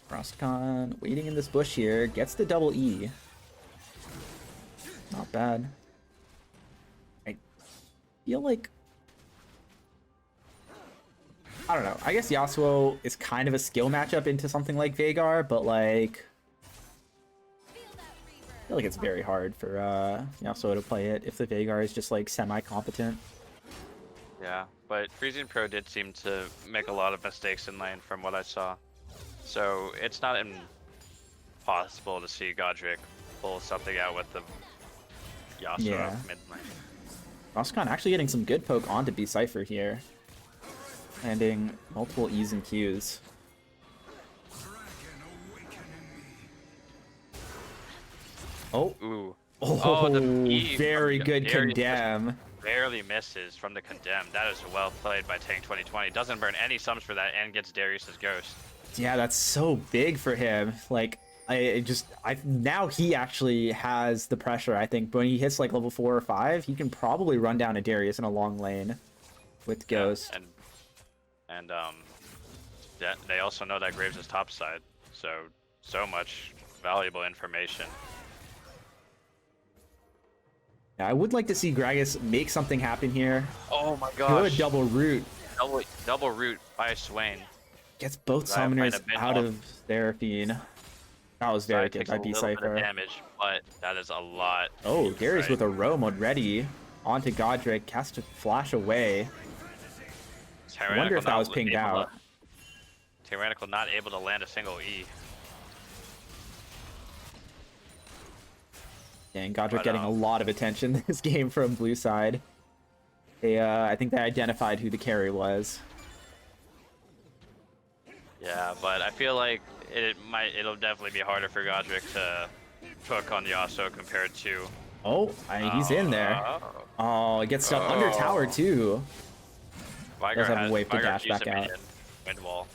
Frostcon waiting in this bush here, gets the double E. Not bad. I feel like, I don't know. I guess Yasuo is kind of a skill matchup into something like Veigar, but like I feel like it's very hard for Yasuo to play it if the Veigar is just like semi-competent. Yeah, but Freezing Pro did seem to make a lot of mistakes in lane from what I saw. So it's not impossible to see Godric pull something out with the Yasuo mid lane. Frostcon actually getting some good poke onto B Cypher here. Landing multiple E's and Q's. Oh. Ooh. Oh, the E very from good Darius condemn. barely misses from the condemn. That is well played by Tank 2020. Doesn't burn any sums for that and gets Darius's ghost. Yeah, that's so big for him. Like, now he actually has the pressure, I think. But when he hits like level 4 or 5, he can probably run down a Darius in a long lane with Ghost. Yeah, and they also know that Graves is topside, so much valuable information. Yeah, I would like to see Gragas make something happen here. Oh my gosh. Good double root. Double root by Swain. Gets both summoners out of Seraphine. That was very good by B Cypher. Damage, but that is a lot. Oh, Darius with a roam already. Onto Godric, cast to flash away. I wonder if that was pinged out. Tyrannical not able to land a single E. Dang, Godric getting a lot of attention this game from blue side. They, I think they identified who the carry was. Yeah, but I feel like it'll definitely be harder for Godric to hook on Yasuo compared to. Oh, he's in there. Oh, it gets stuck under tower too. Vigar have a wave to dash back out. Wind wall.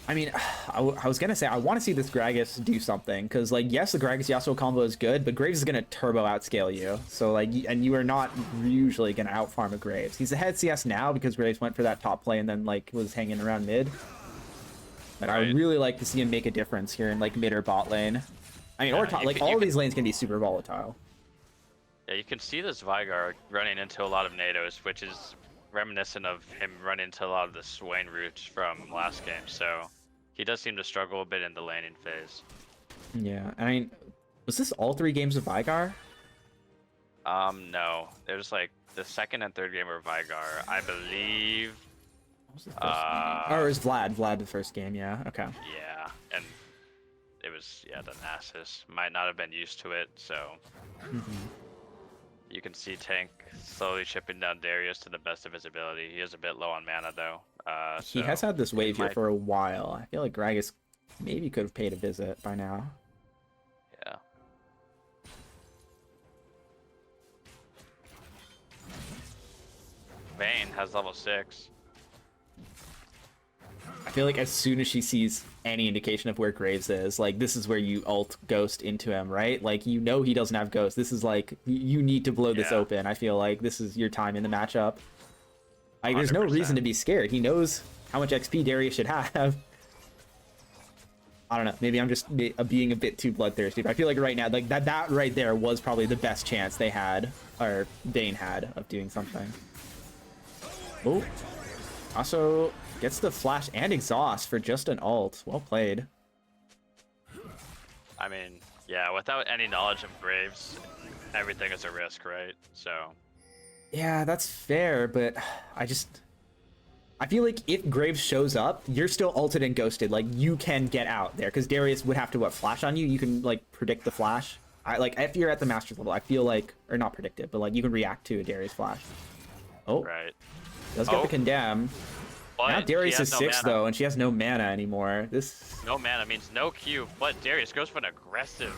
I mean, I was gonna say I want to see this Gragas do something, because like yes, the Gragas Yasuo combo is good, but Graves is gonna turbo outscale you. So like, and you are not usually gonna outfarm a Graves. He's ahead CS now because Graves went for that top play and then like was hanging around mid. But I would really like to see him make a difference here in like mid or bot lane. I mean, or top, like all of these lanes can be super volatile. Yeah, you can see this Vigar running into a lot of NATOs, which is reminiscent of him running into a lot of the Swain routes from last game. So he does seem to struggle a bit in the laning phase. Yeah, I mean, was this all 3 games of Vigar? No. There's like the second and third game were Vigar. I believe. What was the first game? Or it was Vlad the first game, yeah. Okay. Yeah, and it was, the Nasus might not have been used to it, so. You can see Tank slowly chipping down Darius to the best of his ability. He is a bit low on mana though. He So has had this wave here might- for a while. I feel like Gragas maybe could have paid a visit by now. Yeah. Vayne has level 6. I feel like as soon as she sees any indication of where Graves is, like, this is where you ult Ghost into him, right? Like, you know he doesn't have Ghost. This is like, you need to blow this Yeah. open. I feel like this is your time in the matchup. Like, there's no 100%. reason to be scared. He knows how much XP Darius should have. I don't know. Maybe I'm just being a bit too bloodthirsty. But I feel like right now, like, that right there was probably the best chance they had, or Vayne had, of doing something. Oh. Also gets the flash and exhaust for just an ult. Well played. I mean, yeah, without any knowledge of Graves, everything is a risk, right? So, Yeah, that's fair, but I feel like if Graves shows up, you're still ulted and ghosted. Like, you can get out there, because Darius would have to, what, flash on you? You can, like, predict the flash. Like, if you're at the Master's level, I feel like, or not predict it, but, like, you can react to a Darius flash. Oh, right. does get the condemn. But Now he Darius has is no 6, mana. though, and she has no mana anymore. This... No mana means no Q, but Darius goes for an aggressive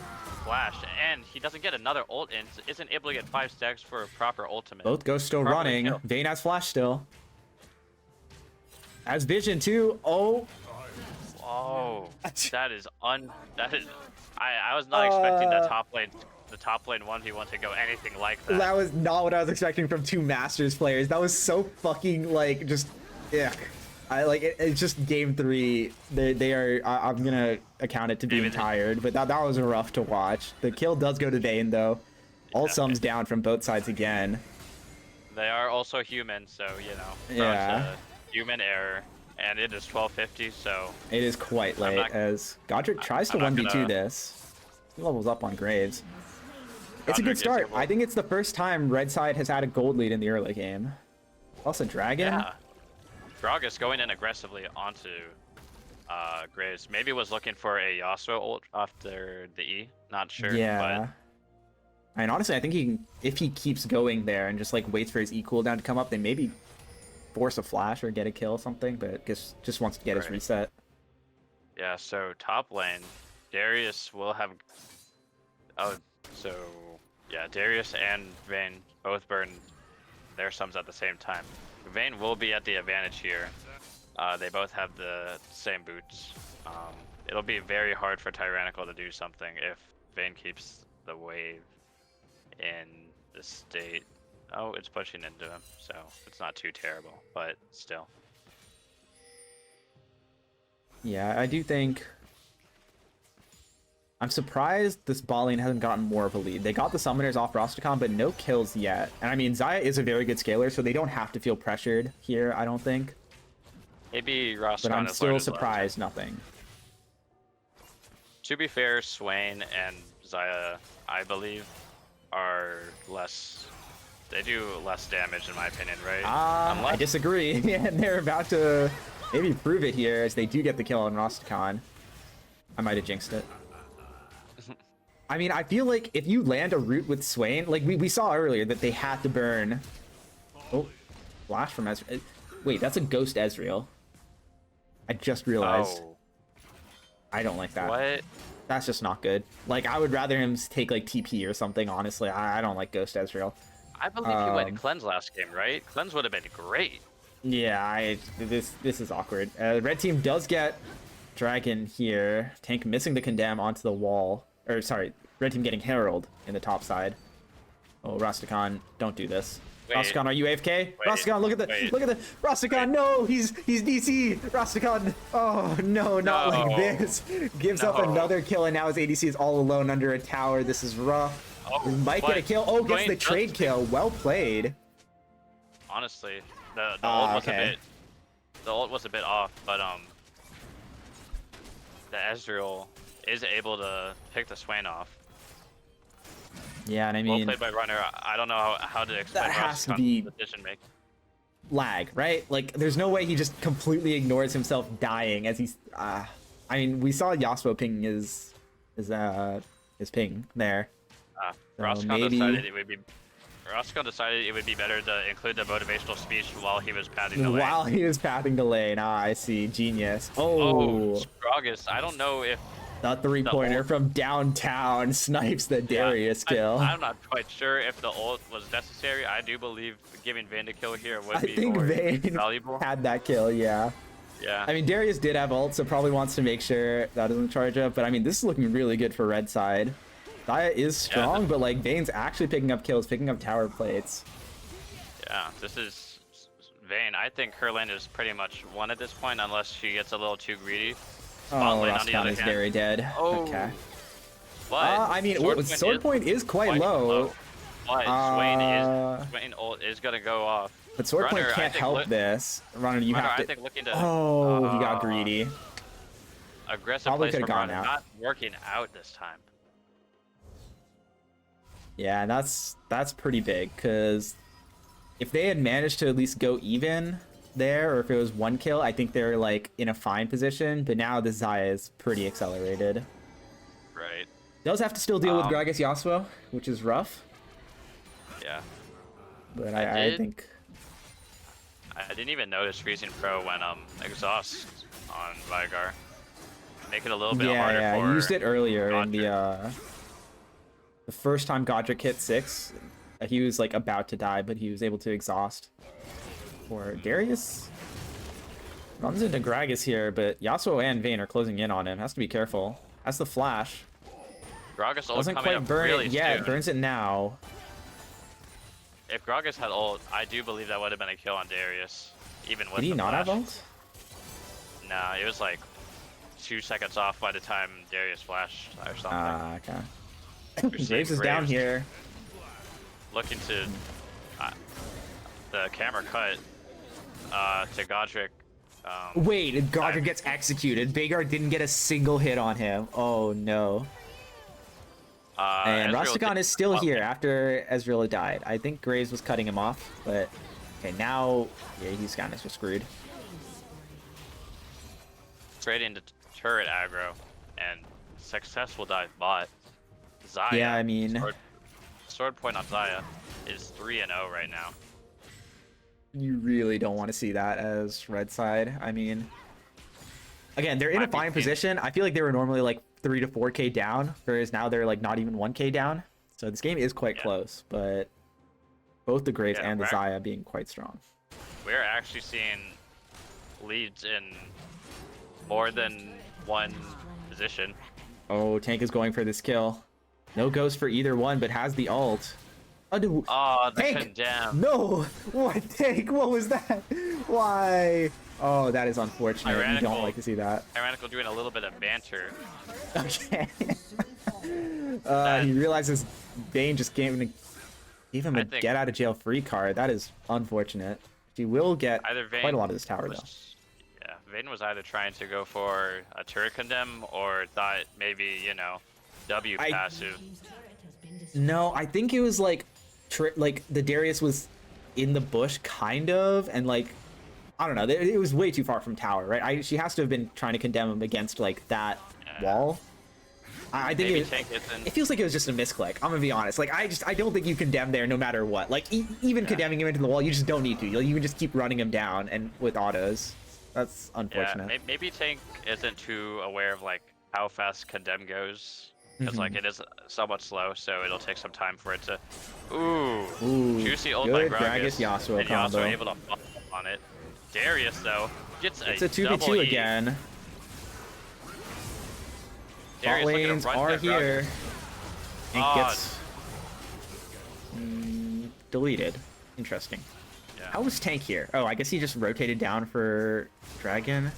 flash, and he doesn't get another ult and isn't able to get 5 stacks for a proper ultimate. Both ghosts still Proper running. kill. Vayne has flash still. Has vision, too. Oh, Oh, that is I was not expecting the top lane 1v1 to go anything like that. that was not what I was expecting from two Masters players. That was so fucking, like, just, yeah. It's just game 3. They are. I'm gonna account it to being Maybe they- tired, but that was rough to watch. The kill does go to Vayne though. All Yeah. sums down from both sides again. They are also human, so you know. Yeah. Human error, and it is 12:50, so It is quite late not- as Godric tries to I'm not 1v2 gonna- this. He levels up on Graves. It's a Godric good is start. able- I think it's the first time Red Side has had a gold lead in the early game. Also, Dragon. yeah. Gragas going in aggressively onto Graves. Maybe was looking for a Yasuo ult after the E. Not sure. Yeah. I mean, honestly, I think he can, if he keeps going there and just like waits for his E cooldown to come up, then maybe force a flash or get a kill or something. But just wants to get his Right. reset. But yeah. So top lane, Darius will have. Oh, so yeah, Darius and Vayne both burn their sums at the same time. Vayne will be at the advantage here. They both have the same boots. It'll be very hard for Tyrannical to do something if Vayne keeps the wave in the state. Oh, it's pushing into him, so it's not too terrible, but still. Yeah, I do think. I'm surprised this bot lane hasn't gotten more of a lead. They got the summoners off Rosticon, but no kills yet. And I mean, Xayah is a very good scaler, so they don't have to feel pressured here, I don't think. Maybe Ross. But I'm still surprised nothing. To be fair, Swain and Xayah, I believe, are less. They do less damage, in my opinion, right? I disagree. And they're about to maybe prove it here as they do get the kill on Rosticon. I might have jinxed it. I mean, I feel like if you land a root with Swain, like we saw earlier that they had to burn. Oh, flash from Ezreal. Wait, that's a ghost Ezreal. I just realized. Oh, I don't like that. what? That's just not good. Like, I would rather him take like TP or something, honestly. I don't like ghost Ezreal. I believe he went cleanse last game, right? Cleanse would have been great. Yeah, this is awkward. Red team does get Dragon here. Tank missing the condemn onto the wall. Or sorry, red team getting Herald in the top side. Oh, Rastakhan, don't do this. Wait. Rastakhan, are you AFK? Rastakhan, look at the Wait. Rastakhan, no, he's DC. Rastakhan, oh no, not No. like this. Gives up No. another kill, and now his ADC is all alone under a tower. This is rough. Oh, Might get a but kill. Oh, gets Swain the does- trade kill. Well played. Honestly, the ult was okay. the ult was a bit off, but the Ezreal is able to pick the Swain off. Yeah, and I Well mean, played by Runner. I don't know how to explain That has to Rastakhan's be- decision making. lag, right? Like, there's no way he just completely ignores himself dying as he's. I mean, we saw Yasuo ping his ping there. So Rastakhan maybe- decided it would be Roscoe decided it would be better to include the motivational speech while he was padding the lane. While he was pathing the lane. Ah, I see. Genius. Oh, Oh, Scrogus. I don't know if the three-pointer ult- from downtown snipes the Darius kill. I'm not quite sure if the ult was necessary. I do believe giving Vayne the kill here would I be think more Vayne valuable. had that kill, yeah. Yeah. I mean, Darius did have ult, so probably wants to make sure that doesn't charge up. But I mean, this is looking really good for red side. Xayah is strong, but like Vayne's actually picking up kills, picking up tower plates. Yeah, this is Vayne. I think her lane is pretty much won at this point, unless she gets a little too greedy. Spot Oh, lane on the Raskan other is hand. very dead. Oh. Okay. But I mean, sword point is quite low. But Swain ult is gonna go off. But sword point Runner, I can't think help this. Runner, you Runner, have I to. think looking to Oh, he got greedy. aggressive Probably plays could've from gone Runner, out. not working out this time. Yeah, that's pretty big, because if they had managed to at least go even there, or if it was one kill, I think they're like in a fine position. But now the Xayah is pretty accelerated. Right. Does have to still deal with Gragas Yasuo, which is rough. Yeah. But I I think I didn't even notice Freezing Pro when exhaust on Vigar. Make it a little bit harder yeah, for I used it earlier in Godric. the first time Godric hit 6. He was like about to die, but he was able to exhaust. For Darius runs into Gragas here, but Yasuo and Vayne are closing in on him. Has to be careful. Has the flash. Gragas ult Doesn't coming quite up burn really it yet. soon. Burns it now. If Gragas had ult, I do believe that would have been a kill on Darius, even with Did he the not flash. have ult? Nah, it was like 2 seconds off by the time Darius flashed or something. Ah, okay. We're seeing Graves is down Graves here. Looking to the camera cut to Godric. Wait, Godric gets executed. Veigar didn't get a single hit on him. Oh no. And Ezreal Rastakhan did is still well. here after Ezreal died. I think Graves was cutting him off, but okay, now yeah, he's kind of screwed. Straight into turret aggro and successful dive bot. Xayah. Yeah, I mean, sword point on Xayah is 3-0 right now. you really don't want to see that as red side. I mean, again, they're in a Might be fine king. position. I feel like they were normally like 3 to 4k down, whereas now they're like not even 1k down. So this game is quite close, but both the Graves Yeah, and the we're Xayah being quite strong. We're actually seeing leads in more than one position. Oh, Tank is going for this kill. No ghost for either one, but has the ult. Oh, no. Oh, the Tank! condemn. No! What, Tank? What was that? Why? Oh, that is unfortunate. You Tyrannical. don't like to see that. Tyrannical doing a little bit of banter. Okay. He realizes Vayne just gave him I a think- get out of jail free card. That is unfortunate. He will get Either Vayne quite a lot of this tower, though. Yeah, Vayne was either trying to go for a turret condemn or thought maybe, you know, W passive. No, I think it was like, like the Darius was in the bush, kind of, and like, I don't know. It was way too far from tower, right? She has to have been trying to condemn him against like that wall. I think Maybe Tank isn't. it feels like it was just a misclick. I'm gonna be honest. Like I don't think you condemn there no matter what. Like even condemning him into the wall, you just don't need to. You can just keep running him down and with autos. That's unfortunate. Yeah, maybe Tank isn't too aware of like how fast condemn goes. Because like it is somewhat slow, so it'll take some time for it to. Ooh, juicy ult by good Gragas. Yasuo and combo. Yasuo able to follow up on it. Darius though gets It's a double 2v2 E. again. Bot Darius looking to lanes run are that here. Gragas. Tank Oh, gets deleted. Interesting. yeah. How was Tank here? Oh, I guess he just rotated down for Dragon.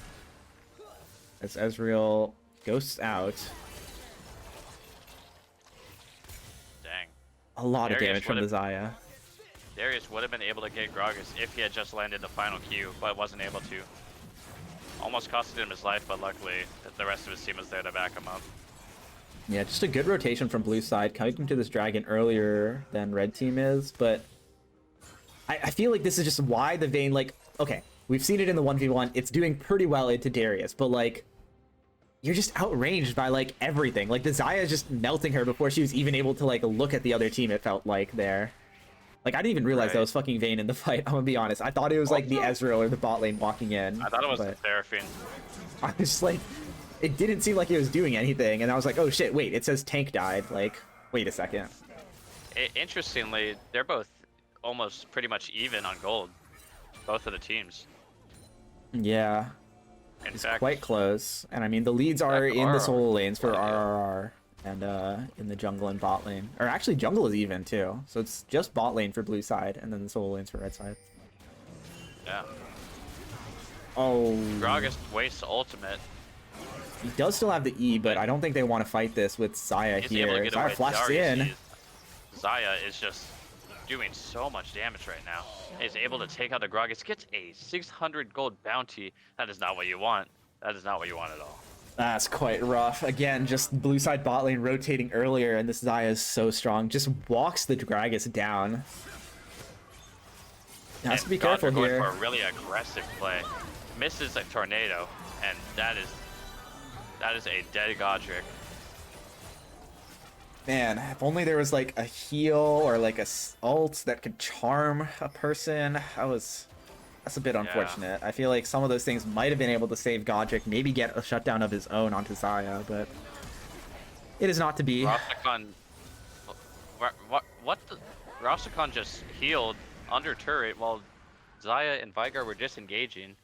As Ezreal ghosts out. Dang. A lot of Darius damage from the would've- Xayah. Darius would have been able to get Gragas if he had just landed the final Q, but wasn't able to. Almost costed him his life, but luckily the rest of his team was there to back him up. Yeah, just a good rotation from blue side, coming to this Dragon earlier than red team is, but I feel like this is just why the Vayne, like, okay, we've seen it in the 1v1, it's doing pretty well into Darius, but like, you're just outranged by like everything. Like the Xayah is just melting her before she was even able to like look at the other team, it felt like there. Like, I didn't even realize that Right. was fucking Vayne in the fight. I'm gonna be honest. I thought it was like the Also- Ezreal or the bot lane walking in. I thought it was the but Seraphine. I was just like, it didn't seem like it was doing anything, and I was like, oh shit, wait, it says tank died. Like, wait a second. Interestingly, they're both almost pretty much even on gold. Both of the teams. Yeah, In it's fact, quite close. And I mean, the leads are in the solo lanes for Oh, yeah. RRR and in the jungle and bot lane. Or actually, jungle is even too. So it's just bot lane for blue side, and then the solo lanes for red side. yeah. Oh, Gragas wastes ultimate. he does still have the E, but I don't think they want to fight this with Xayah He's able to here. get Xayah away. flashes Darius, in. Xayah is just doing so much damage right now. He's able to take out the Gragas. Gets a 600 gold bounty. That is not what you want. That is not what you want at all. That's quite rough. Again, just blue side bot lane rotating earlier, and this Xayah is so strong. Just walks the Gragas down. Has to be careful going here. for a really aggressive play. Misses a tornado, and that is a dead Godric. Man, if only there was like a heal or like a ult that could charm a person. That's a bit unfortunate. I feel like some of those things might have been able to save Godric, maybe get a shutdown of his own onto Xayah, but it is not to be. Rastakhan, what the? Rastakhan just healed under turret while Xayah and Vigar were disengaging.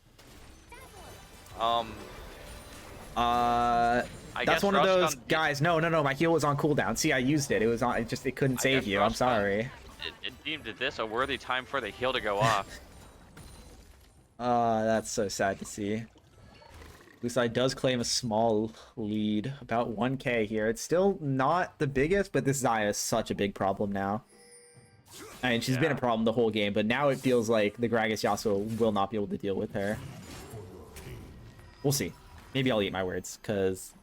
I That's guess one of those Rastakhan guys. No, my heal was on cooldown. See, I used it. It was on. It couldn't I save guess you. I'm Rastakhan- sorry. It deemed this a worthy time for the heal to go off. That's so sad to see. Blue side does claim a small lead, about 1k here. It's still not the biggest, but this Xayah is such a big problem now. I mean, she's been a Yeah. problem the whole game, but now it feels like the Gragas Yasuo will not be able to deal with her. We'll see. Maybe I'll eat my words, because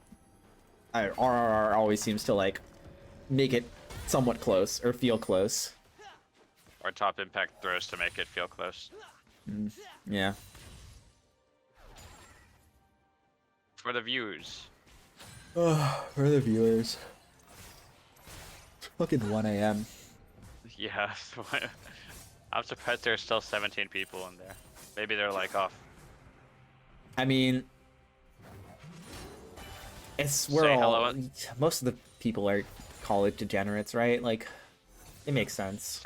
RRR always seems to, like, make it somewhat close, or feel close. Or top impact throws to make it feel close. Yeah. For the views. For the viewers. It's fucking 1 a.m. Yeah. I'm surprised there's still 17 people in there. Maybe they're like off. I mean, we're Say all hello. most of the people are college degenerates, right? Like, it makes sense.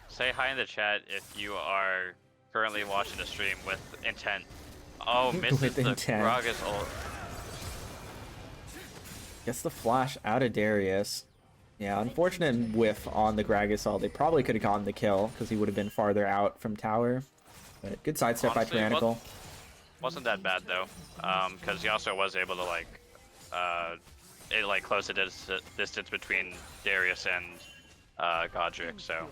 Say hi in the chat if you are currently watching the stream with intent. Oh, misses With the intent. Gragas ult. Gets the flash out of Darius. Yeah, unfortunate whiff on the Gragas ult. They probably could have gotten the kill because he would have been farther out from tower. But good sidestep by Honestly, Tyrannical. Wasn't that bad though, because he also was able to like, it like close the distance between Darius and Godric. So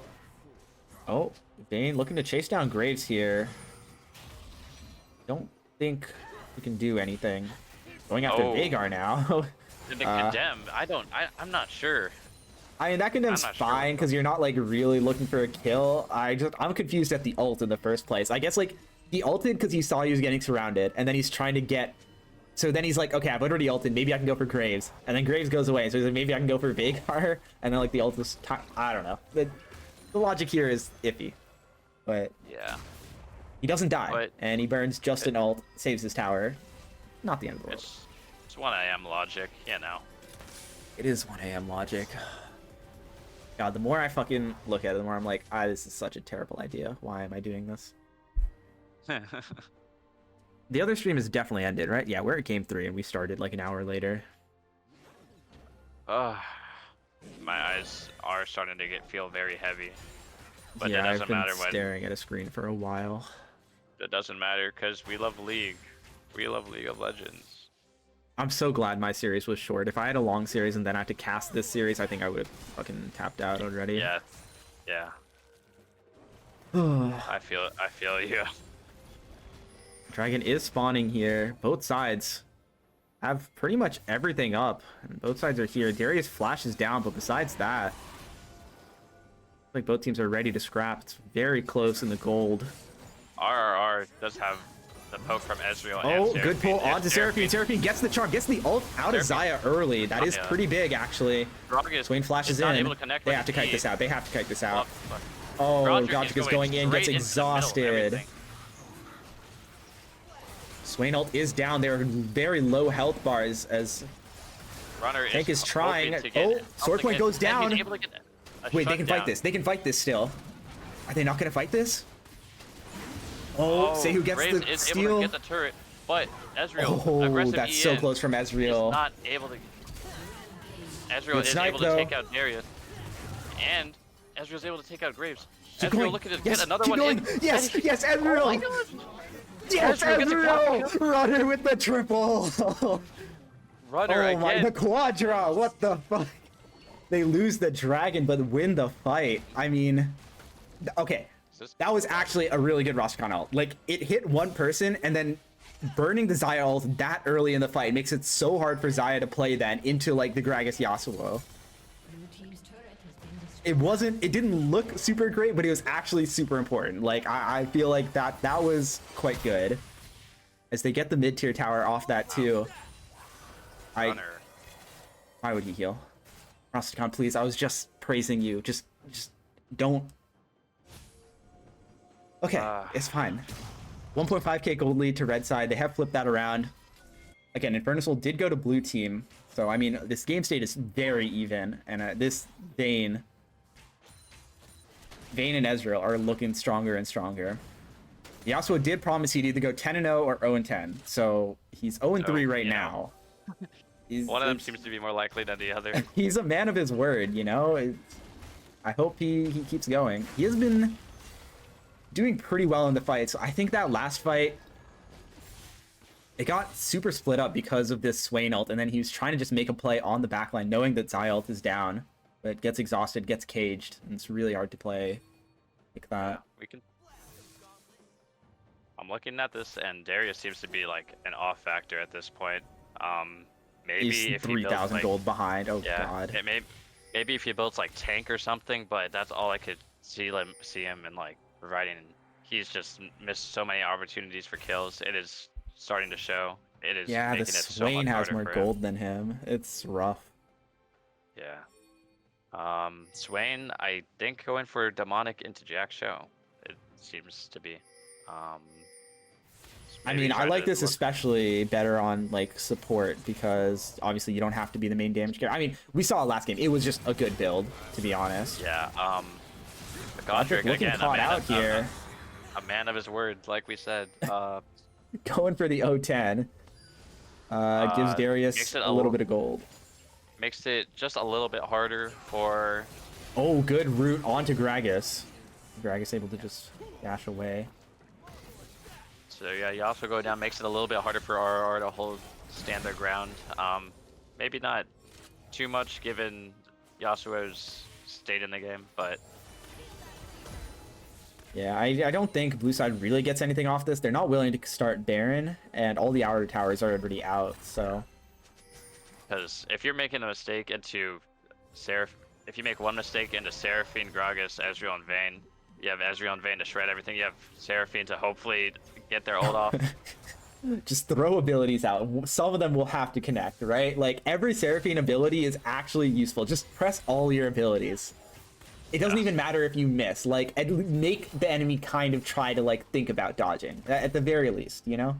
Oh, Vayne looking to chase down Graves here. Don't think we can do anything. Going after Oh. Veigar now. the condemn, I'm not sure. I mean, that condemns I'm not sure. fine because you're not like really looking for a kill. I'm confused at the ult in the first place. I guess like he ulted because he saw he was getting surrounded, and then he's trying to get. So then he's like, okay, I've already ulted. Maybe I can go for Graves, and then Graves goes away. So he's like, maybe I can go for Veigar, and then like the ult was. I don't know. The logic here is iffy, but Yeah, he doesn't die, But- and he burns just an ult, saves his tower. Not the end of the world. it's 1 AM logic, you know. It is 1 a.m. logic. God, the more I fucking look at it, the more I'm like, this is such a terrible idea. Why am I doing this? The other stream is definitely ended, right? Yeah, we're at game 3 and we started like an hour later. My eyes are starting to feel very heavy, but yeah, it doesn't I've been matter when. staring at a screen for a while. It doesn't matter because we love League. We love League of Legends. I'm so glad my series was short. If I had a long series and then I had to cast this series, I think I would have fucking tapped out already. Yeah, yeah. I feel you. Dragon is spawning here. Both sides have pretty much everything up. And both sides are here. Darius flashes down, but besides that, like both teams are ready to scrap. It's very close in the gold. RRR does have the poke from Ezreal. Oh, and good pull Seraphine. onto Seraphine. Seraphine gets the charm, gets the ult out of Seraphine. Xayah early. That is Yeah. pretty big, actually. Gragas Swain flashes is not in. able to connect They with have to the kite this key. out. They have to kite this out. Oh, Roderick Godric is going in, gets straight into the middle of exhausted. everything. Swain ult is down. They're very low health bars as Runner Tank is trying. hoping to get Oh, sword point goes and down. he's able to get a Wait, they can fight shutdown. this. They can fight this still. Are they not going to fight this? Oh, say who gets Graves the is steal. able to get the turret, but Ezreal, Oh, aggressive that's so EN, close from is Ezreal. not able to. Ezreal Good is snipe, able to though. take out Darius, and Ezreal's able to take out Graves. Keep Ezreal going. looking to Yes, get another keep one going. in. Yes, And yes, oh my Ezreal. gosh! Yes, Ezreal gets a quad Ezreal. Runner with the triple. Runner Oh my, again. the quadra. What the fuck? They lose the dragon but win the fight. I mean, okay. That was actually a really good roster con ult. Like, it hit one person, and then burning the Xayah ult that early in the fight makes it so hard for Xayah to play then into, like, the Gragas Yasuo. It didn't look super great, but it was actually super important. Like, I feel like that was quite good. As they get the mid-tier tower off that, too. Runner. Why would he heal? Rosticon, please. I was just praising you. Just don't. Okay, it's fine. 1.5k gold lead to red side. They have flipped that around. Again, Infernusol did go to blue team. So, I mean, this game state is very even. And this Vayne and Ezreal are looking stronger and stronger. Yasuo did promise he'd either go 10-0 or 0-10. So, he's 0-3 right now. One of them seems to be more likely than the other. He's a man of his word, you know? I hope he keeps going. He has been doing pretty well in the fights. I think that last fight, it got super split up because of this Swain ult, and then he was trying to just make a play on the backline, knowing that Xayah ult is down, but gets exhausted, gets caged, and it's really hard to play like that. We can. I'm looking at this, and Darius seems to be like an off factor at this point. Maybe He's if he builds 3,000 like, gold behind. Oh yeah, god. maybe if he builds like tank or something, but that's all I could see him in like providing. He's just missed so many opportunities for kills. It is starting to show. It is Yeah, making the it so Swain much has harder more for him. gold than him. It's rough. Yeah. Swain, I think going for demonic into Jack Show. It seems to be. I maybe mean, I trying like to this look- especially better on like support because obviously you don't have to be the main damage character. I mean, we saw it last game. It was just a good build, to be honest. Yeah. Godric Godric looking again, caught out here. A man of his word, like we said. Going for the 0-10. Gives Darius makes it a little bit of gold. Makes it just a little bit harder for. Oh, good route onto Gragas. Gragas able to just dash away. So yeah, you also go down, makes it a little bit harder for RRR to stand their ground. Maybe not too much given Yasuo's state in the game, but Yeah, I don't think Blue Side really gets anything off this. They're not willing to start Baron, and all the outer towers are already out, so. because if you're making a mistake into if you make one mistake into Seraphine, Gragas, Ezreal, and Vayne, you have Ezreal and Vayne to shred everything. You have Seraphine to hopefully get their ult off. Just throw abilities out. Some of them will have to connect, right? Like, every Seraphine ability is actually useful. Just press all your abilities. It doesn't even matter if you miss. Like, make the enemy kind of try to, like, think about dodging. At the very least, you know?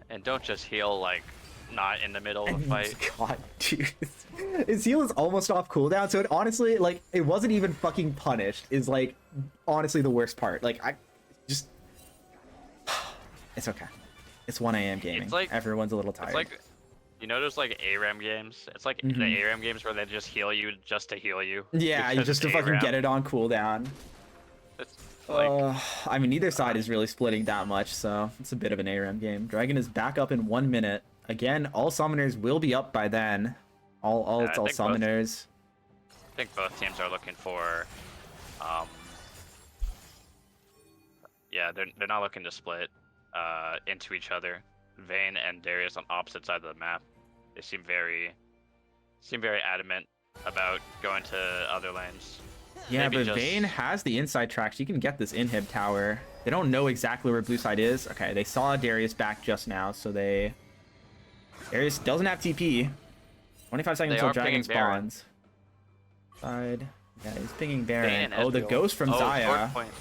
And don't just heal, like, not in the middle of a fight. God, dude. His heal is almost off cooldown, so it honestly, like, it wasn't even fucking punished, is, like, honestly the worst part. Like, I just... It's okay. It's 1 a.m. gaming. It's like- Everyone's a little tired. It's like, you know those, like, ARAM games? It's like the ARAM games where they just heal you just to heal you. Yeah, because just to it's fucking ARAM. get it on cooldown. It's like, I mean, neither side is really splitting that much, so it's a bit of an ARAM game. Dragon is back up in 1 minute. Again, all summoners will be up by then. All Yeah, I think both- summoners. I think both teams are looking for, yeah, they're not looking to split into each other. Vayne and Darius on opposite sides of the map. They seem very adamant about going to other lanes. Yeah, Maybe but just- Vayne has the inside track. She can get this inhib tower. They don't know exactly where blue side is. Okay, they saw Darius back just now, so they... Darius doesn't have TP. 25 seconds They until are Dragon pinging Baron. spawns. Side, Yeah, he's pinging Vayne Baron. and Oh, the Ezreal. ghost from Oh, Zaya. sword point.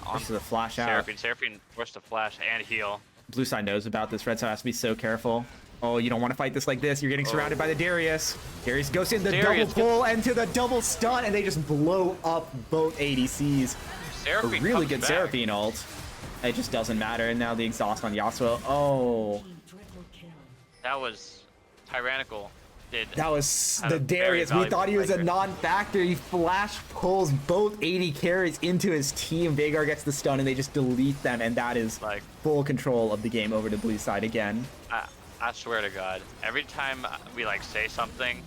On This is a flash out. Seraphine forced to flash and heal. Blue side knows about this. Red side has to be so careful. Oh, you don't want to fight this like this. You're getting surrounded by the Darius. Darius goes in the Darius double pull and to the double stun, and they just blow up both ADCs. Seraphine A really comes good back. Seraphine ult. It just doesn't matter. And now the exhaust on Yasuo. Oh, That was tyrannical. that was Had the a very Darius. We valuable thought he was a flanker. non-factor. He flash pulls both 80 carries into his team. Veigar gets the stun, and they just delete them. And that is Like, full control of the game over to blue side again. I swear to God, every time we like say something,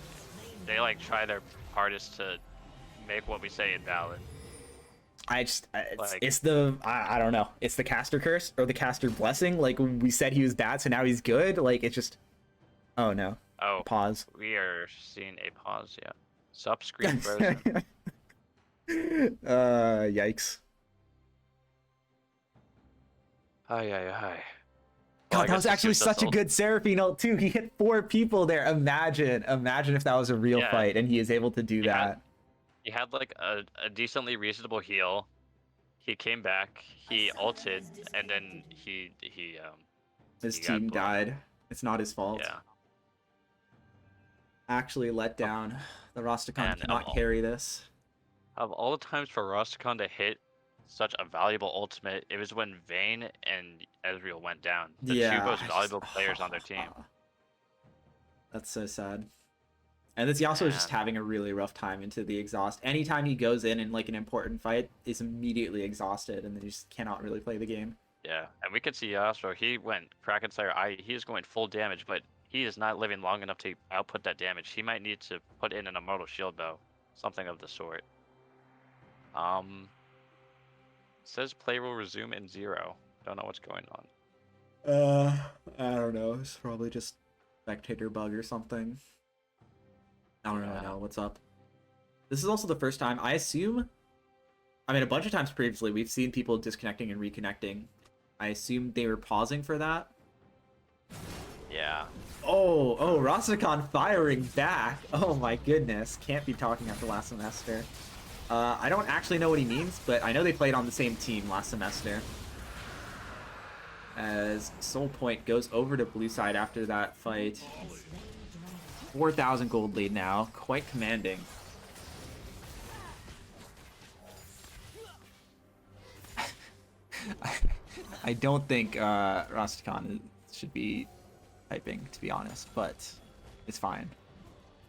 they like try their hardest to make what we say invalid. It's the I don't know. It's the caster curse or the caster blessing. Like we said he was bad, so now he's good. Like it's just, oh no. Oh, Pause. we are seeing a pause. Yeah, sub screen frozen. Yikes. Hi, hi, hi. God, that was actually such a good Seraphine ult too. He hit 4 people there. Imagine if that was a real Yeah. fight and he is able to do that. He had like a decently reasonable heal. He came back. He ulted, and then His he got team blown. died. It's not his fault. Yeah. Actually let down. The Rosticon Man, cannot of carry this. Of all the times for Rusticon to hit such a valuable ultimate, it was when Vayne and Ezreal went down. The two most valuable players on their team. That's so sad. And this Yasuo is just Man. having a really rough time into the exhaust. Anytime he goes in like an important fight, is immediately exhausted, and they just cannot really play the game. Yeah, and we can see Yasuo. He went Kraken Slayer. He is going full damage, but he is not living long enough to output that damage. He might need to put in an Immortal Shield Bow, something of the sort. Says play will resume in 0. Don't know what's going on. I don't know. It's probably just spectator bug or something. I don't really know what's up. This is also the first time, I assume, I mean, a bunch of times previously, we've seen people disconnecting and reconnecting. I assume they were pausing for that. Yeah. Oh, Rastakhan firing back. Oh my goodness. Can't be talking after last semester. I don't actually know what he means, but I know they played on the same team last semester. As Soul Point goes over to blue side after that fight. 4,000 gold lead now. Quite commanding. I don't think Rastakhan should be typing, to be honest, but it's fine.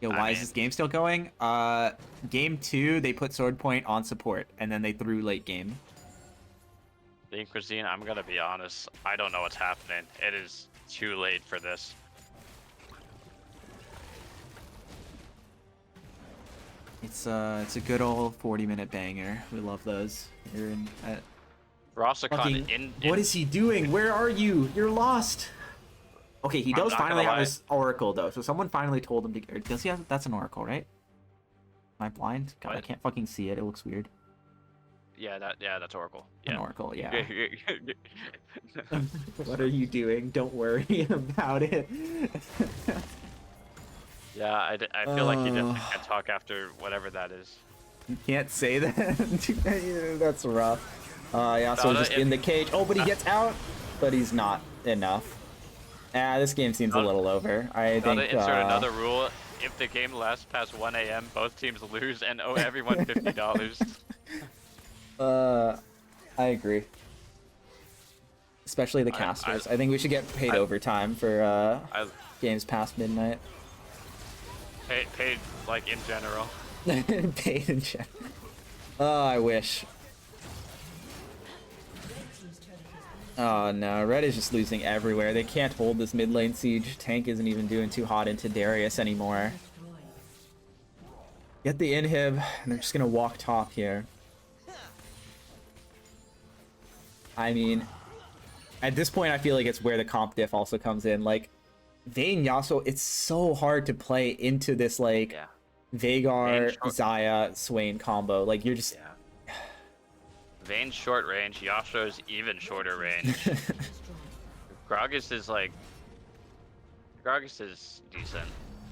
Yo, why is this game still going? Game 2, they put Sword Point on support, and then they threw late game. Lean Cuisine, I'm gonna be honest. I don't know what's happening. It is too late for this. It's a good old 40-minute banger. We love those. Here in Rastakhan in what is he doing? Where are you? You're lost. Okay, he does not finally gonna have lie. his oracle though, so someone finally told him to. Or does he have? That's an oracle, right? Am I blind? God, I What? can't fucking see it. It looks weird. Yeah, that's Oracle. An Yeah. oracle, yeah. What are you doing? Don't worry about it. Yeah, I feel like he definitely can't talk after whatever that is. You can't say that. That's rough. Yeah, so Valda, just in the cage. Oh, but he gets out, but he's not enough. This game seems a little over. I Gotta think. insert another rule. If the game lasts past 1 a.m., both teams lose and owe everyone $50. I agree. Especially the casters. I think we should get paid overtime for games past midnight. Paid like in general. Paid in chat. Oh, I wish. Oh no, Red is just losing everywhere. They can't hold this mid lane siege. Tank isn't even doing too hot into Darius anymore. Get the inhib, and they're just gonna walk top here. I mean, at this point, I feel like it's where the comp diff also comes in. Like, Vayne Yasuo, it's so hard to play into this, like, Yeah. Veigar, Vayne short- Xayah, Swain combo. Like, you're just... Yeah. Vayne's short range, Yasuo's even shorter range. Gragas is like... Gragas is decent.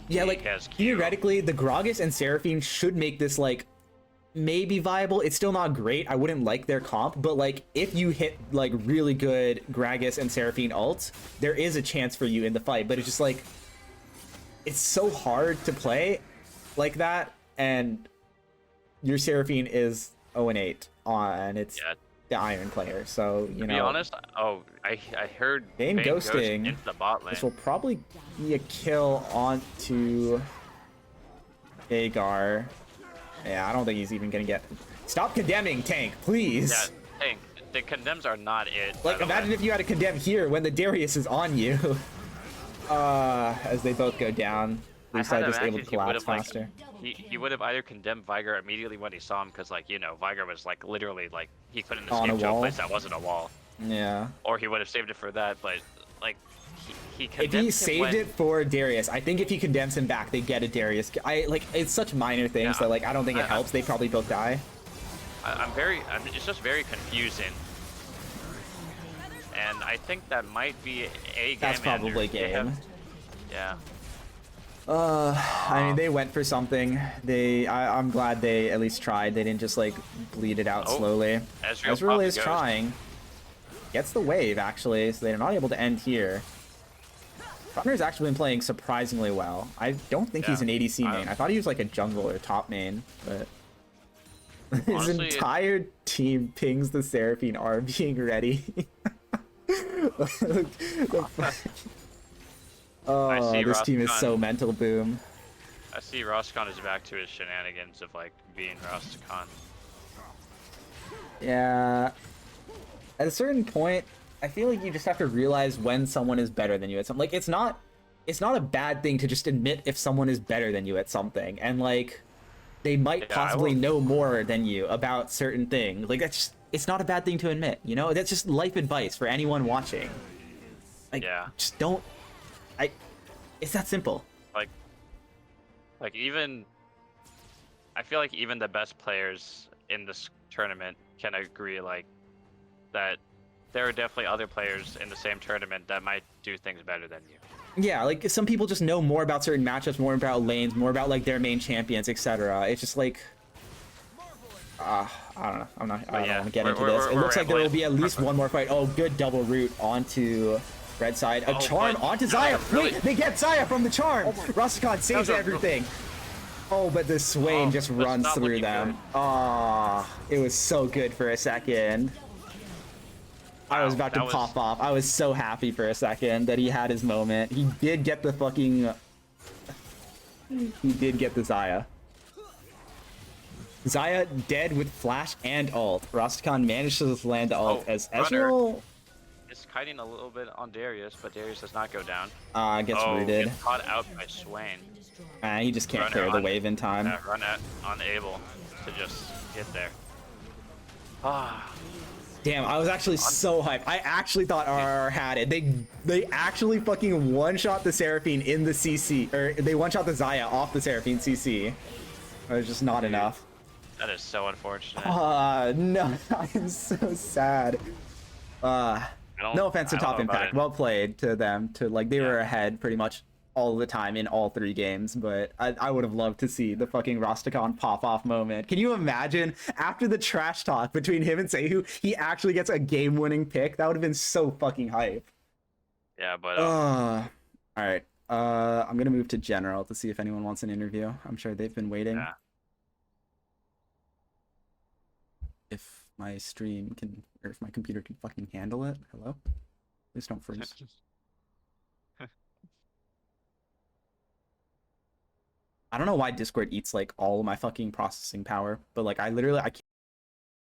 Yeah, He like, has Q. theoretically, the Gragas and Seraphine should make this, like, maybe viable. It's still not great. I wouldn't like their comp, but like if you hit like really good Gragas and Seraphine ults, there is a chance for you in the fight. But it's just like it's so hard to play like that, and your Seraphine is 0-8 on its the Iron player. So you To know, be honest, I heard Vayne Ghost ghosting into the bot lane. this will probably be a kill onto Agar. Yeah, I don't think he's even gonna get. Stop condemning tank, please. Yeah, tank. The condemns are not it. Like, imagine if you had to condemn here when the Darius is on you. As they both go down. Lucide just able to collapse faster. He would have either condemned Viger immediately when he saw him, because like, you know, Viger was like literally like he couldn't On a escape to a wall. place that wasn't a wall. Yeah. Or he would have saved it for that, but like he If condemned he him saved when, it for Darius, I think if he condemns him back, they get a Darius. It's such minor things that like I don't think it helps. They probably both die. it's just very confusing. And I think that might be a game. That's probably game. Yeah. I mean, they went for something. I'm glad they at least tried. They didn't just like bleed it out slowly. Ezreal is trying. Gets the wave actually, so they're not able to end here. Runner's actually been playing surprisingly well. I don't think he's an ADC main. I thought he was like a jungle or top main, but his Honestly, entire team pings the Seraphine R being ready. Oh, this team is so mental boom. I see Roscon is back to his shenanigans of like being Roscon. Yeah. At a certain point, I feel like you just have to realize when someone is better than you at something. Like it's not a bad thing to just admit if someone is better than you at something, and like they might possibly know more than you about certain things. Like that's just, it's not a bad thing to admit, you know? That's just life advice for anyone watching. Like just don't it's that simple. Like even I feel like even the best players in this tournament can agree like that there are definitely other players in the same tournament that might do things better than you. Yeah, like some people just know more about certain matchups, more about lanes, more about like their main champions, etc. It's just like I don't know. I don't want to get into this. It looks like there will be at least one more fight. Oh, good double root onto red side. A charm onto Xayah. Wait, they get Xayah from the charm. Roscon saves everything. Oh, but the Swain just runs through them. Ah, it was so good for a second. I was about to pop off. I was so happy for a second that he had his moment. He did get the fucking... He did get the Xayah. Xayah dead with flash and ult. Roscon managed to land the ult as Ezreal... is kiting a little bit on Darius, but Darius does not go down. Gets rooted. Gets caught out by Swain. He just can't clear the wave in time. Run unable to just get there. Damn, I was actually so hyped. I actually thought RRR had it. They actually fucking one-shot the Seraphine in the CC, or they one-shot the Xayah off the Seraphine CC. It was just not enough. That is so unfortunate. No, I'm so sad. No offense to Top Impact. Well played to them. They were ahead pretty much all the time in all 3 games, but I would have loved to see the fucking Roscon pop-off moment. Can you imagine after the trash talk between him and Sehu, he actually gets a game-winning pick? That would have been so fucking hype. Yeah, but all right. I'm gonna move to general to see if anyone wants an interview. I'm sure they've been waiting. Yeah. If my stream can, or if my computer can fucking handle it. Hello? Please don't freeze. I don't know why Discord eats like all of my fucking processing power, but like I can't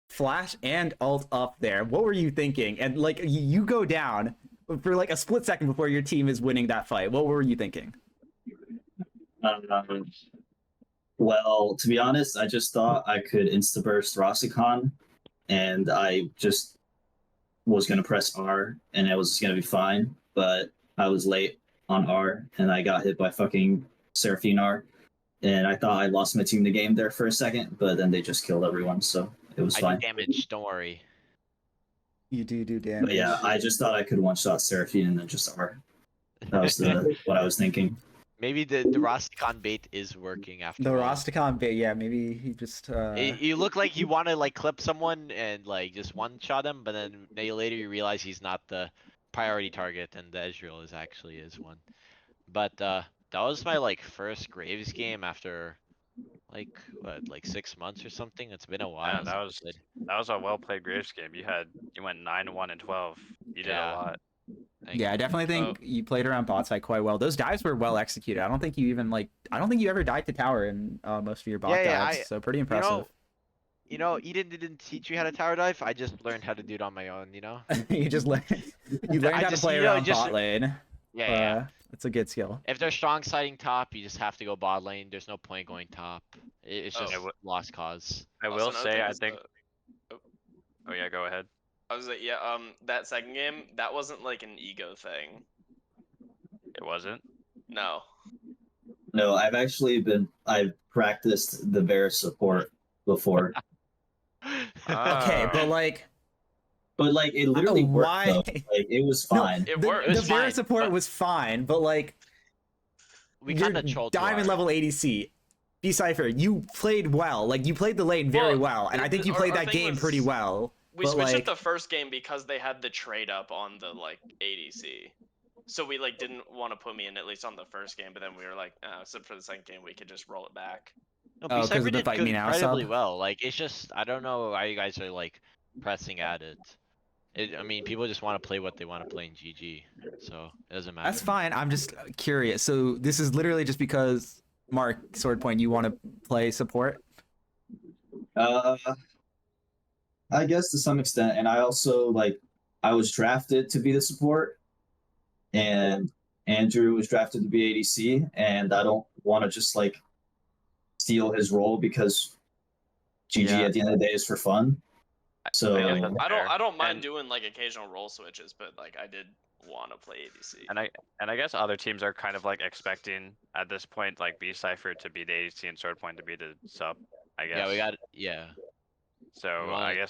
flash and ult up there. What were you thinking? And like you go down for like a split second before your team is winning that fight. What were you thinking? Well, to be honest, I just thought I could insta-burst Rosicon, and I just was going to press R, and it was going to be fine, but I was late on R, and I got hit by fucking Seraphine R, and I thought I lost my team the game there for a second, but then they just killed everyone, so it was fine. I do damage, don't worry. You do damage. But yeah, I just thought I could one-shot Seraphine and then just R. That was what I was thinking. Maybe the Rastakhan bait is working after The all. Rastakhan bait, yeah, maybe he just You look like you want to like clip someone and like just one shot him, but then later you realize he's not the priority target, and the Ezreal is actually his one. But that was my like first Graves game after like what, like 6 months or something. It's been a while And since I played. that was a well played Graves game. You went 9-1 and 12. You did a Yeah. lot. Thank yeah, I you. definitely think you played around bot side quite well. Those dives were well executed. I don't think you even I don't think you ever died to tower in most of your bot Yeah, dives. So pretty You impressive. know, Eden didn't teach me how to tower dive. I just learned how to do it on my own. you just learned you learned I how to just, play you know, around just bot lane. yeah. It's a good skill. If they're strong siding top, you just have to go bot lane. There's no point going top. It's Oh. just Yeah, lost cause. I Also, will another say, thing I was think. Oh yeah, go ahead. I was like, yeah, that second game, that wasn't like an ego thing. It wasn't. No. No, I've practiced the Varus support before, Okay, Oh. but like but like it literally worked why? though. Like it was fine. It the, worked. It was the Vera fine, support but- was fine, but like We you're kind of trolled through diamond our- level ADC. B-Cypher, you played well. Like you played the lane very well, and I think you played our that thing game was- pretty well. We but switched like, up the first game because they had the trade up on the like ADC. So we like didn't want to put me in at least on the first game, but then we were like, except for the second game, we could just roll it back. No, Oh, 'cause B-Cypher of the did Fight Me Now incredibly sub? well. Like it's just I don't know why you guys are like pressing at it. I mean, people just want to play what they want to play in GG, so it doesn't matter. that's fine. I'm just curious. So this is literally just because Mark Swordpoint, you want to play support? I guess to some extent, and I also I was drafted to be the support, and Andrew was drafted to be ADC, and I don't want to just steal his role because GG Yeah. at the end of the day is for fun. So I guess that's I fair. don't mind And- doing like occasional role switches, but like I did want to play ADC. And I guess other teams are kind of like expecting at this point like B-Cypher to be the ADC and Swordpoint to be the sub. I guess. Yeah. So We I wanna- guess